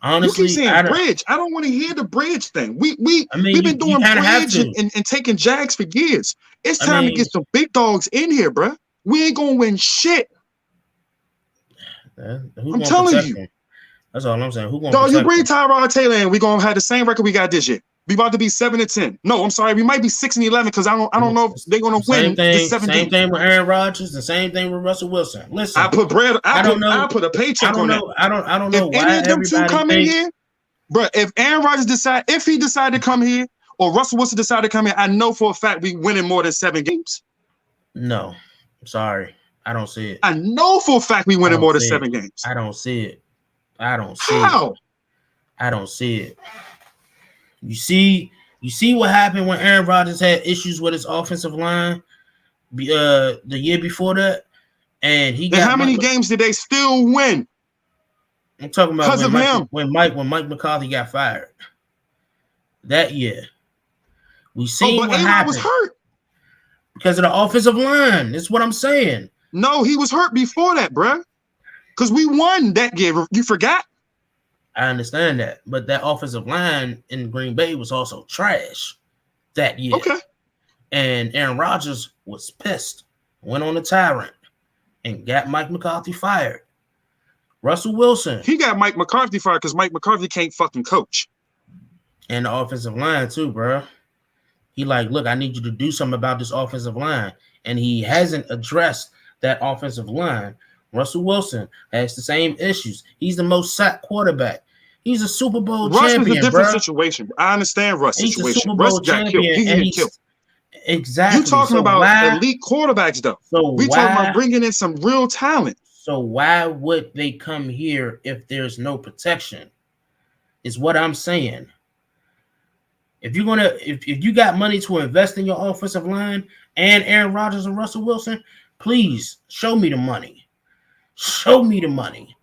Honestly, you keep saying bridge. I don't want to hear the bridge thing. We've been doing bridge and taking Jags for years. It's time to get some big dogs in here, bro. We ain't gonna win shit. I'm telling you. Him? That's all I'm saying. Who gonna dog, you bring him? Tyrod Taylor and we're gonna have the same record we got this year. We about to be 7-10. No, I'm sorry, we might be 6-11 because I don't know if they're gonna win the 7 Same thing with Aaron Rodgers, the same thing with Russell Wilson. Listen, I put bread. I put a paycheck on that. I don't know if any of them two come in here, bro. If Aaron Rodgers decide to come here, or Russell Wilson decide to come here, I know for a fact we winning more than 7 games. No, sorry, I don't see it. I know for a fact we winning more than 7 games. I don't see it. I don't see it. I don't see it. You see what happened when Aaron Rodgers had issues with his offensive line the year before that, and he got how many games did they still win? I'm talking about because of him. When Mike McCarthy got fired that year. We seen what happened. Was hurt because of the offensive line. That's what I'm saying. No, he was hurt before that, bruh. Because we won that game. You forgot? I understand that, but that offensive line in Green Bay was also trash that year. Okay. And Aaron Rodgers was pissed, went on a tyrant, and got Mike McCarthy fired. Russell Wilson. He got Mike McCarthy fired because Mike McCarthy can't fucking coach. And the offensive line too, bro. He like, look, I need you to do something about this offensive line. And he hasn't addressed that offensive line. Russell Wilson has the same issues. He's the most sacked quarterback. He's a Super Bowl champion, Russ is a different situation. I understand Russ' situation. He's a Super Bowl champion. He get killed. Exactly. You're talking about elite quarterbacks, though. We're talking about bringing in some real talent. So why would they come here if there's no protection? Is what I'm saying. If you're gonna, if you got money to invest in your offensive line and Aaron Rodgers and Russell Wilson, please show me the money. Show me the money.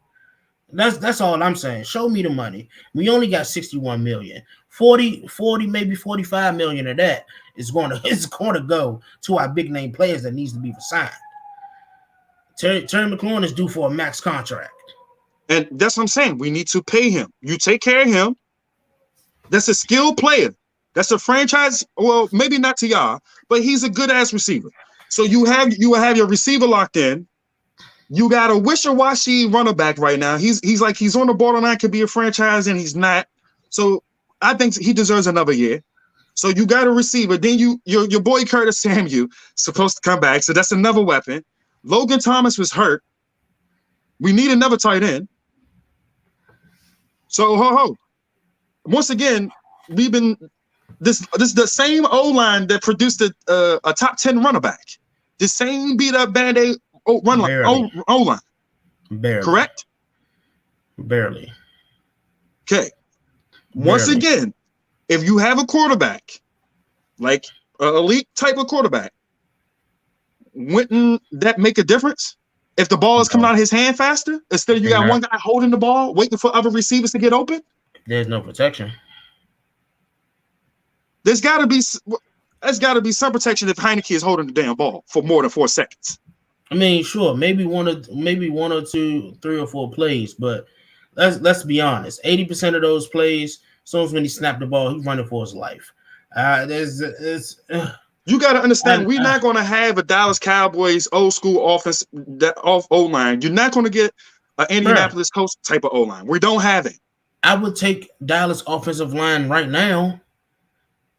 That's all I'm saying. Show me the money. We only got 61 million. 40, maybe 45 million of that is going to go to our big name players that needs to be signed. Terry McLaurin is due for a max contract. And that's what I'm saying. We need to pay him. You take care of him. That's a skilled player. That's a franchise. Well, maybe not to y'all, but he's a good ass receiver. So you have your receiver locked in. You got a wishy-washy runner back right now. He's on the borderline, could be a franchise, and he's not. So I think he deserves another year. So you got a receiver. Then your boy Curtis Samuel supposed to come back. So that's another weapon. Logan Thomas was hurt. We need another tight end. So once again, we've been this is the same O-line that produced a top 10 runner back. The same beat up Band-Aid O-line. Barely. Correct? Barely. Okay. Once again, if you have a quarterback, like an elite type of quarterback, wouldn't that make a difference? If the ball is coming out of his hand faster, instead of you got one guy holding the ball, waiting for other receivers to get open? There's no protection. There's got to be some protection if Heineke is holding the damn ball for more than 4 seconds. I mean, sure, maybe one or two, 3 or 4 plays, but let's be honest. 80% of those plays, as soon as when he snapped the ball, he's running for his life. You got to understand, we're not going to have a Dallas Cowboys old school offense off O-line. You're not going to get an Indianapolis Colts type of O-line. We don't have it. I would take Dallas offensive line right now.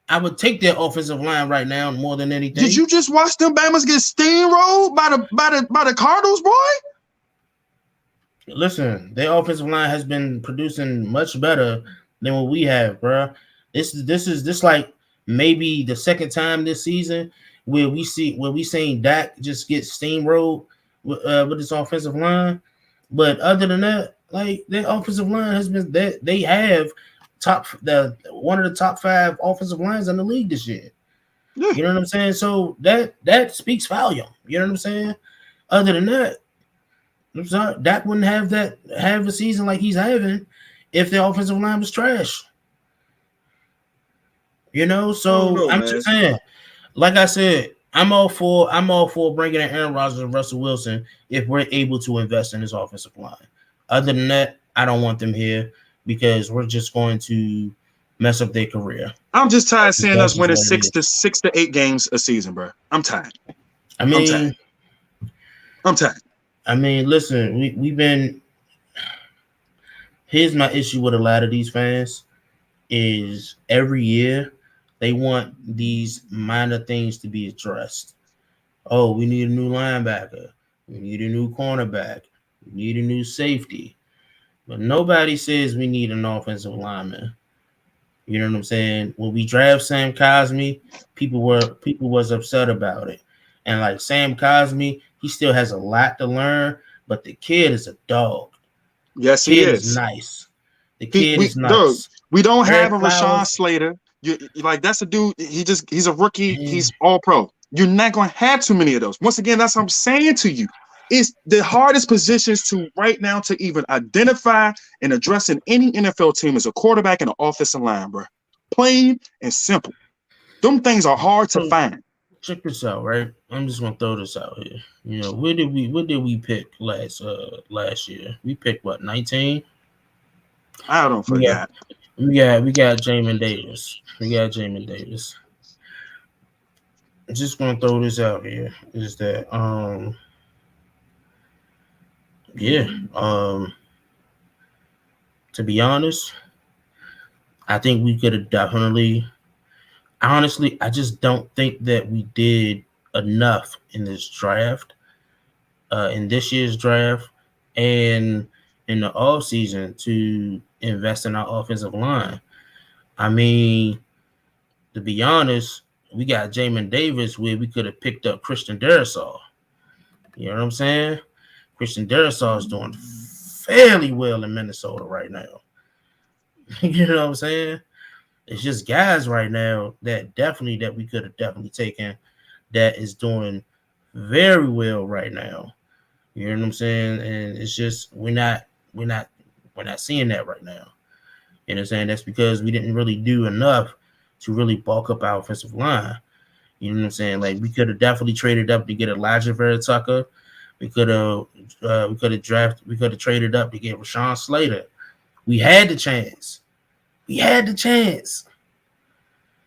I would take their offensive line right now more than anything. Did you just watch them Bama's get steamrolled by the Cardinals, boy? Listen, their offensive line has been producing much better than what we have, bro. This is like maybe the second time this season where we seen Dak just get steamrolled with his offensive line. But other than that, like their offensive line has been they have one of the top 5 offensive lines in the league this year. Yeah. You know what I'm saying? So that speaks volume. You know what I'm saying? Other than that, I'm sorry, Dak wouldn't have a season like he's having if the offensive line was trash. You know, so I'm just saying, like I said, I'm all for bringing in Aaron Rodgers and Russell Wilson if we're able to invest in this offensive line. Other than that, I don't want them here. because we're just going to mess up their career. I'm just tired of seeing That's us winning just what it 6 to 8 games a season, bro. I'm tired. I mean, I'm tired. I mean, listen, we've been. Here's my issue with a lot of these fans is every year they want these minor things to be addressed. Oh, we need a new linebacker. We need a new cornerback. We need a new safety. But nobody says we need an offensive lineman. You know what I'm saying? When we draft Sam Cosmi, people was upset about it. And like Sam Cosmi, he still has a lot to learn, but the kid is a dog. Yes, The kid he is nice. The kid is nice. Dude, we don't have a Eric Rashawn Flowers- Slater. Like that's a dude. He's a rookie. He's all pro. You're not going to have too many of those. Once again, that's what I'm saying to you. It's the hardest positions to right now to even identify and address in any NFL team is a quarterback and an offensive line, bro. Plain and simple. Them things are hard to find. Check this out, right? I'm just gonna throw this out here. You know, what did we pick last year? We picked what, 19? I don't forget. We got Jamin Davis. I'm just gonna throw this out here. Is that to be honest, I think we could have definitely. Honestly, I just don't think that we did enough in this draft, in this year's draft, and in the offseason to invest in our offensive line. I mean, to be honest, we got Jamin Davis where we could have picked up Christian Darrisaw. You know what I'm saying? Christian Darrisaw is doing fairly well in Minnesota right now. You know what I'm saying? It's just guys right now that we could have definitely taken that is doing very well right now. You know what I'm saying? And it's just we're not seeing that right now. You know what I'm saying? That's because we didn't really do enough to really bulk up our offensive line. You know what I'm saying? Like we could have definitely traded up to get Elijah Vera Tucker. We could have traded up to get Rashawn Slater. We had the chance.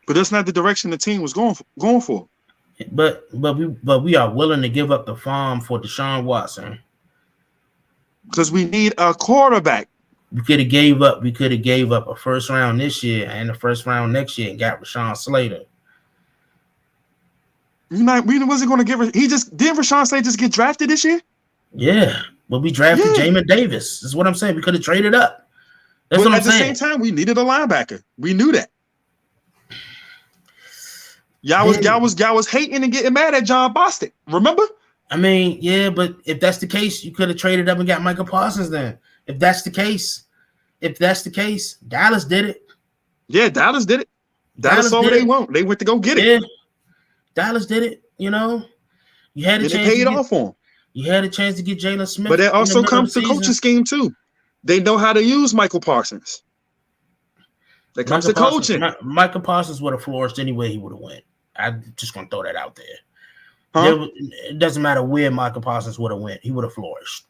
But that's not the direction the team was going for. But we are willing to give up the farm for Deshaun Watson. Because we need a quarterback. We could have gave up a first round this year and the first round next year and got Rashawn Slater. We wasn't going to give it. Didn't Rashawn Slater just get drafted this year? Yeah, but we drafted Jamin Davis. That's what I'm saying. We could have traded up. That's what I'm saying. At the same time, we needed a linebacker. We knew that. Y'all was hating and getting mad at John Bostic. Remember? I mean, yeah, but if that's the case, you could have traded up and got Michael Parsons then. If that's the case, Dallas did it. Yeah, Dallas did it. Dallas saw what they want. They went to go get it. Yeah, Dallas did it. You know, you had a chance. They paid off for him. You had a chance to get Jalen Smith. But that also comes to coaching scheme too. They know how to use Michael Parsons. That comes to coaching. Michael Parsons would have flourished anyway. He would have went. I'm just gonna throw that out there. It doesn't matter where Michael Parsons would have went. He would have flourished.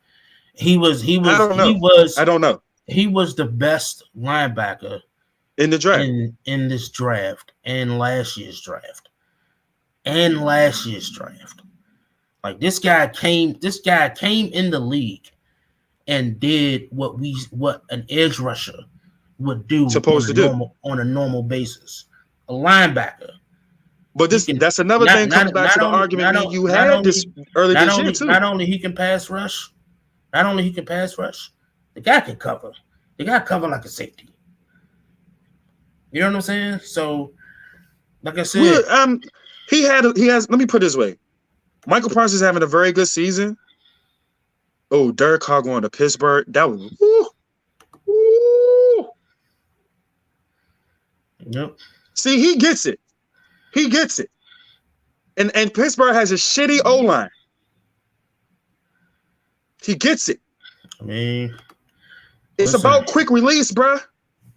He was. I don't know. He was the best linebacker in the draft. In this draft and last year's draft. Like this guy came in the league and did what an edge rusher would do on a normal basis. A linebacker. But that's another thing comes back to the argument you had this early this year too. Not only he can pass rush, the guy can cover. The guy cover like a safety. You know what I'm saying? So, like I said, he has. Let me put it this way: Michael Parsons is having a very good season. Oh, Derek Carr going to Pittsburgh. That was woo. Yep. See, he gets it. And Pittsburgh has a shitty O-line. He gets it. I mean, it's about quick release, bruh.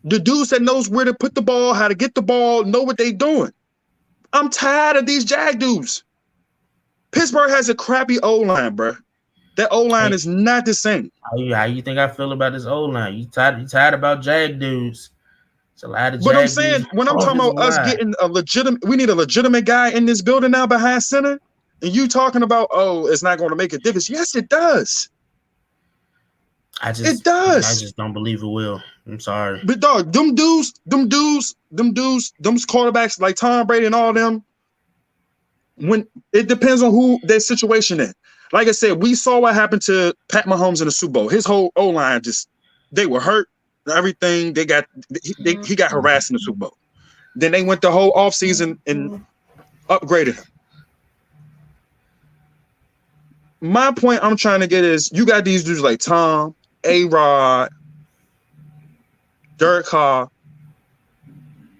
The dudes that knows where to put the ball, how to get the ball, know what they doing. I'm tired of these Jag dudes. Pittsburgh has a crappy O-line, bruh. That O-line is not the same. How you think I feel about this O-line? You tired about Jag dudes. It's a lot of But I'm Jag saying, dudes. when I'm talking about us getting we need a legitimate guy in this building now behind center. And you talking about, oh, it's not going to make a difference. Yes, it does. It does. I just don't believe it will. I'm sorry. But dog, them quarterbacks like Tom Brady and all them, when it depends on who their situation is. Like I said, we saw what happened to Pat Mahomes in the Super Bowl. His whole O-line they were hurt. Everything he got harassed in the Super Bowl. Then they went the whole offseason and upgraded him. My point I'm trying to get is, you got these dudes like Tom, A-Rod, Derek Carr.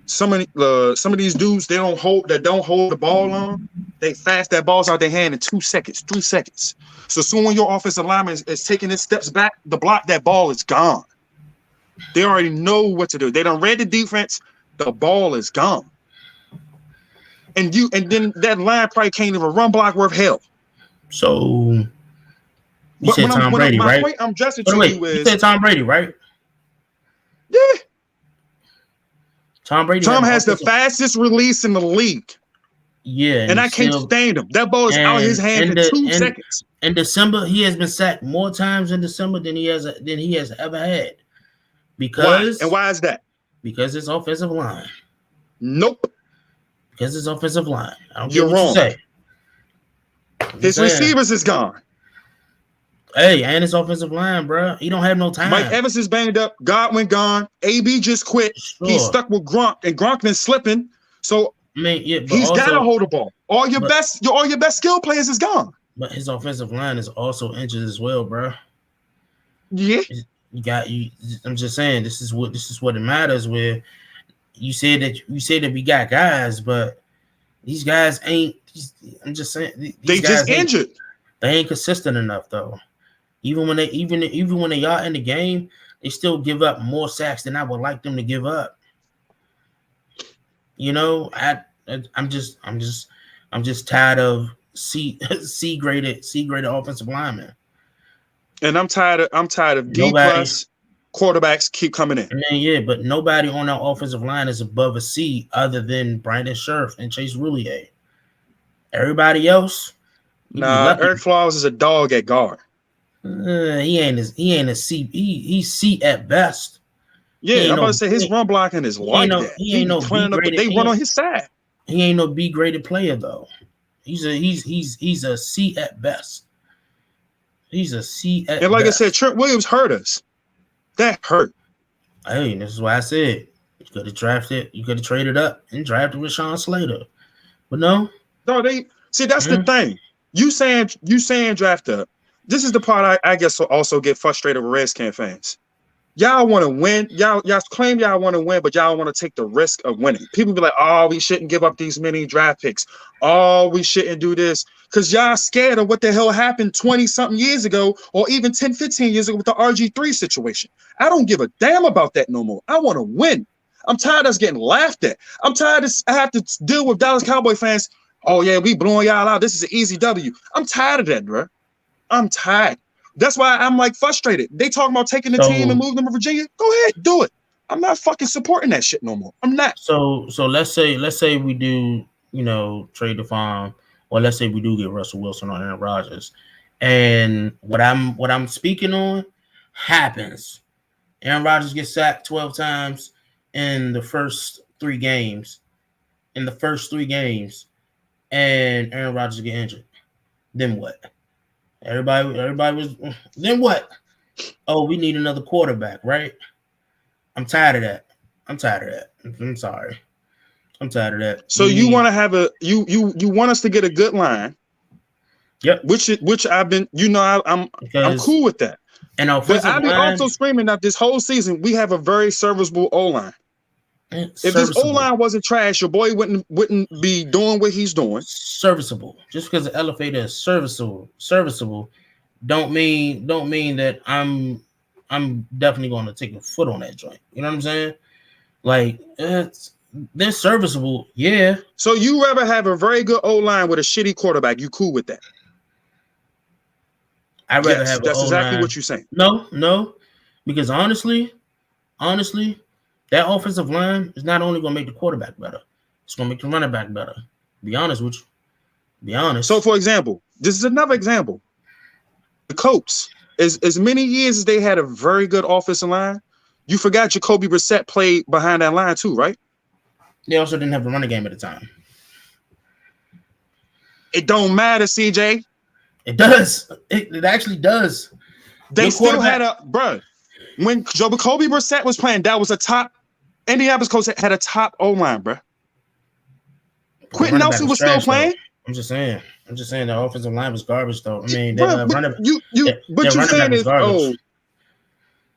Some of these dudes don't hold the ball on. They fast that balls out their hand in 2 seconds, 3 seconds. So soon when your offensive lineman is taking its steps back to block, that ball is gone. They already know what to do. They done read the defense. The ball is gone. And then that line probably can't even run block worth hell. So you said Tom Brady, right? Point I'm just to you is, you said Tom Brady, right? Yeah. Tom has the fastest release in the league. Yeah, and I can't stand him. That ball is out of his hand in 2 seconds. In December, he has been sacked more times in December than he has ever had. Because why is that? Because his offensive line. Nope. Because his offensive line. I don't You're care what wrong. you say. His receivers is gone. Hey, and his offensive line, bro. He don't have no time. Mike Evans is banged up. Godwin gone. AB just quit. Sure. He's stuck with Gronk, and Gronk been slipping. So he's got to hold the ball. All your best skill players is gone. But his offensive line is also injured as well, bro. Yeah. I'm just saying, this is what it matters. Where you say that we got guys, but these guys ain't. I'm just saying, they just injured. They ain't consistent enough though. Even when they are in the game, they still give up more sacks than I would like them to give up. You know, I'm just tired of C graded offensive linemen. And I'm tired of D+ quarterbacks keep coming in. But nobody on our offensive line is above a C other than Brandon Scherf and Chase Roulier. Everybody else, Eric Flowers is a dog at guard. He ain't a C. He's C at best. Yeah, I'm about to say his run blocking is like that. He ain't no B graded. They run on his side. He ain't no B graded player though. He's a C at best. He's a C at and like best. I said, Trent Williams hurt us. That hurt. Hey, this is why I said you could have drafted. You could have traded up and drafted Rashawn Slater, but no. No, that's the thing. You saying draft up. This is the part I guess will also get frustrated with Redskins fans. Y'all want to win. Y'all claim y'all want to win, but y'all want to take the risk of winning. People be like, oh, we shouldn't give up these many draft picks. Oh, we shouldn't do this. Because y'all scared of what the hell happened 20-something years ago or even 10, 15 years ago with the RG3 situation. I don't give a damn about that no more. I want to win. I'm tired of us getting laughed at. I'm tired of I have to deal with Dallas Cowboy fans. Oh, yeah, we blowing y'all out. This is an easy W. I'm tired of that, bro. I'm tired. That's why I'm like frustrated. They talking about taking the team and moving them to Virginia. Go ahead, do it. I'm not fucking supporting that shit no more. I'm not. So let's say we do, trade the farm, or let's say we do get Russell Wilson or Aaron Rodgers, and what I'm speaking on happens. Aaron Rodgers gets sacked 12 times in the first 3 games. And Aaron Rodgers get injured. Then what? Everybody was. Then what? Oh, we need another quarterback, right? I'm tired of that. I'm sorry. I'm tired of that. So you want to have you want us to get a good line? Yep. Which I've been. I'm cool with that. And but I've been also screaming that this whole season we have a very serviceable O-line. If this O-line wasn't trash, your boy wouldn't be doing what he's doing. Serviceable. Just because the elevator is serviceable, don't mean that I'm definitely going to take a foot on that joint. You know what I'm saying? Like they're serviceable, yeah. So you rather have a very good O-line with a shitty quarterback? You cool with that? I'd rather Yes, have an that's exactly O-line. what you're saying. No, because honestly, that offensive line is not only going to make the quarterback better, it's going to make the running back better. Be honest with you. Be honest. So, for example, this is another example. The Colts, as many years as they had a very good offensive line, you forgot Jacoby Brissett played behind that line too, right? They also didn't have a running game at the time. It don't matter, CJ. It does. It actually does. They still had when Jacoby Brissett was playing, that was a top Indianapolis Colts had a top O-line, bro. Quentin Nelson was still playing. I'm just saying the offensive line was garbage, though. I mean, you're saying is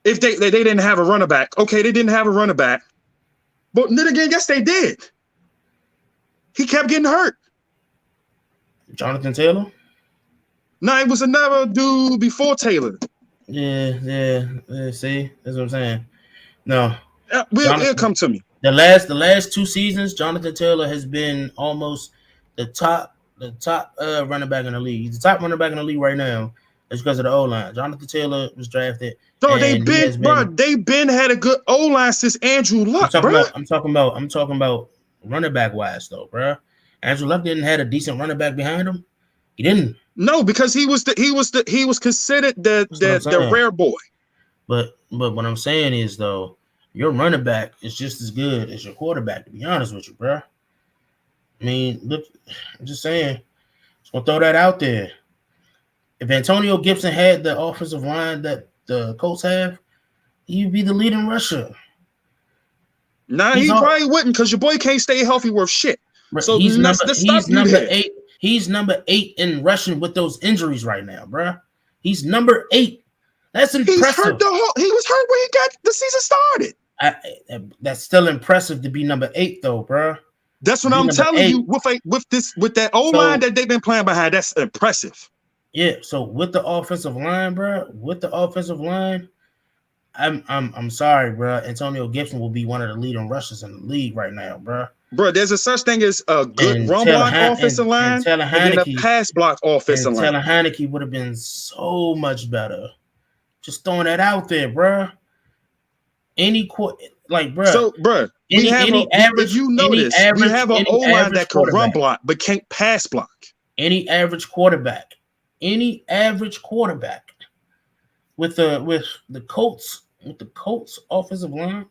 if they didn't have a running back, okay, they didn't have a running back, but then again, yes, they did. He kept getting hurt. Jonathan Taylor? No, it was another dude before Taylor. Yeah. See, that's what I'm saying. No, it'll come to me. The last 2 seasons, Jonathan Taylor has been almost the top running back in the league. He's the top running back in the league right now. It's because of the O-line. Jonathan Taylor was drafted. So they've been had a good O-line since Andrew Luck, bro. I'm talking about running back wise though, bro. Andrew Luck didn't have a decent running back behind him. He didn't. No, because he was considered the rare boy. But what I'm saying is though, your running back is just as good as your quarterback, to be honest with you, bro. I mean, look, I'm just saying. Just gonna throw that out there. If Antonio Gibson had the offensive line that the Colts have, he'd be the leading rusher. Nah, he probably wouldn't, because your boy can't stay healthy worth shit. So he's number 8. He's number 8 in rushing with those injuries right now, bro. He's number 8. That's impressive. He was hurt when he got the season started. That's still impressive to be number 8, though, bro. That's what I'm telling you. With that O-line that they've been playing behind, that's impressive. Yeah. So with the offensive line, bro, I'm sorry, bro. Antonio Gibson will be one of the leading rushers in the league right now, bro. Bro, there's a such thing as a good run block offensive line and then a pass block offensive line. Taylor Heineke would have been so much better. Just throwing that out there, bro. So, bro, we have an O-line that can run block but can't pass block. Any average quarterback with the Colts offensive line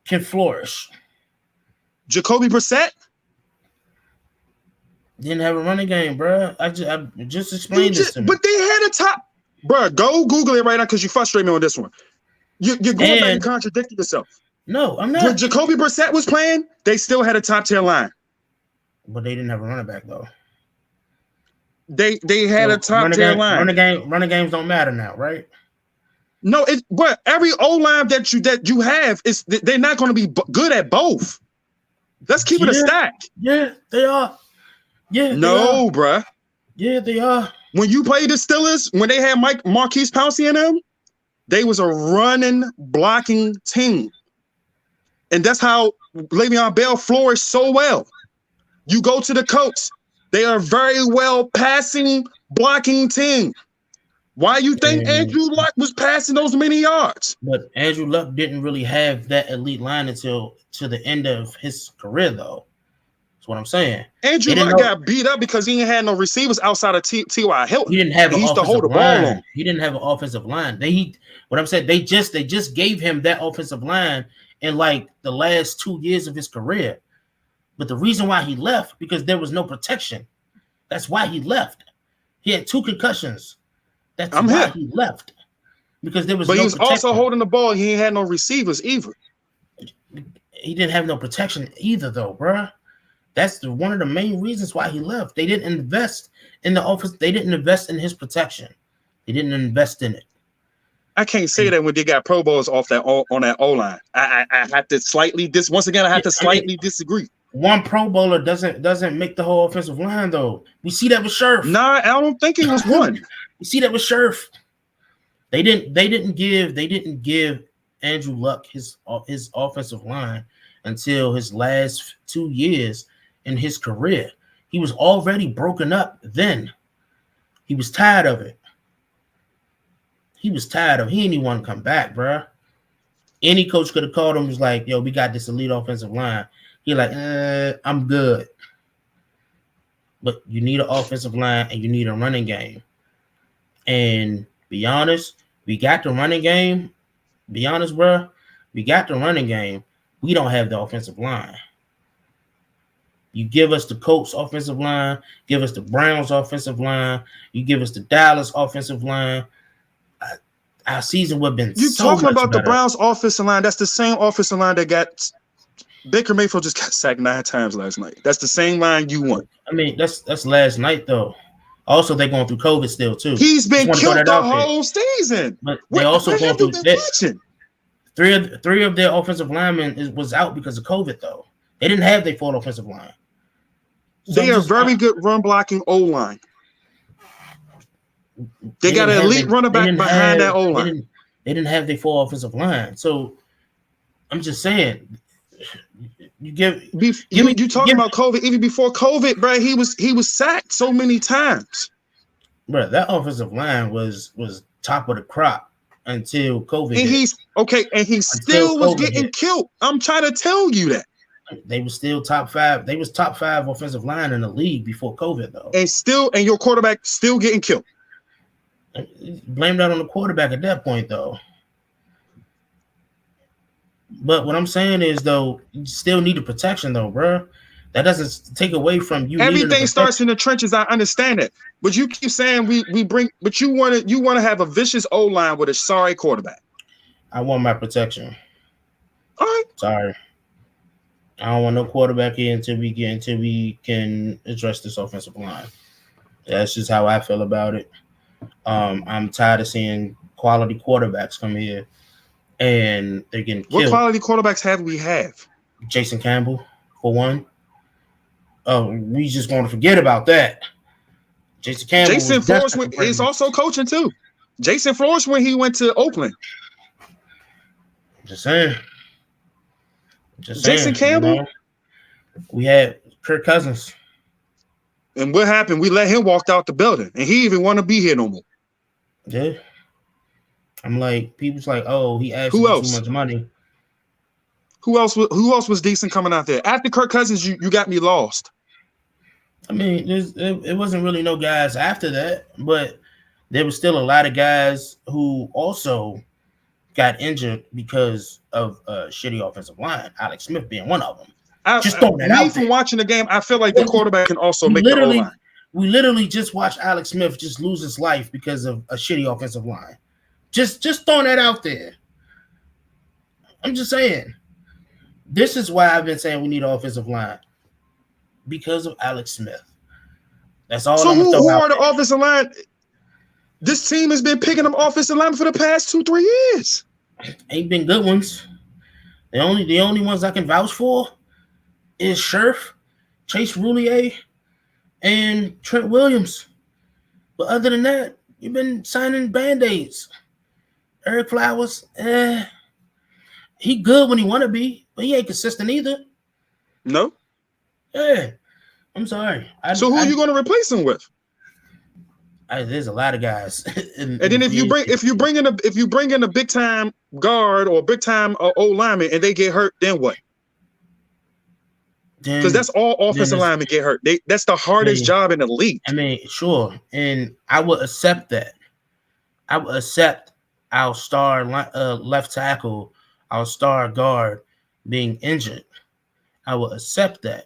can flourish. Jacoby Brissett didn't have a running game, bro. I just explained this to me. But they had a top, bro. Go Google it right now because you frustrate me on this one. You're going back and contradicting yourself. No, I'm not. When Jacoby Brissett was playing, they still had a top tier line. But they didn't have a running back though. They had a top tier line. Running games don't matter now, right? No, but every O line that you have is they're not going to be good at both. Let's keep it a stack. Yeah, they are. Yeah. No, bruh. Yeah, they are. When you played the Steelers, when they had Marquise Pouncey in them, they was a running, blocking team. And that's how Le'Veon Bell flourished so well. You go to the Colts, they are a very well passing, blocking team. Why you think Andrew Luck was passing those many yards? But Andrew Luck didn't really have that elite line until to the end of his career, though. That's what I'm saying. Andrew Luck got beat up because he ain't had no receivers outside of T.Y. Hilton. He didn't have he used to hold the ball on. He didn't have an offensive line. What I'm saying, they just gave him that offensive line in like the last 2 years of his career. But the reason why he left, because there was no protection. That's why he left. He had 2 concussions. That's why he left. Because there was but no he was protection. Also holding the ball. He ain't had no receivers either. He didn't have no protection either, though, bruh. That's one of the main reasons why he left. They didn't invest in the offense. They didn't invest in his protection. They didn't invest in it. I can't say that when they got Pro Bowls on that O line. I have to slightly disagree. One Pro Bowler doesn't make the whole offensive line, though. We see that with Scherf. Nah, I don't think he was one. We see that with Scherf. They didn't give Andrew Luck his offensive line until his last 2 years in his career. He was already broken up then. He was tired of it. he was tired of. He didn't even want to come back, bro. Any coach could have called him. Was like, yo, we got this elite offensive line. He like, I'm good. But you need an offensive line and you need a running game. And be honest, we got the running game. Be honest, bro. We got the running game. We don't have the offensive line. You give us the Colts offensive line, give us the Browns offensive line, you give us the Dallas offensive line. Our season would have been You so talking much about better. the Browns offensive line? That's the same offensive line that got Baker Mayfield just got sacked 9 times last night. That's the same line you want. I mean, that's last night though. Also, they're going through COVID still too. He's been Just wanna killed throw the that out there. whole season. But they also What going have you through been that. watching? Three of their offensive linemen was out because of COVID though. They didn't have their full offensive line. So They are very good run blocking O line. They got an elite running back behind that O line. They didn't have their full offensive line. So I'm just saying, you talking about COVID even before COVID, bro? He was sacked so many times. Bro, that offensive line was top of the crop until COVID. And he still was getting killed. I'm trying to tell you that. They were still top 5. They was top 5 offensive line in the league before COVID though. And your quarterback still getting killed. Blame that on the quarterback at that point though. But what I'm saying is though, you still need the protection though, bro. That doesn't take away from you. Everything starts in the trenches. I understand it, but you keep saying we bring. But you want to have a vicious O line with a sorry quarterback. I want my protection. All right. Sorry. I don't want no quarterback here until we can address this offensive line. That's just how I feel about it. I'm tired of seeing quality quarterbacks come here and they're getting killed. What quality quarterbacks have we have? Jason Campbell, for one. Oh, we just want to forget about that. Jason Campbell. Jason Flores is also coaching too. Jason Flores when he went to Oakland. Just saying. Jason Campbell. You know, we had Kirk Cousins. And what happened? We let him walk out the building, and he even want to be here no more. Yeah. I'm like, people's like, oh, he asked too much money. Who else was decent coming out there? After Kirk Cousins, you got me lost. I mean, it wasn't really no guys after that, but there was still a lot of guys who also got injured because of a shitty offensive line. Alex Smith being one of them. From watching the game, I feel like the quarterback can also make the O-line. We literally just watched Alex Smith just lose his life because of a shitty offensive line. Just throwing that out there. I'm just saying. This is why I've been saying we need an offensive line. Because of Alex Smith. That's all. So who are the offensive line? This team has been picking up offensive line for the past 2-3 years. Ain't been good ones. The only ones I can vouch for is Scherf, Chase Roulier, and Trent Williams. But other than that, you've been signing Band-Aids. Eric Flowers, he good when he want to be, but he ain't consistent either. No. Yeah, I'm sorry. So who are you going to replace him with? There's a lot of guys. And then if you bring in a big time guard or big time O lineman and they get hurt, then what? Because that's all offensive linemen get hurt. That's the hardest job in the league. I mean, sure, and I would accept that. I would accept our star left tackle, our star guard being injured. I will accept that.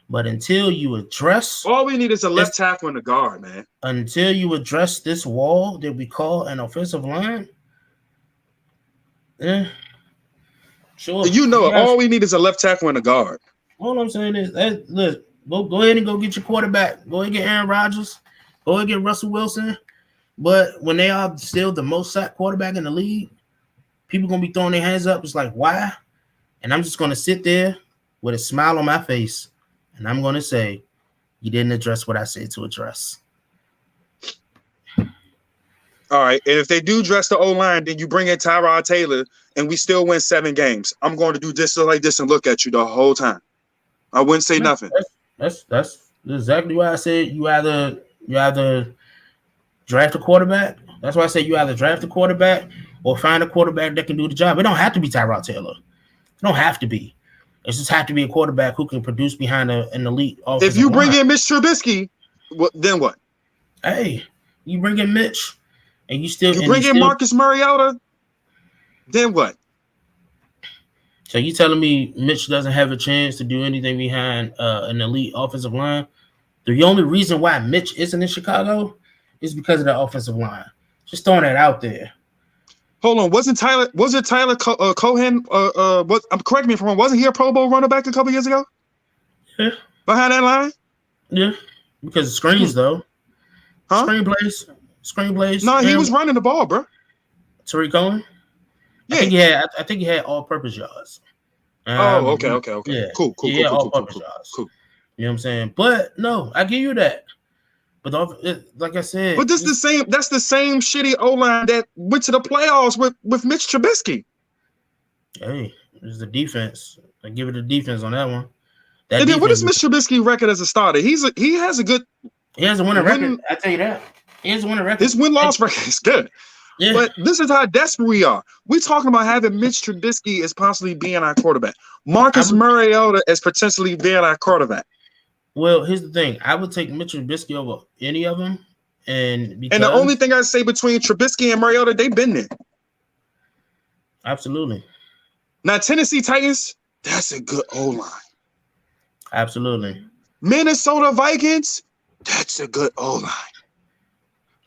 But until you address... All we need is a left tackle and a guard, man. Until you address this wall that we call an offensive line, sure. You know, all we need is a left tackle and a guard. All I'm saying is, look, go ahead and go get your quarterback. Go ahead and get Aaron Rodgers. Go ahead and get Russell Wilson. But when they are still the most sacked quarterback in the league, people going to be throwing their hands up. It's like, why? And I'm just going to sit there with a smile on my face, and I'm going to say, you didn't address what I said to address. All right, and if they do dress the O-line, then you bring in Tyrod Taylor, and we still win 7 games. I'm going to do this like this and look at you the whole time. I wouldn't say nothing. That's exactly why I said you either draft a quarterback That's why I say you either draft a quarterback or find a quarterback that can do the job. It don't have to be Tyrod Taylor. It don't have to be. It just have to be a quarterback who can produce behind an elite offensive If you bring line. in Mitch Trubisky, then what? Hey, you bring in Mitch, and you bring in Marcus Mariota, then what? So you telling me Mitch doesn't have a chance to do anything behind an elite offensive line? The only reason why Mitch isn't in Chicago is because of the offensive line. Just throwing that out there. Hold on, was it Tyler Cohen? Correct me if I'm wrong. Wasn't he a Pro Bowl running back a couple years ago? Yeah. Behind that line? Yeah, because of screens though. Huh? Screen plays. No, he was running the ball, bro. Tariq Cohen. Yeah. I think he had all-purpose yards. Okay. Yeah. Cool. All-purpose yards. Cool. You know what I'm saying? But no, I give you that. But like I said, but that's the same shitty O-line that went to the playoffs with Mitch Trubisky. Hey, it's the defense. I give it the defense on that one. And then what is Mitch Trubisky's record as a starter? He has a good. He has a winning record. I tell you that. He has a winning record. His win-loss record is good. Yeah. But this is how desperate we are. We're talking about having Mitch Trubisky as possibly being our quarterback. Marcus Mariota as potentially being our quarterback. Well, here's the thing. I would take Mitch Trubisky over any of them. And the only thing I say between Trubisky and Mariota, they've been there. Absolutely. Now, Tennessee Titans, that's a good O-line. Absolutely. Minnesota Vikings, that's a good O-line.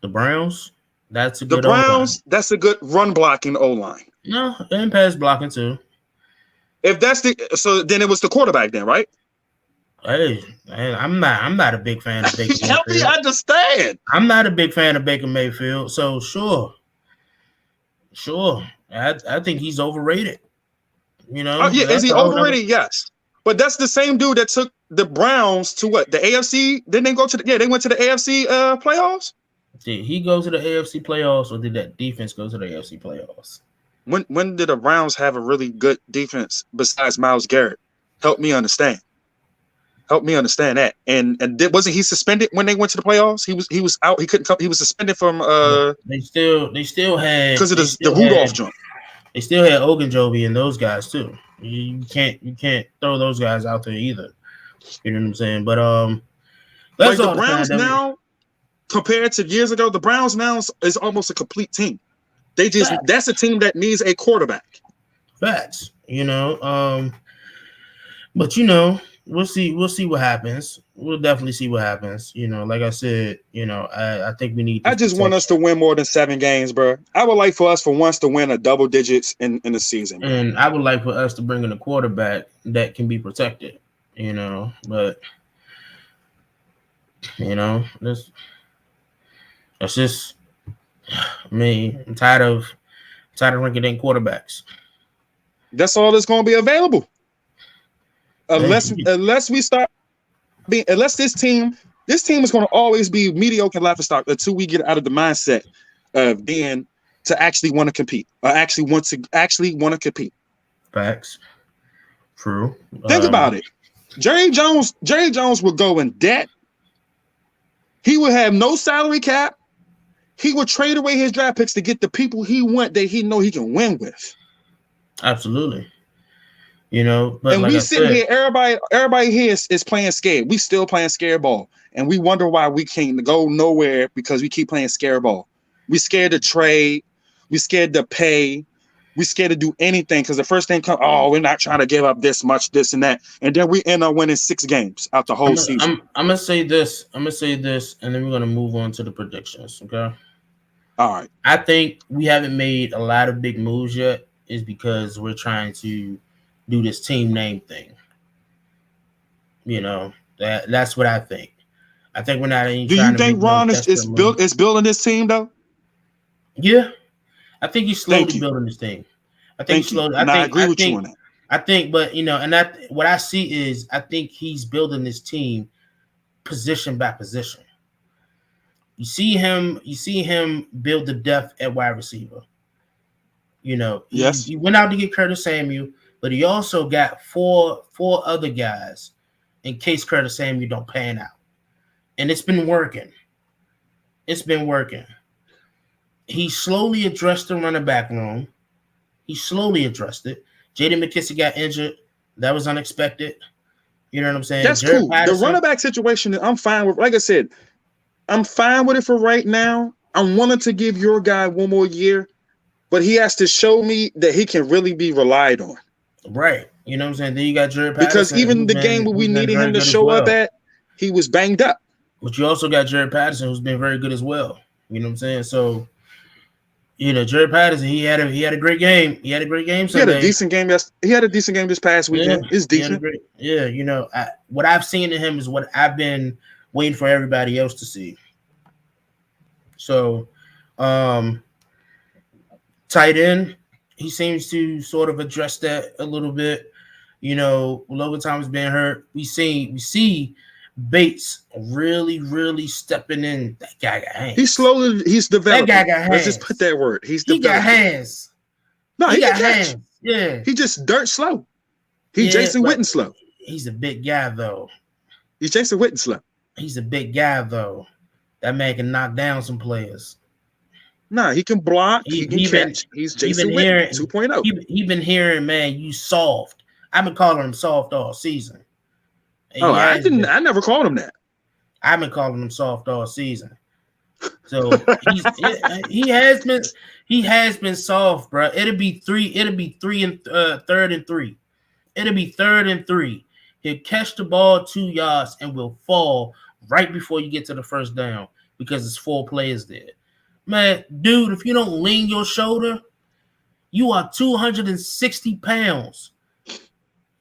The Browns, that's a good O-line. The O-line. Browns, that's a good run blocking O-line. No, and pass blocking too. If that's then it was the quarterback then, right? Hey, I'm not a big fan of Baker Mayfield. Help me understand. I'm not a big fan of Baker Mayfield, so sure. I think he's overrated. You know? Is he overrated? Yes. But that's the same dude that took the Browns to what? The AFC? Didn't they go to they went to the AFC playoffs? Did he go to the AFC playoffs, or did that defense go to the AFC playoffs? When did the Browns have a really good defense besides Myles Garrett? Help me understand. Help me understand that. And wasn't he suspended when they went to the playoffs? He was out. He couldn't come. He was suspended from. They still had because of the Rudolph jump. They still had Ogunjobi and those guys too. You can't throw those guys out there either. You know what I'm saying? But that's like the Browns now compared to years ago. The Browns now is almost a complete team. That's a team that needs a quarterback. Facts. You know. But you know. We'll see what happens. We'll definitely see what happens. You know, like I said, you know, I think we need. I just want us to win more than 7 games, bro. I would like for us for once to win a double digits in the season. Bro. And I would like for us to bring in a quarterback that can be protected. You know, but you know, that's just me. I'm tired of rinky-dink quarterbacks. That's all that's going to be available. Unless we start being, unless this team is going to always be mediocre laughing stock until we get out of the mindset of being to actually want to compete or actually want to compete. Facts. True. Think about it. Jerry Jones would go in debt. He would have no salary cap. He would trade away his draft picks to get the people he want that he know he can win with. Absolutely. You know, but and like we sitting here, everybody here is playing scared. We still playing scare ball, and we wonder why we can't go nowhere because we keep playing scare ball. We scared to trade, we scared to pay, we scared to do anything because the first thing comes, we're not trying to give up this much, this and that, and then we end up winning 6 games out the whole season. I'm gonna say this, and then we're gonna move on to the predictions. Okay. All right. I think we haven't made a lot of big moves yet, is because we're trying to do this team name thing. You know, that's what I think. I think we're not even. Do you think Ron is building this team though? Yeah, I think he's slowly building this team. I think he's slowly. I agree with you on that. I think, but you know, and what I see is I think he's building this team position by position. You see him build the depth at wide receiver. You know, he went out to get Curtis Samuel. But he also got four other guys in case Curtis Samuel don't pan out. And it's been working. he slowly addressed the running back room. He slowly addressed it. J.D. McKissick got injured. That was unexpected. You know what I'm saying? That's Jared cool. Patterson, The running back situation, I'm fine with. Like I said, I'm fine with it for right now. I'm willing to give your guy one more year, but he has to show me that he can really be relied on. Right. You know what I'm saying? Then you got Jared Because Patterson, even the game where we needed him to show up at, he was banged up. But you also got Jared Patterson, who's been very good as well. You know what I'm saying? So, Jared Patterson, he had a great game. He had a great game Sunday. He had a decent game. He had a decent game this past weekend. It's decent. What I've seen in him is what I've been waiting for everybody else to see. So, tight end, he seems to sort of address that a little bit. Logan Thomas being hurt, we see Bates really stepping in. That guy got hands. He's developing. That guy got hands. Let's just put that word. He got hands. No, he got can catch. hands. Yeah. He just dirt slow. He's Jason Witten slow. He's a big guy though. He's Jason Witten slow. He's a big guy though. That man can knock down some players. Nah, he can block. He can catch. He's Jason Witten 2.0. He been hearing, man, you soft. I've been calling him soft all season. I never called him that. I've been calling him soft all season. So he has been soft, bro. It'll be third and three. It'll be 3rd and 3. He'll catch the ball 2 yards and will fall right before you get to the first down because it's 4 players there. Man, dude, if you don't lean your shoulder, you are 260 pounds.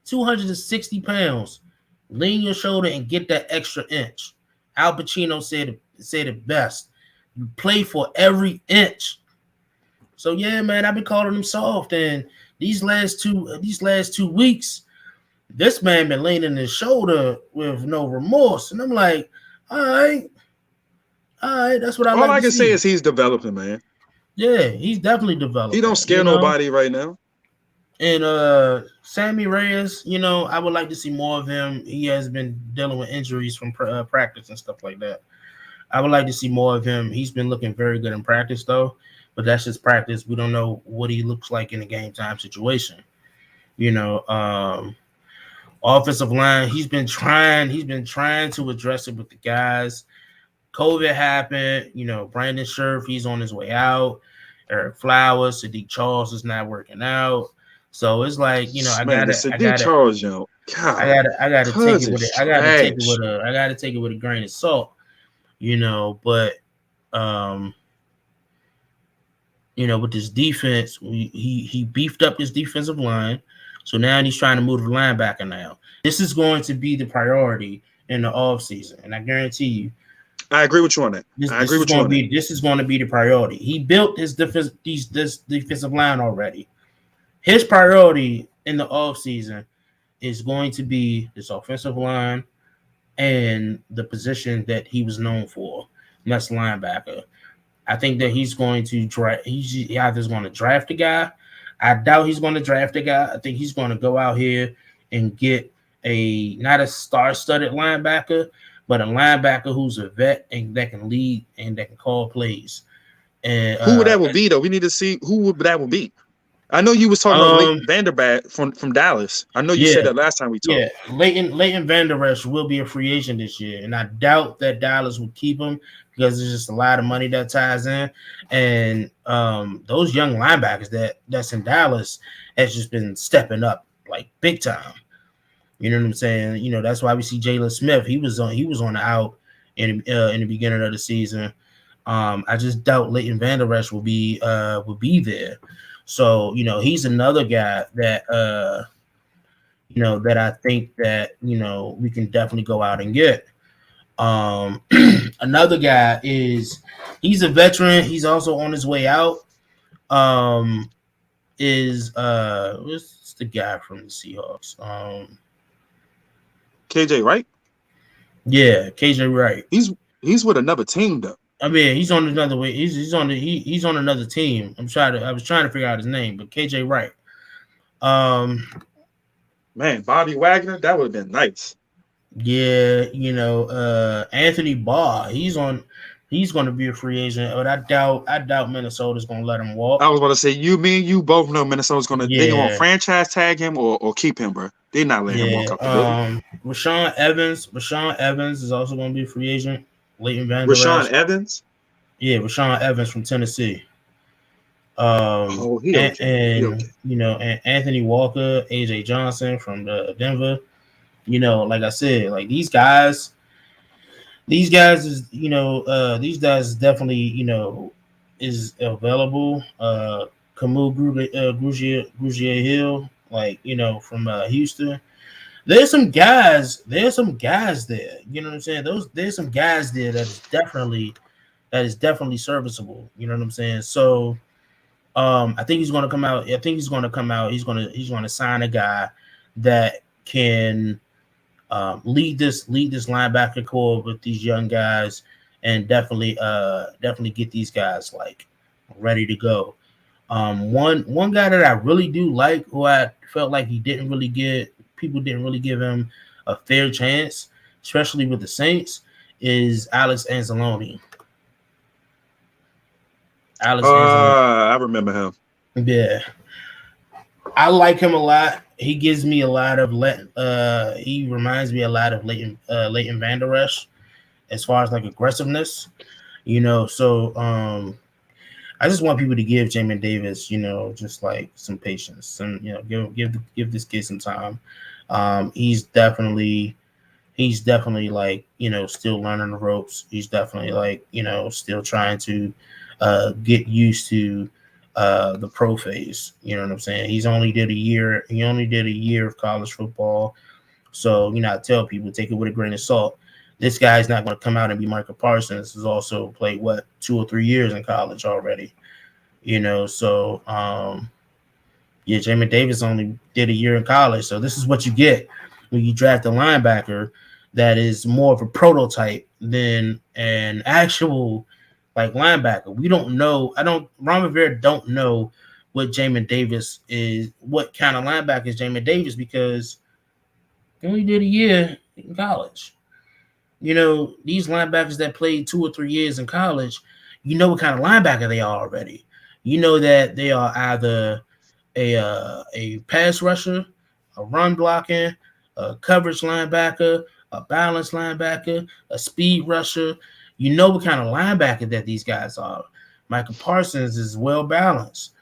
260 pounds. Lean your shoulder and get that extra inch. Al Pacino said it best. You play for every inch. So yeah, man, I've been calling him soft, and these last 2 weeks, this man been leaning his shoulder with no remorse, and I'm like, all right, that's what I. All I can say is he's developing, man. Yeah, he's definitely developing. He don't scare nobody right now. And Sammy Reyes, I would like to see more of him. He has been dealing with injuries from practice and stuff like that. I would like to see more of him. He's been looking very good in practice, though. But that's just practice. We don't know what he looks like in a game time situation. Offensive line, he's been trying to address it with the guys. COVID happened. Brandon Scherf, he's on his way out. Eric Flowers, Sadiq Charles is not working out. So it's like, I gotta take it with a grain of salt, but with this defense, he beefed up his defensive line. So now he's trying to move the linebacker now. This is going to be the priority in the offseason. And I guarantee you, I agree with you on that. This is going to be the priority. He built this defensive line already. His priority in the offseason is going to be this offensive line and the position that he was known for, and that's linebacker. I think that he's going to draft. He's either going to draft a guy. I doubt he's going to draft a guy. I think he's going to go out here and get not a star-studded linebacker, but a linebacker who's a vet and that can lead and that can call plays. And who would that be though? We need to see who that would be. I know you was talking about Leighton Vander Esch from Dallas. I know you said that last time we talked. Yeah, Leighton Vander Esch will be a free agent this year, and I doubt that Dallas will keep him because there's just a lot of money that ties in. And those young linebackers that's in Dallas has just been stepping up like big time. You know what I'm saying? That's why we see Jalen Smith. He was on the out in the beginning of the season. I just doubt Leighton Vander Esch will be there. So, he's another guy that, that I think that, we can definitely go out and get. Another guy he's a veteran. He's also on his way out. What's the guy from the Seahawks? KJ Wright? Yeah, KJ Wright. He's with another team though. I mean, he's on another way. He's on another team. I was trying to figure out his name, but KJ Wright. Man, Bobby Wagner, that would have been nice. Yeah, Anthony Barr. He's on He's going to be a free agent, but I doubt Minnesota's going to let him walk. I was about to say, me and you both know Minnesota's gonna they gonna franchise tag him or keep him, bro. They're not letting him walk out the building. Rashawn Evans is also going to be a free agent. Leighton Vander Rashawn Esch. Evans? Yeah, Rashawn Evans from Tennessee. He okay. And Anthony Walker, AJ Johnson from Denver. Like I said, like these guys is definitely is available. Camus Grugier Hill, from Houston. There's some guys there. You know what I'm saying? There's some guys there that is definitely serviceable. You know what I'm saying? So I think he's going to come out. He's going to sign a guy that can lead this linebacker core with these young guys, and definitely get these guys ready to go. One guy that I really do like, who I felt like people didn't really give him a fair chance, especially with the Saints, is Alex Anzalone. I remember him. Yeah, I like him a lot. He gives me a lot of he reminds me a lot of Leighton Vander Esch as far as aggressiveness, So I just want people to give Jamin Davis, just some patience and give this kid some time. He's definitely still learning the ropes. He's definitely still trying to get used to the pro phase. You know what I'm saying? He only did a year of college football. So, I tell people, take it with a grain of salt. This guy's not going to come out and be Michael Parsons, who's also played 2 or 3 years in college already. So Jamin Davis only did a year in college. So this is what you get when you draft a linebacker that is more of a prototype than an actual linebacker. We don't know. Ron Rivera don't know what Jamin Davis is, what kind of linebacker is Jamin Davis, because he only did a year in college. These linebackers that played 2 or 3 years in college, what kind of linebacker they are already. That they are either a pass rusher, a run blocking, a coverage linebacker, a balanced linebacker, a speed rusher. What kind of linebacker that these guys are. Michael Parsons is well balanced.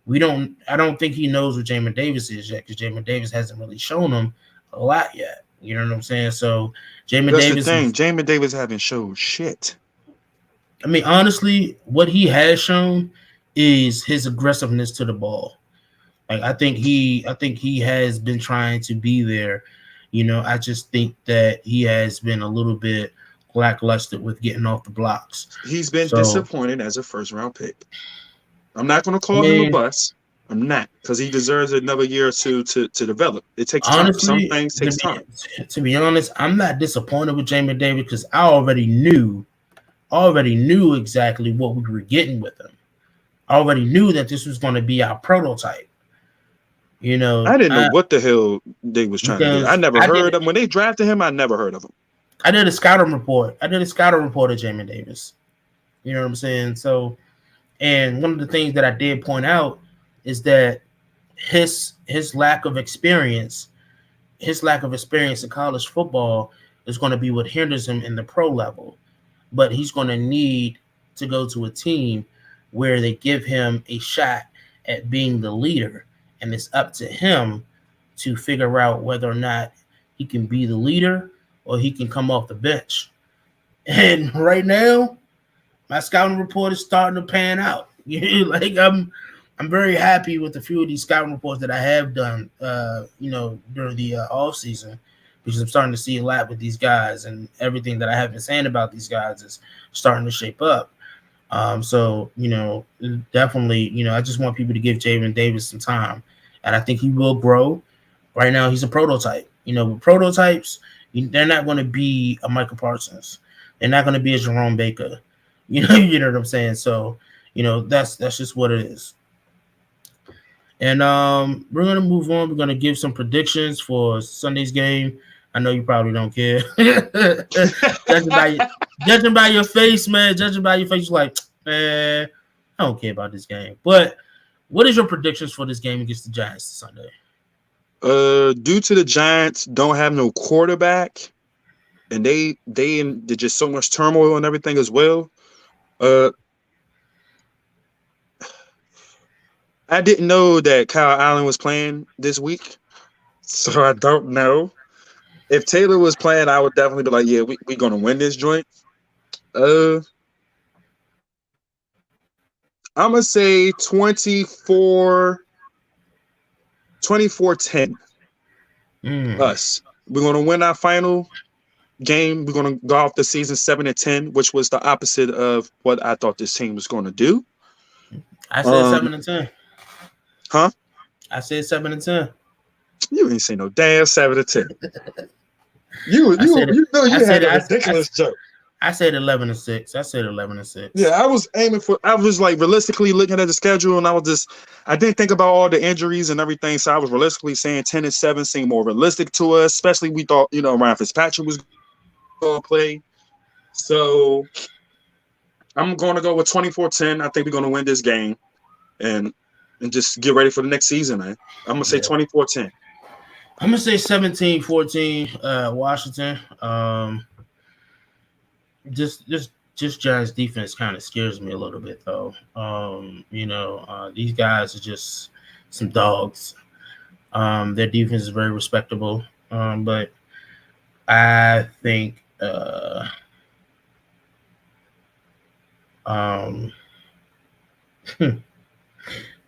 I don't think he knows what Jamin Davis is yet, because Jamin Davis hasn't really shown him a lot yet. You know what I'm saying? So Jamin Davis haven't showed shit. I mean, honestly, what he has shown is his aggressiveness to the ball. I think he has been trying to be there. I just think that he has been a little bit lackluster with getting off the blocks. He's been disappointed as a first-round pick. I'm not going to call him a bust. I'm not, because he deserves another year or two to develop. It takes time. Some things take time. To be honest, I'm not disappointed with Jamin Davis, because I already knew exactly what we were getting with him. I already knew that this was going to be our prototype. I didn't know what the hell they was trying to do. I never heard of him. When they drafted him, I never heard of him. I did a scouting report of Jamin Davis. You know what I'm saying? So, and one of the things that I did point out is that his lack of experience in college football is going to be what hinders him in the pro level. But he's going to need to go to a team where they give him a shot at being the leader, and it's up to him to figure out whether or not he can be the leader or he can come off the bench. And right now, my scouting report is starting to pan out. I'm very happy with a few of these scouting reports that I have done, during the offseason, because I'm starting to see a lot with these guys, and everything that I have been saying about these guys is starting to shape up. So, definitely, I just want people to give Jamin Davis some time, and I think he will grow. Right now, he's a prototype. With prototypes, they're not going to be a Michael Parsons. They're not going to be a Jerome Baker. You know what I'm saying? So, that's just what it is. And we're going to move on. We're going to give some predictions for Sunday's game. I know you probably don't care. judging by your face, man. Judging by your face, you're like, man, I don't care about this game. But what is your predictions for this game against the Giants Sunday? Due to the Giants don't have no quarterback, and they did just so much turmoil and everything as well. I didn't know that Kyle Allen was playing this week, so I don't know. If Taylor was playing, I would definitely be like, yeah, we're gonna win this joint. I'm gonna say 24-10. Us. We're gonna win our final game. We're gonna go off the season 7-10, which was the opposite of what I thought this team was gonna do. I said 7-10. Huh? I said 7-10. You ain't say no damn 7-10. You know you had a ridiculous joke. I said 11-6. I said 11-6. Yeah, I was aiming for. I was like realistically looking at the schedule, and I didn't think about all the injuries and everything. So I was realistically saying 10-7 seemed more realistic to us. Especially we thought Ryan Fitzpatrick was going to play. So I'm going to go with 24-10. I think we're going to win this game, and just get ready for the next season, man. I'm going to say 24-10. I'm going to say 17-14 Washington. Just Giants defense kind of scares me a little bit, though. These guys are just some dogs. Their defense is very respectable, but I think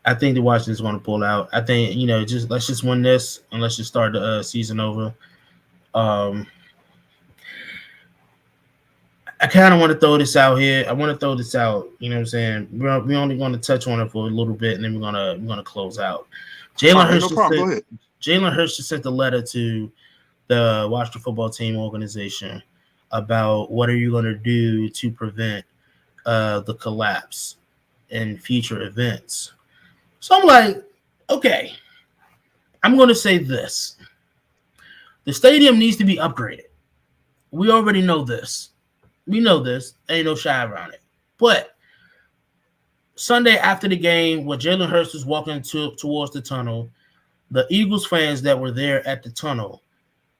I think the Washington's going to pull out. I think let's just win this and let's just start the season over. I kind of want to throw this out here. I want to throw this out. You know what I'm saying? We're only going to touch on it for a little bit, and then we're gonna close out. Jalen Hurts just sent a letter to the Washington football team organization about what are you going to do to prevent the collapse in future events. So I'm like, okay, I'm going to say this. The stadium needs to be upgraded. We already know this. We know this. Ain't no shy around it. But Sunday after the game, when Jalen Hurts was walking towards the tunnel, the Eagles fans that were there at the tunnel,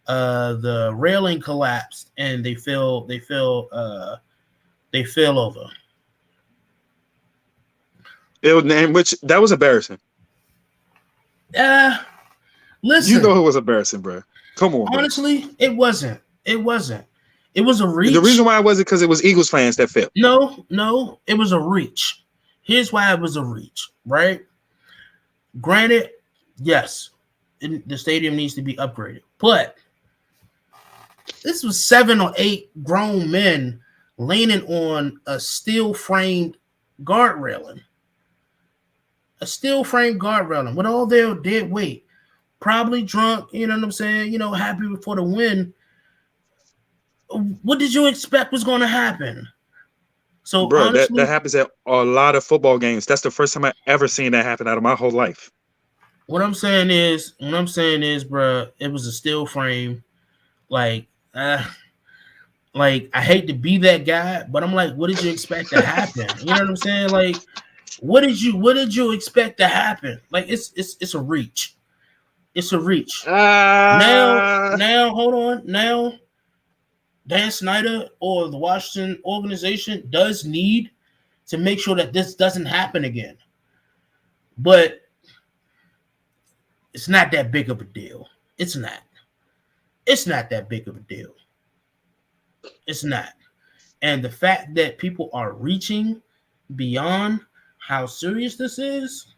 the railing collapsed and they fell over. That was embarrassing. Listen. You know it was embarrassing, bro. Come on, honestly, bro. It wasn't. It was a reach. The reason why it wasn't because it was Eagles fans that fell. No, it was a reach. Here's why it was a reach, right? Granted, yes, the stadium needs to be upgraded, but this was 7 or 8 grown men leaning on a steel-framed guard railing. A steel-framed guard railing with all their dead weight. Probably drunk, you know what I'm saying? Happy for the win. What did you expect was going to happen? So, bro, honestly, that happens at a lot of football games. That's the first time I ever seen that happen out of my whole life. What I'm saying is, bro, it was a steel frame. Like I hate to be that guy, but I'm like, what did you expect to happen? You know what I'm saying? Like, what did you expect to happen? Like, it's a reach. It's a reach. Now, hold on. Now, Dan Snyder or the Washington organization does need to make sure that this doesn't happen again. But it's not that big of a deal. It's not. It's not that big of a deal. It's not. And the fact that people are reaching beyond how serious this is,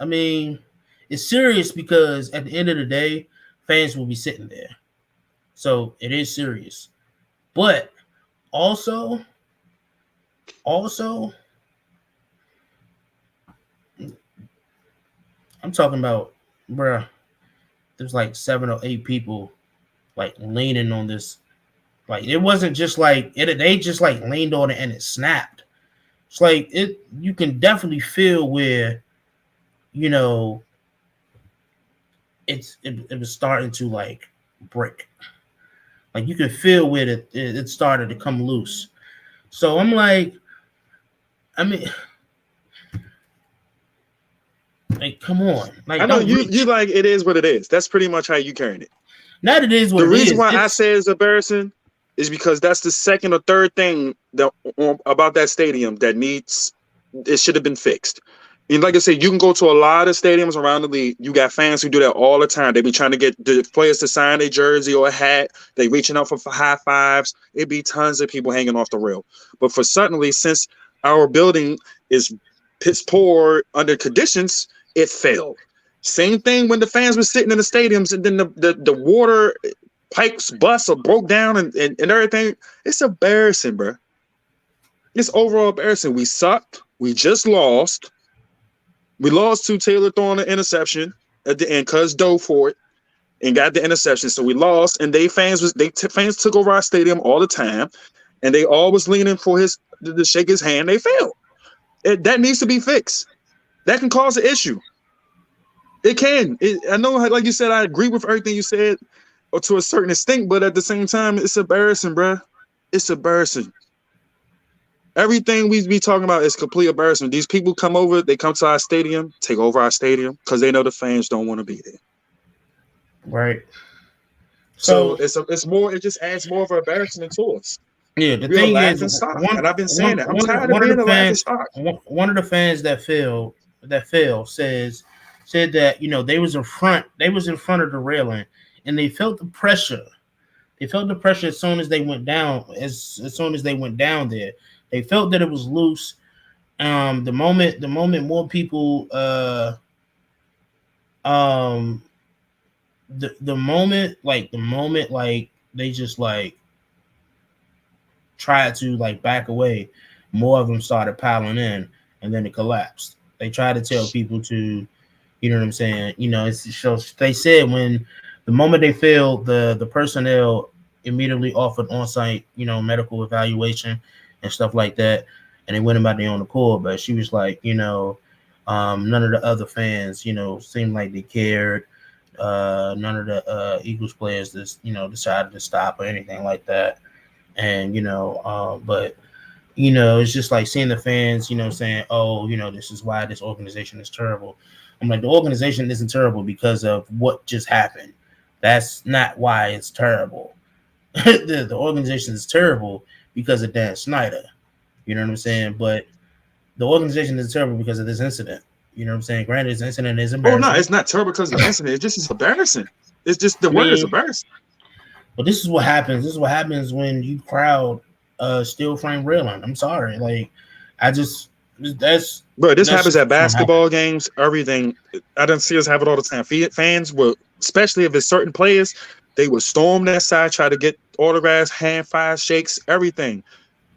I mean, it's serious because at the end of the day, fans will be sitting there. So it is serious. But also, I'm talking about, bruh, there's like 7 or 8 people like leaning on this. Like, it wasn't just like it, they just like leaned on it and it snapped. It's like you can definitely feel where, it was starting to like break. Like you could feel where it started to come loose. So I'm like, I mean, like, come on. Like, I know don't you like it is what it is. That's pretty much how you carrying it. Not it is what the it reason is. why I say it's embarrassing is because that's the second or third thing that about that stadium that needs it should have been fixed. And like I said, you can go to a lot of stadiums around the league. You got fans who do that all the time. They be trying to get the players to sign a jersey or a hat. They reaching out for high fives. It'd be tons of people hanging off the rail. But for suddenly, since our building is piss poor under conditions, it failed. Same thing when the fans were sitting in the stadiums and then the water pipes bust or broke down and everything. It's embarrassing, bro. It's overall embarrassing. We sucked. We just lost. We lost to Taylor throwing an interception at the end, cuz dove for it and got the interception. So we lost, and fans took over our stadium all the time, and they always leaning for to shake his hand. They failed. That needs to be fixed. That can cause an issue. It can. I know, like you said, I agree with everything you said, or to a certain extent, but at the same time, it's embarrassing, bro. It's embarrassing. Everything we be talking about is complete embarrassment. These people come over, they come to our stadium, take over our stadium because they know the fans don't want to be there. Right. So it's more. It just adds more of an embarrassment to us. Yeah, the We're thing a laughing is, stock, and I've been saying that. I'm tired of being a laughing stock. One of the fans that fell said that they was in front of the railing, and they felt the pressure. They felt the pressure as soon as they went down. As soon as they went down there, they felt that it was loose. The moment more people the moment they just like tried to like back away, more of them started piling in, and then it collapsed. They tried to tell people to, you know what I'm saying? They said when the moment they failed, the personnel immediately offered on-site, medical evaluation and stuff like that, and they went about their own accord. But she was like, none of the other fans, seemed like they cared. None of the Eagles players decided to stop or anything like that. And but it's just like seeing the fans, saying, oh, this is why this organization is terrible. I'm like, the organization isn't terrible because of what just happened. That's not why it's terrible. the organization is terrible because of Dan Snyder. You know what I'm saying? But the organization is terrible because of this incident. You know what I'm saying? Granted, this incident is embarrassing. Oh no, it's not terrible because of the incident. It's just embarrassing. It's just the word is embarrassing. But this is what happens. This is what happens when you crowd steel frame railing. I'm sorry. Like, this happens at basketball games, everything. I don't see us have it all the time. Fans will, especially if it's certain players, they would storm that side, try to get autographs, hand fives, shakes, everything.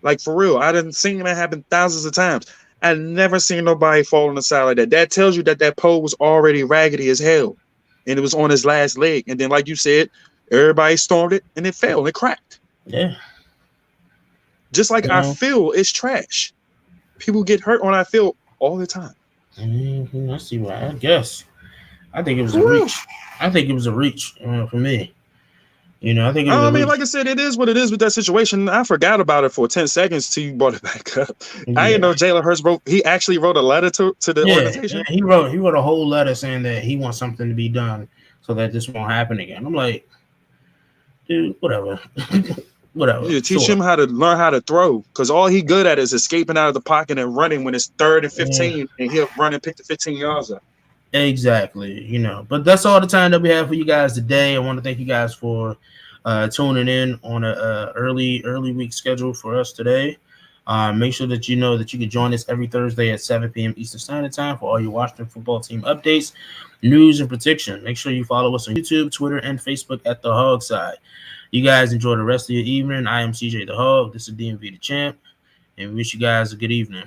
Like, for real, I didn't see that happen thousands of times. I never seen nobody fall on the side like that. That tells you that pole was already raggedy as hell, and it was on his last leg. And then, like you said, everybody stormed it, and it fell, and it cracked. Yeah. Just like our field is trash. People get hurt on our field all the time. Mm-hmm. I see why. I guess. I think it was a reach. I think it was a reach for me. I think. Like I said, it is what it is with that situation. I forgot about it for 10 seconds till you brought it back up. Yeah. I didn't know Jalen Hurts he actually wrote a letter to the organization. He wrote a whole letter saying that he wants something to be done so that this won't happen again. I'm like, dude, whatever. Whatever. You teach him how to learn how to throw, because all he good at is escaping out of the pocket and running when it's 3rd and 15, and he'll run and pick the 15 yards up. Exactly. But that's all the time that we have for you guys today. I want to thank you guys for tuning in on a early week schedule for us today. Make sure that you know that you can join us every Thursday at 7 p.m. Eastern Standard Time for all your Washington football team updates, news, and prediction. Make sure you follow us on YouTube, Twitter, and Facebook at the HOGside. You guys enjoy the rest of your evening. I am CJ the Hog. This is DMV the Champ, and we wish you guys a good evening.